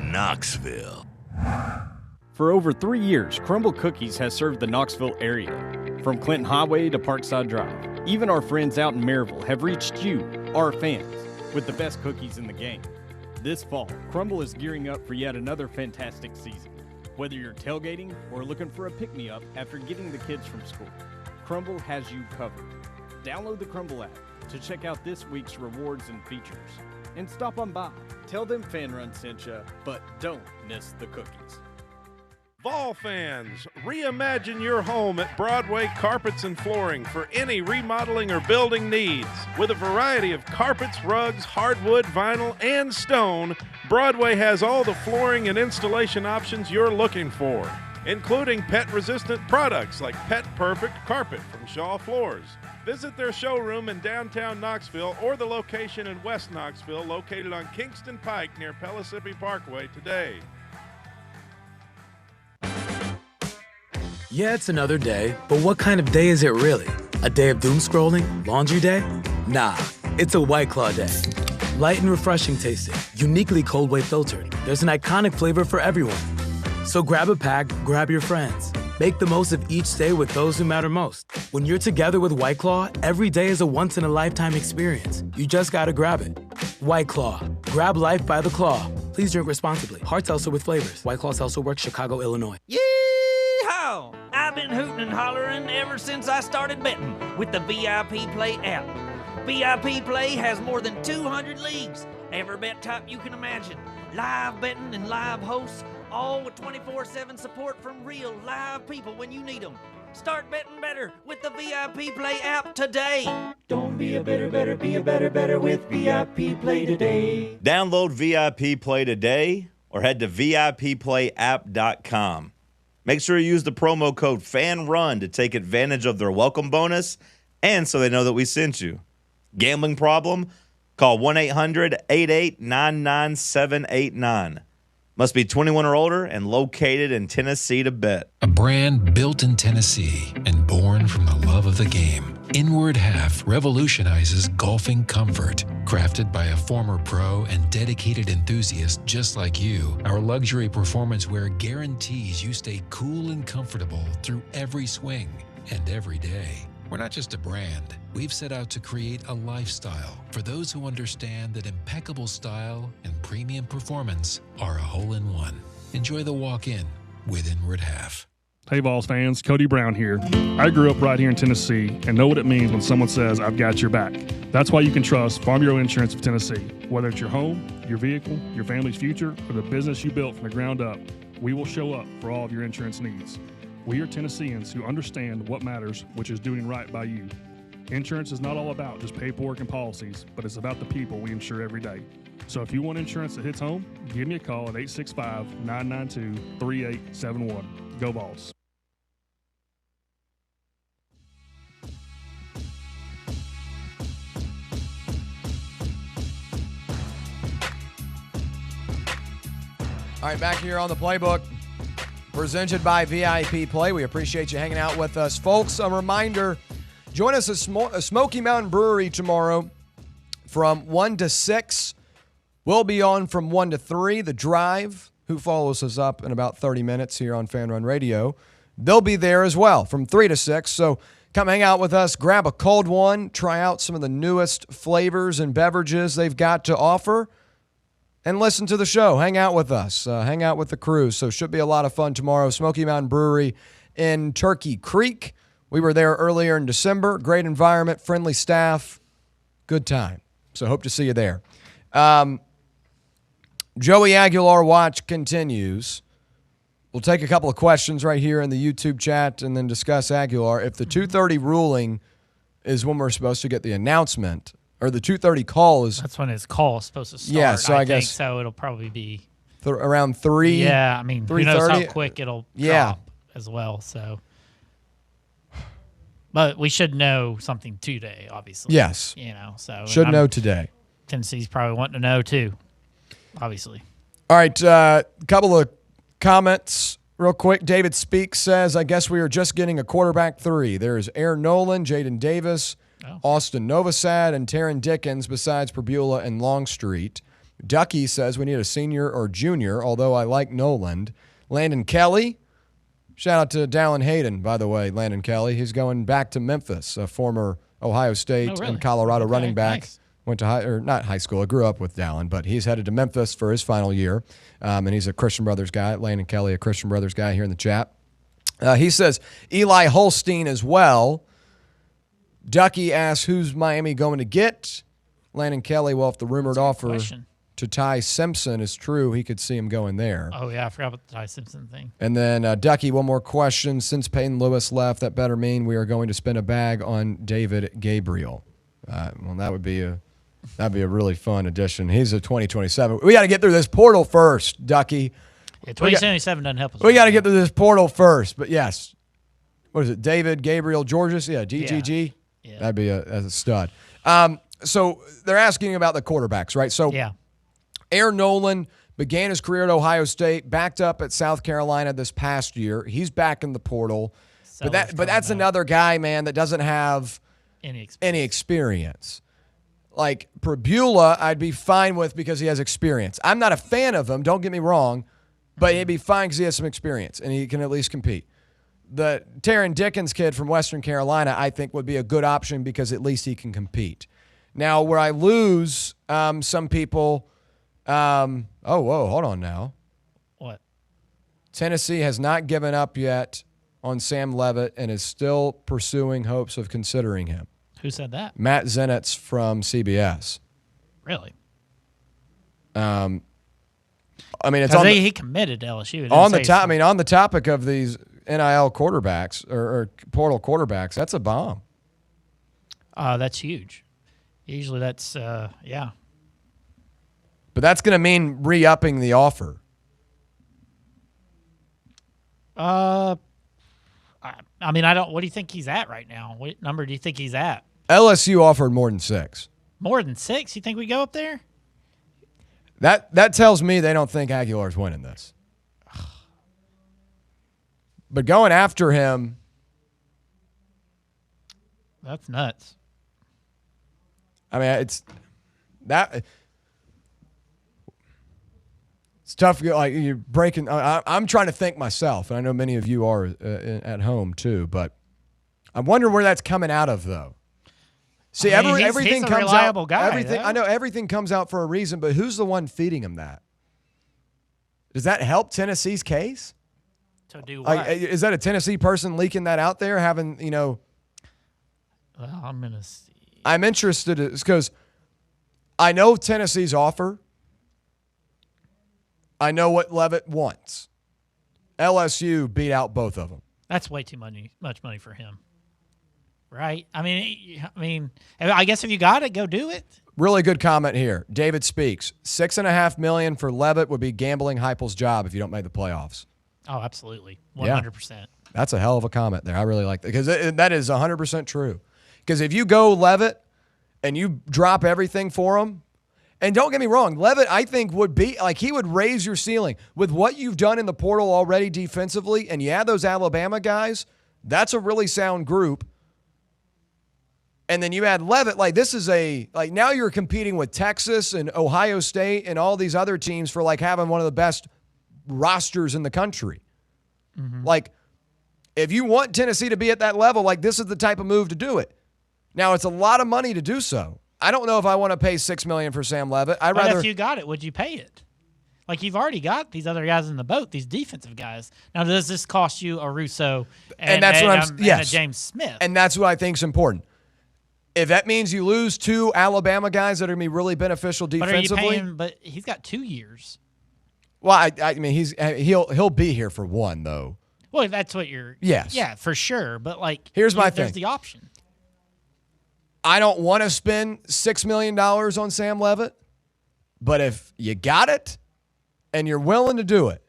Knoxville. For over 3 years, Crumble Cookies has served the Knoxville area. From Clinton Highway to Parkside Drive, even our friends out in Maryville have reached you, our fans, with the best cookies in the game. This fall, Crumble is gearing up for yet another fantastic season. Whether you're tailgating or looking for a pick-me-up after getting the kids from school, Crumble has you covered. Download the Crumble app to check out this week's rewards and features. And stop on by. Tell them Fan Run sent you, but don't miss the cookies. Vol fans, reimagine your home at Broadway Carpets and Flooring for any remodeling or building needs. With a variety of carpets, rugs, hardwood, vinyl, and stone, Broadway has all the flooring and installation options you're looking for, including pet-resistant products like Pet Perfect Carpet from Shaw Floors. Visit their showroom in downtown Knoxville or the location in West Knoxville located on Kingston Pike near Pellissippi Parkway today. Yeah, it's another day, but what kind of day is it really? A day of doom scrolling? Laundry day? Nah, it's a White Claw day. Light and refreshing tasting, uniquely cold way filtered. There's an iconic flavor for everyone. So grab a pack, grab your friends. Make the most of each day with those who matter most. When you're together with White Claw, every day is a once-in-a-lifetime experience. You just gotta grab it. White Claw. Grab life by the claw. Please drink responsibly. Hard seltzer with flavors. White Claw Seltzer Works, Chicago, Illinois. Yeehaw! I've been hooting and hollering ever since I started betting with the VIP Play app. VIP Play has more than 200 leagues, every bet type you can imagine, live betting and live hosts, all with 24/7 support from real live people when you need them. Start betting better with the VIP Play app today. Don't be a better, be a better with VIP Play today. Download VIP Play today or head to VIPPlayApp.com. Make sure you use the promo code FANRUN to take advantage of their welcome bonus and so they know that we sent you. Gambling problem? Call 1-800-8899-789. Must be 21 or older and located in Tennessee to bet. A brand built in Tennessee and born from the love of the game. Inward Half revolutionizes golfing comfort. Crafted by a former pro and dedicated enthusiast just like you, our luxury performance wear guarantees you stay cool and comfortable through every swing and every day. We're not just a brand. We've set out to create a lifestyle for those who understand that impeccable style and premium performance are a hole-in-one. Enjoy the walk-in with Inward Half. Hey Vols fans, Cody Brown here. I grew up right here in Tennessee and know what it means when someone says, I've got your back. That's why you can trust Farm Bureau Insurance of Tennessee. Whether it's your home, your vehicle, your family's future, or the business you built from the ground up, we will show up for all of your insurance needs. We are Tennesseans who understand what matters, which is doing right by you. Insurance is not all about just paperwork and policies, but it's about the people we insure every day. So if you want insurance that hits home, give me a call at 865-992-3871. Go Vols. All right, back here on the Playbook, presented by VIP Play. We appreciate you hanging out with us. Folks, a reminder, join us at Smoky Mountain Brewery tomorrow from 1 to 6. We'll be on from 1 to 3. The Drive, who follows us up in about 30 minutes here on Fan Run Radio, they'll be there as well from 3 to 6. So come hang out with us, grab a cold one, try out some of the newest flavors and beverages they've got to offer, and listen to the show. Hang out with us. Hang out with the crew. So should be a lot of fun tomorrow. Smoky Mountain Brewery in Turkey Creek. We were there earlier in December. Great environment, friendly staff, good time. So hope to see you there. Joey Aguilar Watch continues. We'll take a couple of questions right here in the YouTube chat and then discuss Aguilar. If the 2:30 ruling is when we're supposed to get the announcement, or the 2:30 call is... That's when his call is supposed to start. Yeah, so I guess... so it'll probably be... around 3? Yeah, I mean, who knows how quick it'll drop as well, so... But we should know something today, obviously. Yes. You know, so... Should know today. Tennessee's probably wanting to know, too, obviously. All right, a couple of comments real quick. David Speaks says, I guess we are just getting a quarterback 3. There's Aaron Nolan, Jaden Davis, Austin Novosad, and Taron Dickens, besides Perbula and Longstreet. Ducky says we need a senior or junior, although I like Noland. Landon Kelly. Shout out to Dallin Hayden, by the way, Landon Kelly. He's going back to Memphis, a former Ohio State and Colorado running back. Nice. Went to not high school. I grew up with Dallin, but he's headed to Memphis for his final year. And he's a Christian Brothers guy. Landon Kelly, a Christian Brothers guy here in the chat. He says Eli Holstein as well. Ducky asks, who's Miami going to get? Landon Kelly, well, if the rumored offer question. to Ty Simpson is true, he could see him going there. Oh, yeah, I forgot about the Ty Simpson thing. And then, Ducky, one more question. Since Peyton Lewis left, that better mean we are going to spend a bag on David Gabriel. Well, that'd be a really fun addition. He's a 2027. We got to get through this portal first, Ducky. Yeah, 2077 doesn't help us. We got to get through this portal first. But yes, what is it? David Gabriel Georges? Yeah, GGG. Yeah. That'd be a stud. So they're asking about the quarterbacks, right? So yeah. Aaron Nolan began his career at Ohio State, backed up at South Carolina this past year. He's back in the portal. But that's another guy, man, that doesn't have any experience. Like Prebula, I'd be fine with because he has experience. I'm not a fan of him, don't get me wrong, but he'd be fine because he has some experience and he can at least compete. The Taron Dickens kid from Western Carolina, I think, would be a good option because at least he can compete. Now, where I lose some people, hold on now. What? Tennessee has not given up yet on Sam Leavitt and is still pursuing hopes of considering him. Who said that? Matt Zenitz from CBS. Really? I mean, it's he committed to LSU. On the topic of these NIL quarterbacks or portal quarterbacks, that's a bomb. That's huge. Usually that's, yeah. But that's going to mean re-upping the offer. I mean, what do you think he's at right now? What number do you think he's at? LSU offered more than 6. More than 6? You think we go up there? That tells me they don't think Aguilar's winning this. But going after him, that's nuts. I mean, it's tough. Like you're breaking. I'm trying to think myself, and I know many of you are at home too. But I wonder where that's coming out of, though. See, everything he's a comes reliable out. Guy, everything though. I know everything comes out for a reason, but who's the one feeding him that? Does that help Tennessee's case? To do what? Is that a Tennessee person leaking that out there? Well, I'm gonna see. I'm interested because I know Tennessee's offer. I know what Leavitt wants. LSU beat out both of them. That's way too much money for him, right? I mean, I guess if you got it, go do it. Really good comment here. David Speaks. $6.5 million for Leavitt would be gambling Heupel's job if you don't make the playoffs. Oh, absolutely, 100%. Yeah. That's a hell of a comment there. I really like that because that is 100% true. Because if you go Leavitt and you drop everything for him, and don't get me wrong, Leavitt, I think, would be like he would raise your ceiling with what you've done in the portal already defensively. And you add those Alabama guys, that's a really sound group. And then you add Leavitt, this is now you're competing with Texas and Ohio State and all these other teams for having one of the best rosters in the country. Mm-hmm. If you want Tennessee to be at that level, this is the type of move to do it. Now, it's a lot of money to do so. I don't know if I want to pay $6 million for Sam Leavitt. But if you got it, would you pay it? You've already got these other guys in the boat, these defensive guys. Now, does this cost you a Russo and a James Smith? And that's what I think is important. If that means you lose 2 Alabama guys that are going to be really beneficial defensively. But he's got 2 years. Well, I mean, he'll be here for 1, though. Well, that's what you're. Yes. Yeah, for sure. But here's my thing. There's the option. I don't want to spend $6 million on Sam Leavitt, but if you got it and you're willing to do it,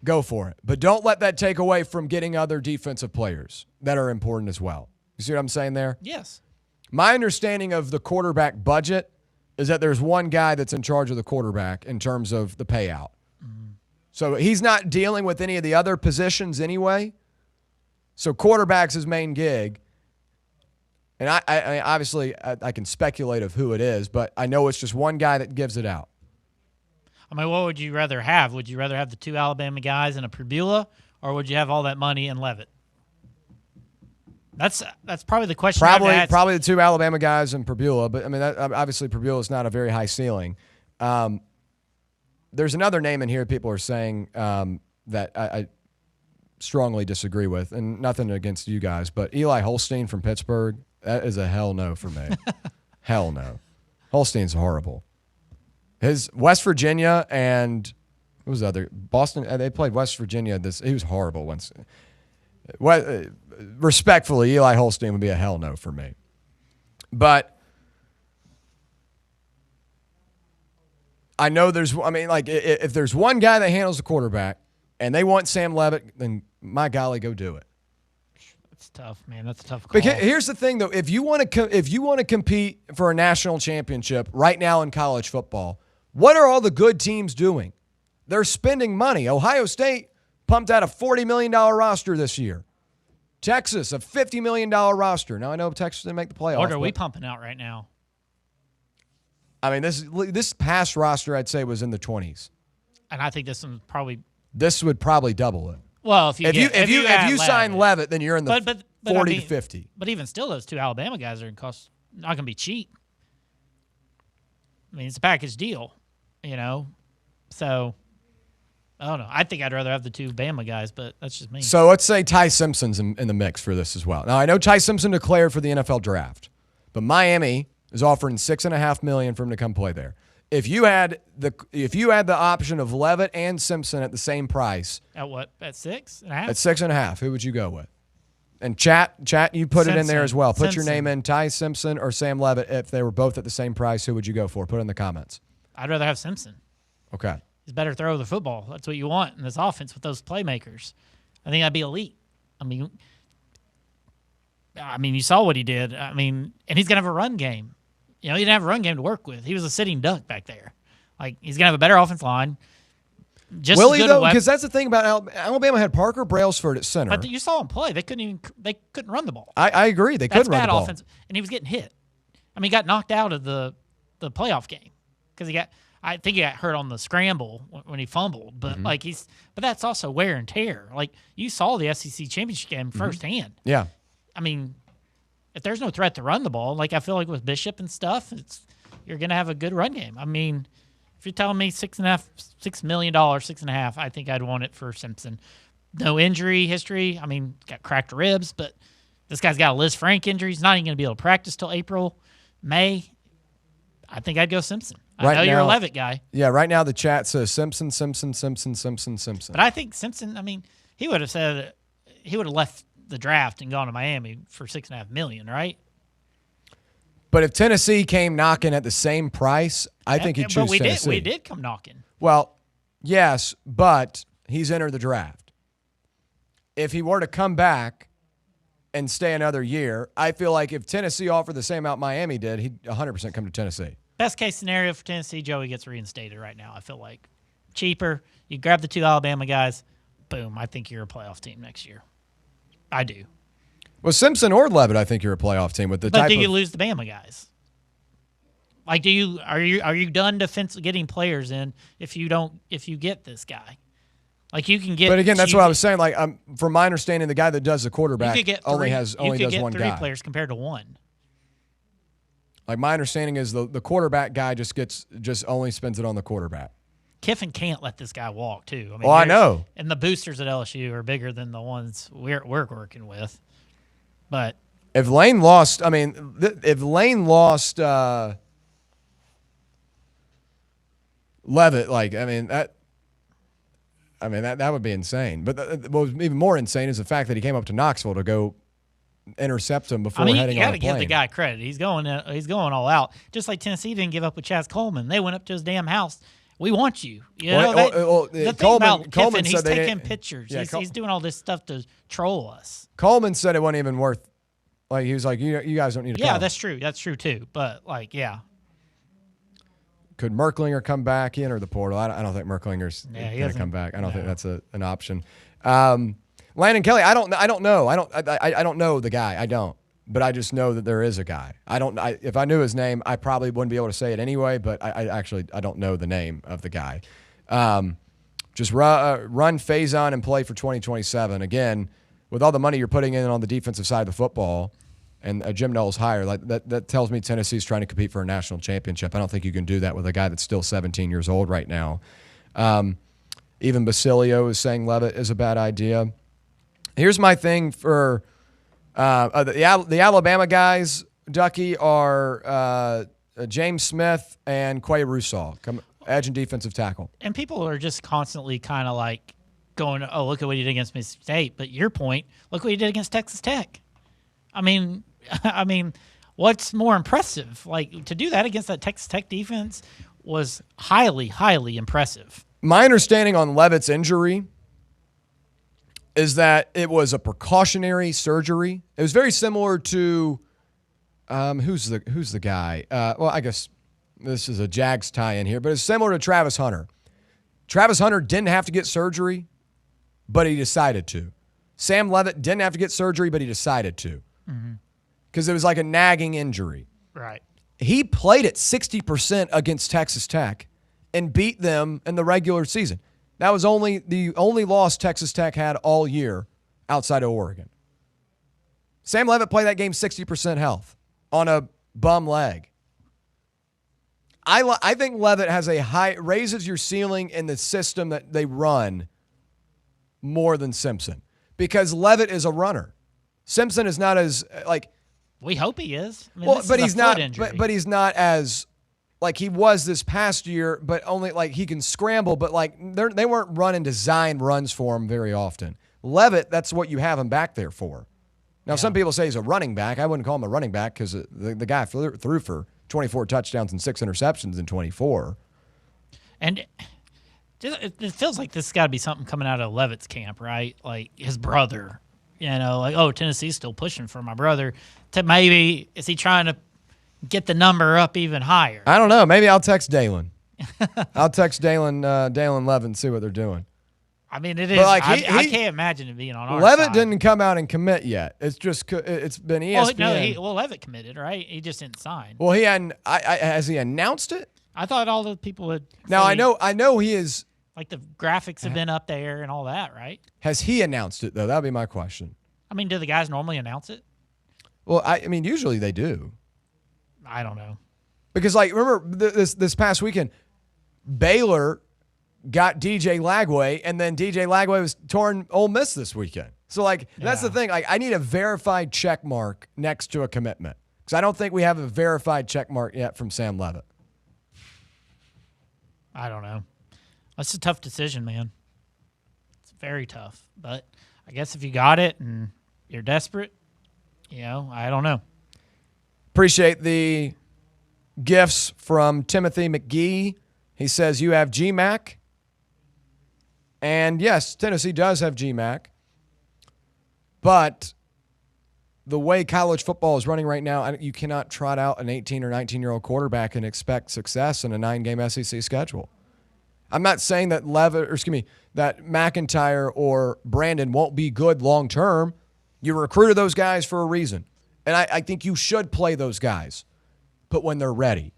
go for it. But don't let that take away from getting other defensive players that are important as well. You see what I'm saying there? Yes. My understanding of the quarterback budget is that there's one guy that's in charge of the quarterback in terms of the payout. Mm-hmm. So he's not dealing with any of the other positions anyway. So quarterback's his main gig. And I obviously I can speculate of who it is, but I know it's just one guy that gives it out. I mean, what would you rather have? Would you rather have the 2 Alabama guys and a Prebula, or would you have all that money and Leavitt? That's probably the question. Probably the 2 Alabama guys and Prebula, but I mean, obviously Prebula is not a very high ceiling. There's another name in here people are saying that I strongly disagree with, and nothing against you guys, but Eli Holstein from Pittsburgh. That is a hell no for me. Hell no. Holstein's horrible. His West Virginia and what was the other? Boston. They played West Virginia. He was horrible once. Respectfully, Eli Holstein would be a hell no for me. But I know if there's one guy that handles the quarterback and they want Sam Leavitt, then my golly, go do it. It's tough, man. That's a tough call. Because here's the thing, though. If you want to compete for a national championship right now in college football, what are all the good teams doing? They're spending money. Ohio State pumped out a $40 million roster this year. Texas, a $50 million roster. Now, I know Texas didn't make the playoffs. What are we pumping out right now? I mean, this past roster, I'd say, was in the 20s. And I think this one's probably... This would probably double it. Well, if you sign Leavitt, then you're in the 40 to 50. But even still, those two Alabama guys are not going to be cheap. I mean, it's a package deal, So, I don't know. I think I'd rather have the two Bama guys, but that's just me. So let's say Ty Simpson's in the mix for this as well. Now, I know Ty Simpson declared for the NFL draft, but Miami is offering $6.5 million for him to come play there. If you had the option of Leavitt and Simpson at the same price, at what? At 6.5? At 6.5, who would you go with? And chat, you put it in there as well. Put your name in, Ty Simpson or Sam Leavitt. If they were both at the same price, who would you go for? Put it in the comments. I'd rather have Simpson. Okay. He's better throw the football. That's what you want in this offense with those playmakers. I think that'd be elite. I mean, you saw what he did. And he's gonna have a run game. He didn't have a run game to work with. He was a sitting duck back there. Like, he's going to have a better offensive line. Will he, though? Because that's the thing about Alabama had Parker Brailsford at center. But you saw him play. They couldn't run the ball. I agree. They couldn't run the ball. Offense. And he was getting hit. He got knocked out of the playoff game because I think he got hurt on the scramble when he fumbled. But but that's also wear and tear. Like, you saw the SEC championship game firsthand. Yeah. If there's no threat to run the ball, like I feel like with Bishop and stuff, you're going to have a good run game. If you're telling me $6 million, 6.5, I think I'd want it for Simpson. No injury history. Got cracked ribs, but this guy's got a Liz Frank injury. He's not even going to be able to practice till April, May. I think I'd go Simpson. I know you're a Leavitt guy. Yeah, right now the chat says Simpson. But I think Simpson, he would have said he would have left the draft and gone to Miami for $6.5 million, right? But if Tennessee came knocking at the same price, I think he'd choose Tennessee. We did come knocking. Well, yes, but he's entered the draft. If he were to come back and stay another year, I feel like if Tennessee offered the same amount Miami did, he'd 100% come to Tennessee. Best case scenario for Tennessee, Joey gets reinstated right now, I feel like. Cheaper. You grab the two Alabama guys, boom, I think you're a playoff team next year. I do. Well, Simpson or Leavitt, I think you're a playoff team with the type. But do you lose the Bama guys? Like, are you done getting players in if you get this guy? Like, you can get. But again, that's what I was saying. Like, from my understanding, the guy that does the quarterback only does one guy. You could get 3 players compared to 1. Like, my understanding is the quarterback guy just only spends it on the quarterback. Kiffin can't let this guy walk, too. I know. And the boosters at LSU are bigger than the ones we're working with. But if Lane lost, Leavitt, that would be insane. But what was even more insane is the fact that he came up to Knoxville to go intercept him before heading on the plane. You got to give the guy credit. He's going all out. Just like Tennessee didn't give up with Chaz Coleman. They went up to his damn house. We want you. The thing about Kiffin, he's taking pictures. Yeah, he's doing all this stuff to troll us. Coleman said it wasn't even worth. Like, he was like, you guys don't need to come. Yeah, that's true. That's true too. But could Merklinger come back in or the portal? I don't think Merklinger's going to come back. I don't think that's an option. Landon Kelly, I don't know. I don't know the guy. I don't. But I just know that there is a guy. If I knew his name, I probably wouldn't be able to say it anyway. But I don't know the name of the guy. Just run Faison and play for 2027 again. With all the money you're putting in on the defensive side of the football, and Jim Knowles hire, like that tells me Tennessee's trying to compete for a national championship. I don't think you can do that with a guy that's still 17 years old right now. Even Basilio is saying Leavitt is a bad idea. Here's my thing for The Alabama guys, Ducky, are James Smith and Quay Russaw, edge and defensive tackle. And people are just constantly kind of like going, oh, look at what he did against Mississippi State. But your point, look what he did against Texas Tech. I mean, what's more impressive? Like, to do that against that Texas Tech defense was highly, highly impressive. My understanding on Leavitt's injury is that it was a precautionary surgery. It was very similar to who's the guy? Well, I guess this is a Jags tie-in here, but it's similar to Travis Hunter. Travis Hunter didn't have to get surgery, but he decided to. Sam Leavitt didn't have to get surgery, but he decided to. Because it was like a nagging injury. Right. He played at 60% against Texas Tech and beat them in the regular season. That was the only loss Texas Tech had all year outside of Oregon. Sam Leavitt played that game 60% health on a bum leg. I think Leavitt has raises your ceiling in the system that they run more than Simpson, because Leavitt is a runner. Simpson is not as we hope he is. I mean, well, but he's not. But he's not as like he was this past year. But only like he can scramble. But like they weren't running design runs for him very often. Leavitt, that's what you have him back there for. Now, some people say he's a running back. I wouldn't call him a running back because the guy threw for 24 touchdowns and 6 interceptions in 24. And it feels like this has got to be something coming out of Leavitt's camp, right? Like his brother, like, Tennessee's still pushing for my brother. To maybe, is he trying to get the number up even higher? I don't know. Maybe I'll text Dalen. I'll text Dalen Leavitt and see what they're doing. I mean, it is. Like I can't imagine it being on our Leavitt side. didn't come out and commit yet. It's just it's been ESPN. Leavitt committed, right? He just didn't sign. Well, he hadn't. Has he announced it? I thought all the people had. Now I know he is. Like the graphics have been up there and all that, right? Has he announced it though? That'd be my question. I mean, do the guys normally announce it? Well, I mean, usually they do. I don't know. Because like remember this past weekend, Baylor got DJ Lagway, and then DJ Lagway was torn Ole Miss this weekend. So like that's the thing. Like I need a verified check mark next to a commitment, because I don't think we have a verified check mark yet from Sam Leavitt. I don't know. That's a tough decision, man. It's very tough. But I guess if you got it and you're desperate, I don't know. Appreciate the gifts from Timothy McGee. He says you have GMAC. And yes, Tennessee does have GMAC. But the way college football is running right now, you cannot trot out an 18 or 19-year-old quarterback and expect success in a 9-game SEC schedule. I'm not saying that that McIntyre or Brandon won't be good long term. You recruited those guys for a reason. And I think you should play those guys, but when they're ready.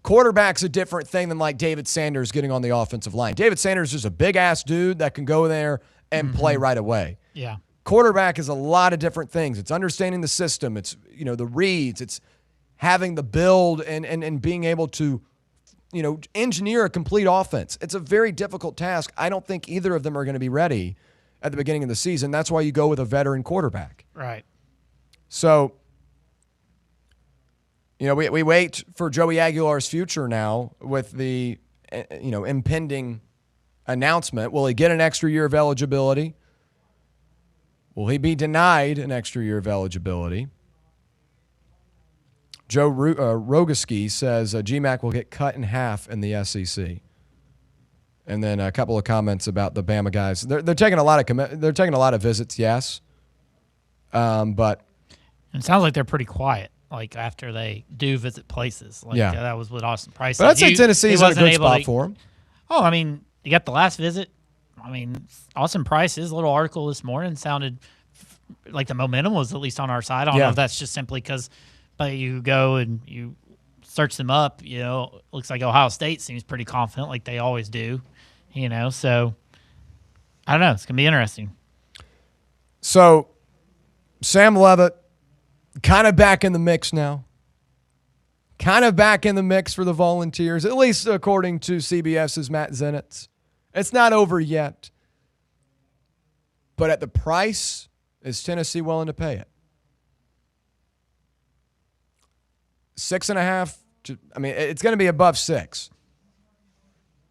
Quarterback's a different thing than like David Sanders getting on the offensive line. David Sanders is a big-ass dude that can go there and play right away. Yeah. Quarterback is a lot of different things. It's understanding the system. It's, the reads. It's having the build and being able to, engineer a complete offense. It's a very difficult task. I don't think either of them are going to be ready at the beginning of the season. That's why you go with a veteran quarterback. Right. So, we wait for Joey Aguilar's future now with the, impending announcement. Will he get an extra year of eligibility? Will he be denied an extra year of eligibility? Joe Rogaski says GMAC will get cut in half in the SEC. And then a couple of comments about the Bama guys. They're taking a lot of visits, yes. But it sounds like they're pretty quiet. Like after they do visit places, that was what Austin Price said. But I'd say Tennessee's in a good spot for him. Oh, I mean, you got the last visit. I mean, Austin Price's little article this morning sounded like the momentum was at least on our side. I don't know if that's just simply because you go and you search them up. Looks like Ohio State seems pretty confident, like they always do. So I don't know. It's gonna be interesting. So Sam Leavitt, kind of back in the mix now. Kind of back in the mix for the Volunteers, at least according to CBS's Matt Zenitz. It's not over yet. But at the price, is Tennessee willing to pay it? 6.5. It's going to be above 6.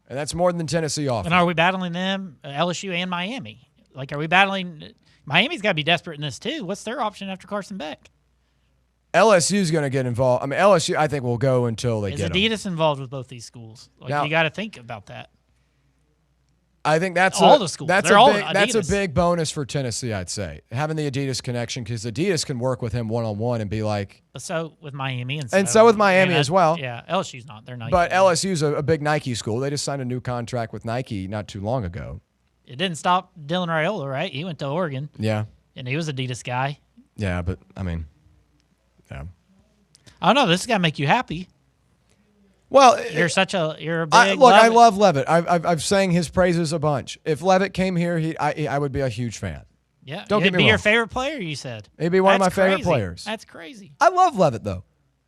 And that's more than Tennessee offers. And are we battling them, LSU and Miami? Like, are we battling – Miami's got to be desperate in this too. What's their option after Carson Beck? LSU's going to get involved. LSU, I think, will go until they get Adidas involved with both these schools? Like, now, you got to think about that. I think that's all the schools. That's a big bonus for Tennessee, I'd say, having the Adidas connection, because Adidas can work with him one-on-one and be like. But so with Miami and so with Miami as well. Yeah, LSU's not. They're Nike. But LSU's a big Nike school. They just signed a new contract with Nike not too long ago. It didn't stop Dylan Raiola, right? He went to Oregon. Yeah. And he was an Adidas guy. Yeah, but yeah. I don't know. This is got to make you happy. Well, you're a big I love Leavitt. I've sang his praises a bunch. If Leavitt came here, I would be a huge fan. Yeah, don't get me wrong. He'd be your favorite player, you said. He'd be one of my favorite players. That's crazy. I love Leavitt though.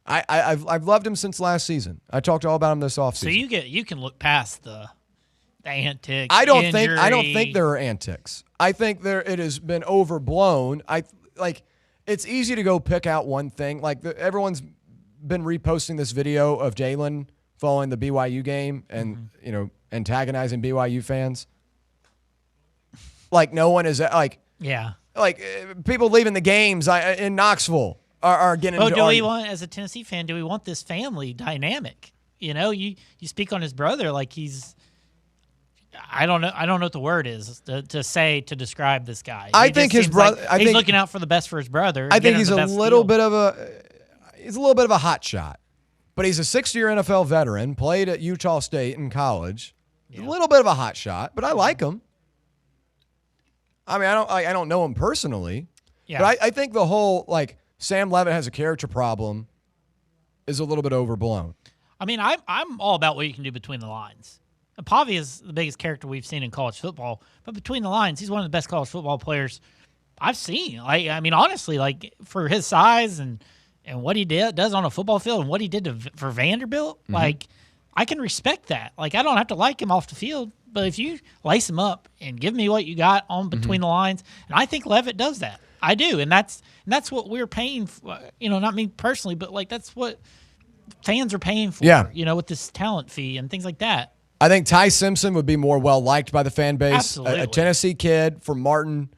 I've loved him since last season. I talked all about him this offseason. So you can look past the antics. I don't think there are antics. I think it has been overblown. It's easy to go pick out one thing. Like everyone's been reposting this video of Jalen following the BYU game and antagonizing BYU fans. Like no one is people leaving the games in Knoxville are getting. Oh, do we want, as a Tennessee fan, do we want this family dynamic? You speak on his brother like he's. I don't know what the word is to describe this guy. I think his brother. Like he's looking out for the best for his brother. I think he's a little bit of a hot shot. But he's a 6-year NFL veteran, played at Utah State in college. Yeah. A little bit of a hot shot, but I like him. I don't know him personally. Yeah. But I think the whole, Sam Leavitt has a character problem is a little bit overblown. I'm all about what you can do between the lines. Pavi is the biggest character we've seen in college football, but between the lines, he's one of the best college football players I've seen. Honestly, for his size and what he does on a football field and what he did for Vanderbilt, I can respect that. I don't have to like him off the field, but if you lace him up and give me what you got on between the lines, and I think Leavitt does that. I do, and that's what we're paying for. Not me personally, but that's what fans are paying for. Yeah. With this talent fee and things like that. I think Ty Simpson would be more well liked by the fan base. Absolutely. A Tennessee kid from Martin.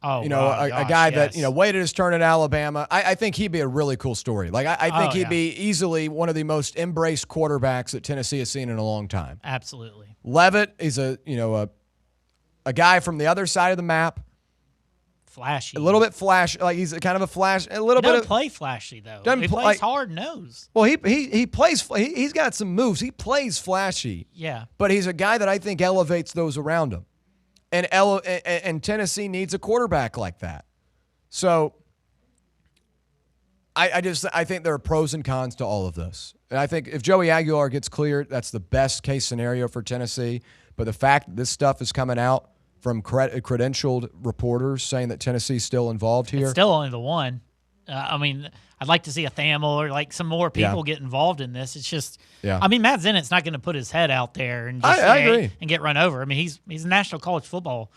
Oh, a guy that waited his turn at Alabama. I think he'd be a really cool story. I think he'd be easily one of the most embraced quarterbacks that Tennessee has seen in a long time. Absolutely. Leavitt is a guy from the other side of the map. Flashy. A little bit flashy. He's kind of a flash. A little bit. Doesn't play flashy though. He plays hard nosed. Well, he plays. He's got some moves. He plays flashy. Yeah. But he's a guy that I think elevates those around him. And Tennessee needs a quarterback like that. So I think there are pros and cons to all of this. And I think if Joey Aguilar gets cleared, that's the best case scenario for Tennessee. But the fact that this stuff is coming out from credentialed reporters saying that Tennessee's still involved here. It's still only the one. I'd like to see a Thamel or some more people get involved in this. It's just, Matt Zennett's not going to put his head out there and just I agree. And get run over. He's a national college football,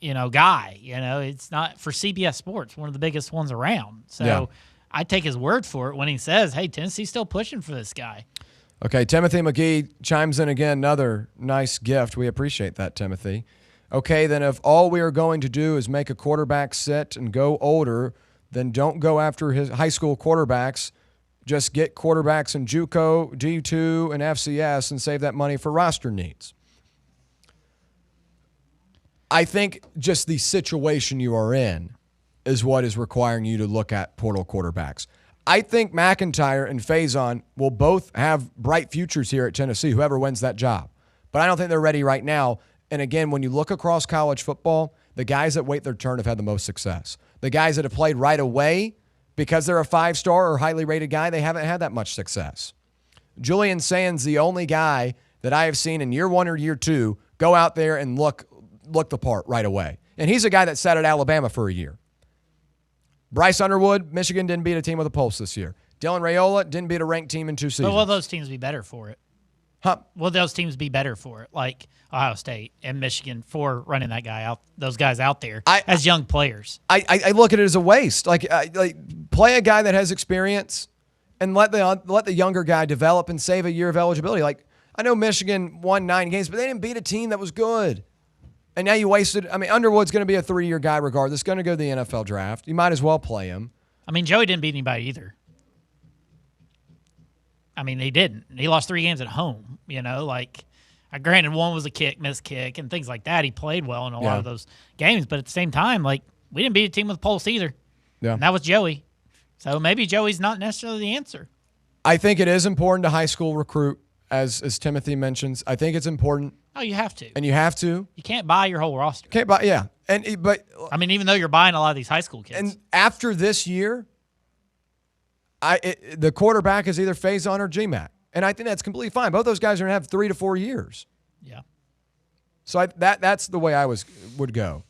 guy. It's not for CBS Sports, one of the biggest ones around. So I take his word for it when he says, "Hey, Tennessee's still pushing for this guy." Okay, Timothy McGee chimes in again. Another nice gift. We appreciate that, Timothy. Okay, then if all we are going to do is make a quarterback sit and go older, then don't go after his high school quarterbacks. Just get quarterbacks in JUCO, D2, and FCS and save that money for roster needs. I think just the situation you are in is what is requiring you to look at portal quarterbacks. I think McIntyre and Faison will both have bright futures here at Tennessee, whoever wins that job. But I don't think they're ready right now. And again, when you look across college football, the guys that wait their turn have had the most success. The guys that have played right away, because they're a 5-star or highly rated guy, they haven't had that much success. Julian Sands, the only guy that I have seen in year 1 or year 2 go out there and look the part right away. And he's a guy that sat at Alabama for a year. Bryce Underwood, Michigan didn't beat a team with a pulse this year. Dylan Raiola didn't beat a ranked team in 2 seasons. But will those teams be better for it? Huh? Will those teams be better for it, like Ohio State and Michigan, for running those guys out there as young players? I look at it as a waste. Play a guy that has experience and let the younger guy develop and save a year of eligibility. Like, I know Michigan won 9 games, but they didn't beat a team that was good. And now you wasted. I mean, Underwood's going to be a 3-year guy regardless. Going to go to the NFL draft. You might as well play him. I mean, Joey didn't beat anybody either. I mean, he didn't. He lost 3 games at home. Granted, one was a missed kick, and things like that. He played well in a lot of those games, but at the same time, we didn't beat a team with a pulse either. Yeah, and that was Joey. So maybe Joey's not necessarily the answer. I think it is important to high school recruit, as Timothy mentions. I think it's important. Oh, you have to. And you have to. You can't buy your whole roster. Can't buy, yeah. But I mean, even though you're buying a lot of these high school kids. And after this year, the quarterback is either Faison or GMAC. And I think that's completely fine. Both those guys are going to have 3 to 4 years. Yeah. So that's the way I would go.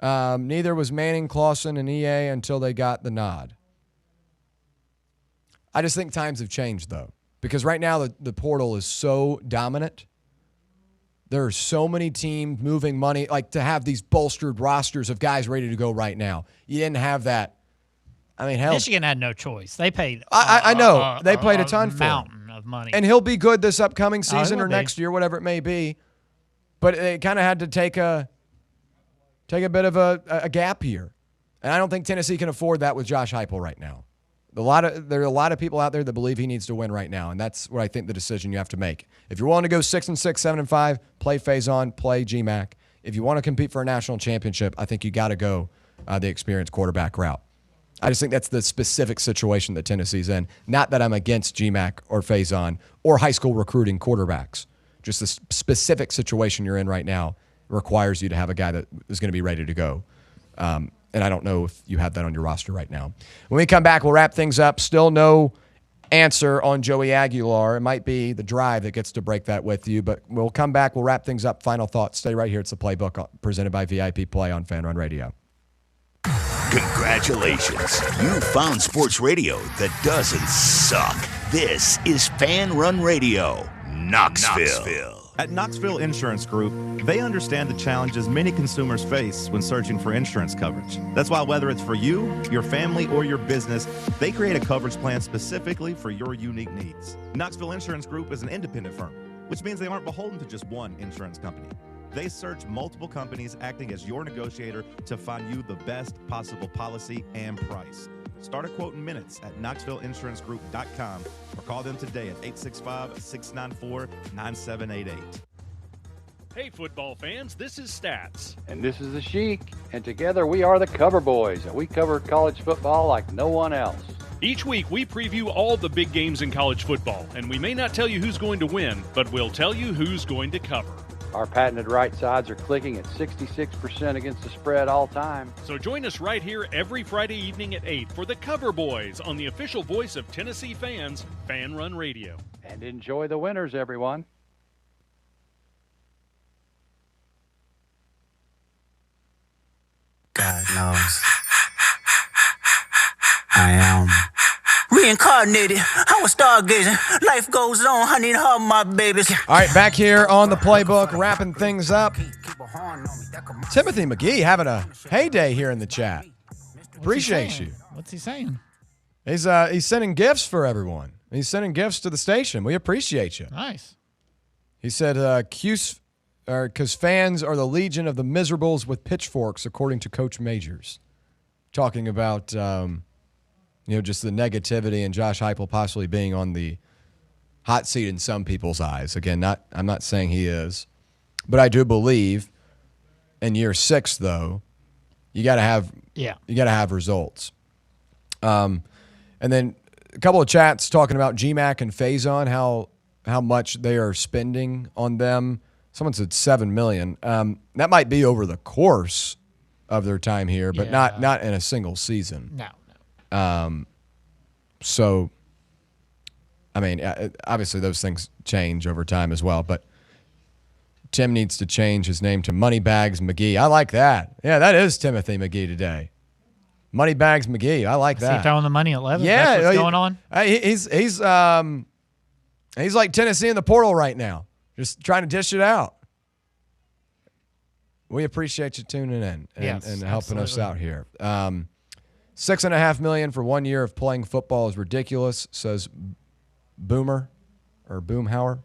Neither was Manning, Clausen, and EA until they got the nod. I just think times have changed, though. Because right now the portal is so dominant. There are so many teams moving money, to have these bolstered rosters of guys ready to go right now. You didn't have that. I mean, hell. Michigan had no choice. They paid. I know. They paid a ton for him. Mountain of money. And he'll be good this upcoming season or next year, whatever it may be. But they kind of had to take a bit of a gap here. And I don't think Tennessee can afford that with Josh Heupel right now. There are a lot of people out there that believe he needs to win right now, and that's what I think the decision you have to make. If you're willing to go 6-6, 7-5, play Faison, play GMAC. If you want to compete for a national championship, I think you got to go the experienced quarterback route. I just think that's the specific situation that Tennessee's in. Not that I'm against GMAC or Faison or high school recruiting quarterbacks. Just the specific situation you're in right now requires you to have a guy that is going to be ready to go. And I don't know if you have that on your roster right now. When we come back, we'll wrap things up. Still no answer on Joey Aguilar. It might be the drive that gets to break that with you, but we'll come back. We'll wrap things up. Final thoughts. Stay right here. It's the Playbook presented by VIP Play on Fan Run Radio. Congratulations. You found sports radio that doesn't suck. This is Fan Run Radio, Knoxville. At Knoxville Insurance Group, they understand the challenges many consumers face when searching for insurance coverage. That's why whether it's for you, your family, or your business, they create a coverage plan specifically for your unique needs. Knoxville Insurance Group is an independent firm, which means they aren't beholden to just one insurance company. They search multiple companies acting as your negotiator to find you the best possible policy and price. Start a quote in minutes at KnoxvilleInsuranceGroup.com or call them today at 865-694-9788. Hey, football fans, this is Stats. And this is the Sheik, and together we are the Cover Boys, and we cover college football like no one else. Each week, we preview all the big games in college football, and we may not tell you who's going to win, but we'll tell you who's going to cover. Our patented right sides are clicking at 66% against the spread all time. So join us right here every Friday evening at 8 for the Cover Boys on the official voice of Tennessee fans, Fan Run Radio. And enjoy the winners, everyone. God knows I am reincarnated. I was stargazing. Life goes on. I need her, my babies. All right, back here on the Playbook, wrapping things up. Timothy McGee having a heyday here in the chat. Appreciate you. What's he saying? He's sending gifts for everyone. He's sending gifts to the station. We appreciate you. Nice. He said, because fans are the legion of the miserables with pitchforks, according to Coach Majors. Talking about, just the negativity and Josh Heupel possibly being on the hot seat in some people's eyes. Again, I'm not saying he is, but I do believe in year 6, though, you got to have results. And then a couple of chats talking about GMAC and Faison, how much they are spending on them. Someone said $7 million. That might be over the course of their time here, but not in a single season. No. So, I mean, obviously those things change over time as well, but Tim needs to change his name to Moneybags McGee. I like that. Yeah, that is Timothy McGee today. Moneybags McGee. I like that. Is he throwing the money at Leavitt? Yeah. That's what's going on? He's like Tennessee in the portal right now, just trying to dish it out. We appreciate you tuning in and helping us out here. $6.5 million for 1 year of playing football is ridiculous, says Boomer or Boomhauer.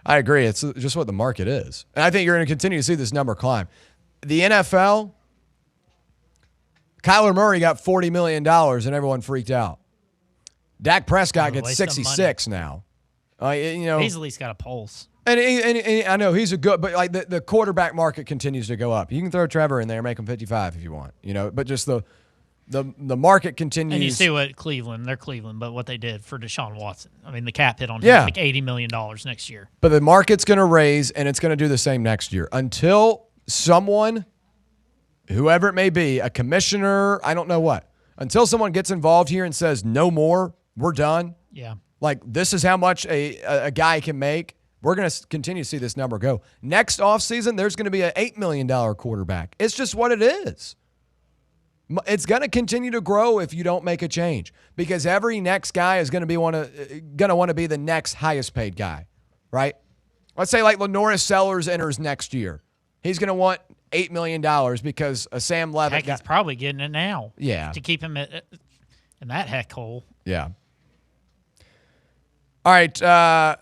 I agree. It's just what the market is. And I think you're going to continue to see this number climb. The NFL, Kyler Murray got $40 million and everyone freaked out. Dak Prescott gets 66 now. He's at least got a pulse. And I know he's a good, but like the quarterback market continues to go up. You can throw Trevor in there, make him 55 if you want, but just the market continues. And you see what they're Cleveland, but what they did for Deshaun Watson. I mean, the cap hit on him like $80 million next year. But the market's going to raise, and it's going to do the same next year until someone, whoever it may be, a commissioner, I don't know what, until someone gets involved here and says, no more, we're done. Yeah. Like, this is how much a guy can make. We're going to continue to see this number go. Next offseason, there's going to be an $8 million quarterback. It's just what it is. It's going to continue to grow if you don't make a change because every next guy is going to want to be the next highest paid guy, right? Let's say like Lenoris Sellers enters next year. He's going to want $8 million because Sam Leavitt. He's probably getting it now. Yeah. To keep him in that heck hole. Yeah. All right.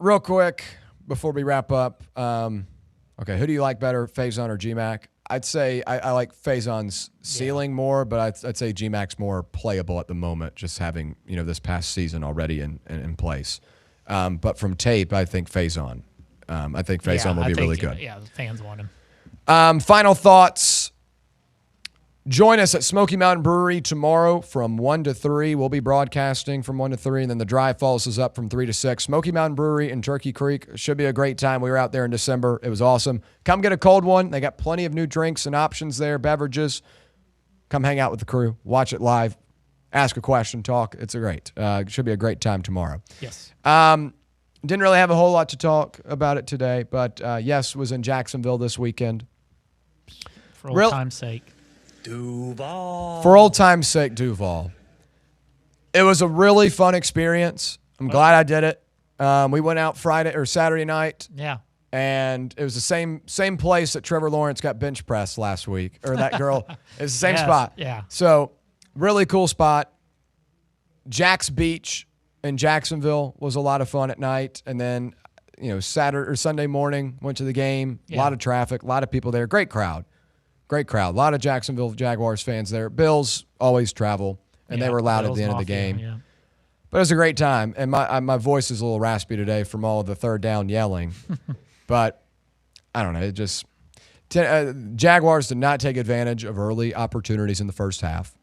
Real quick before we wrap up. Okay, who do you like better, Faison or GMAC? I'd say I like Faison's ceiling more, but I'd say GMAC's more playable at the moment, just having this past season already in place. But from tape, I think Faison. I think Faison will be really good. Yeah, the fans want him. Final thoughts. Join us at Smoky Mountain Brewery tomorrow from 1 to 3. We'll be broadcasting from 1 to 3, and then the drive follows us up from 3 to 6. Smoky Mountain Brewery in Turkey Creek. Should be a great time. We were out there in December. It was awesome. Come get a cold one. They got plenty of new drinks and options there, beverages. Come hang out with the crew. Watch it live. Ask a question. Talk. It's great. It should be a great time tomorrow. Yes. Didn't really have a whole lot to talk about it today, but yes, was in Jacksonville this weekend. For old time's sake. Duval. For old time's sake, Duval. It was a really fun experience. I'm glad I did it. We went out Saturday night. Yeah. And it was the same place that Trevor Lawrence got bench pressed last week, or that girl. It's the same spot. Yeah. So really cool spot. Jack's Beach in Jacksonville was a lot of fun at night, and then Saturday or Sunday morning went to the game. A lot of traffic, a lot of people there. Great crowd. A lot of Jacksonville Jaguars fans there. Bills always travel, and they were loud at the end of the game. Yeah. But it was a great time, and my voice is a little raspy today from all of the third down yelling. But I don't know. It just Jaguars did not take advantage of early opportunities in the first half.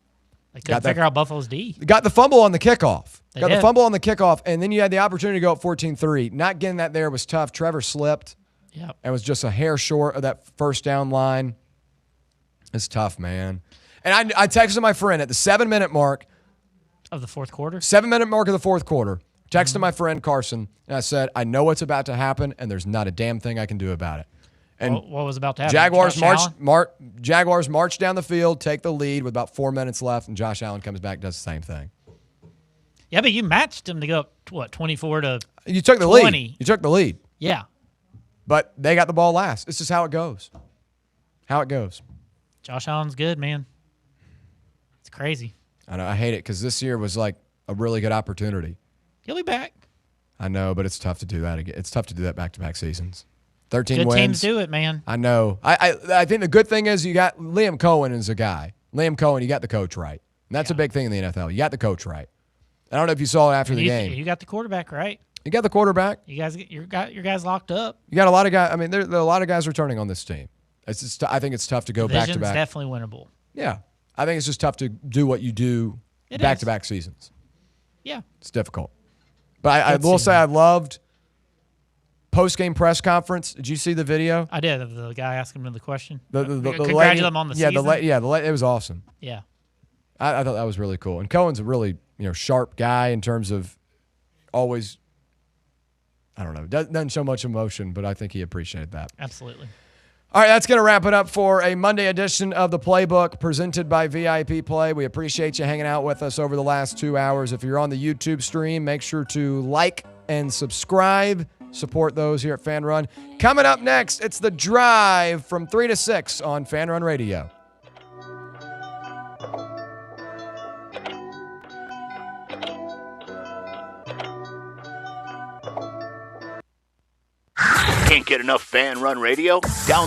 They couldn't figure out Buffalo's D. Got the fumble on the kickoff. The fumble on the kickoff, and then you had the opportunity to go up 14-3. Not getting that there was tough. Trevor slipped. Yep. And was just a hair short of that first down line. It's tough, man. And I texted my friend at the 7-minute mark. Of the fourth quarter? 7-minute mark of the fourth quarter. Texted my friend Carson, and I said, I know what's about to happen, and there's not a damn thing I can do about it. And what was about to happen? Jaguars march down the field, take the lead with about 4 minutes left, and Josh Allen comes back and does the same thing. Yeah, but you matched him to go up, 24 to You took the 20. lead. You took the lead. Yeah. But they got the ball last. It's just how it goes. Josh Allen's good, man. It's crazy. I know. I hate it because this year was like a really good opportunity. He'll be back. I know, but it's tough to do that again. It's tough to do that back-to-back seasons. 13 good wins. Teams do it, man. I know. I think the good thing is you got Liam Cohen as a guy. Liam Cohen, you got the coach right. And that's a big thing in the NFL. You got the coach right. I don't know if you saw it after the game. You got the quarterback right. You got the quarterback. You got your guys locked up. You got a lot of guys. I mean, there are a lot of guys returning on this team. It's just, I think it's tough to go back to back. Definitely winnable. Yeah, I think it's just tough to do what you do back to back seasons. Yeah, it's difficult. But I will say I loved post game press conference. Did you see the video? I did. Of the guy asking him the question. Congratulate him on the season. It was awesome. Yeah, I thought that was really cool. And Cohen's a really sharp guy in terms of always. I don't know. Doesn't show much emotion, but I think he appreciated that. Absolutely. All right, that's going to wrap it up for a Monday edition of the Playbook presented by VIP Play. We appreciate you hanging out with us over the last 2 hours. If you're on the YouTube stream, make sure to like and subscribe. Support those here at Fan Run. Coming up next, it's The Drive from 3 to 6 on Fan Run Radio. Can't get enough Fan Run Radio? Download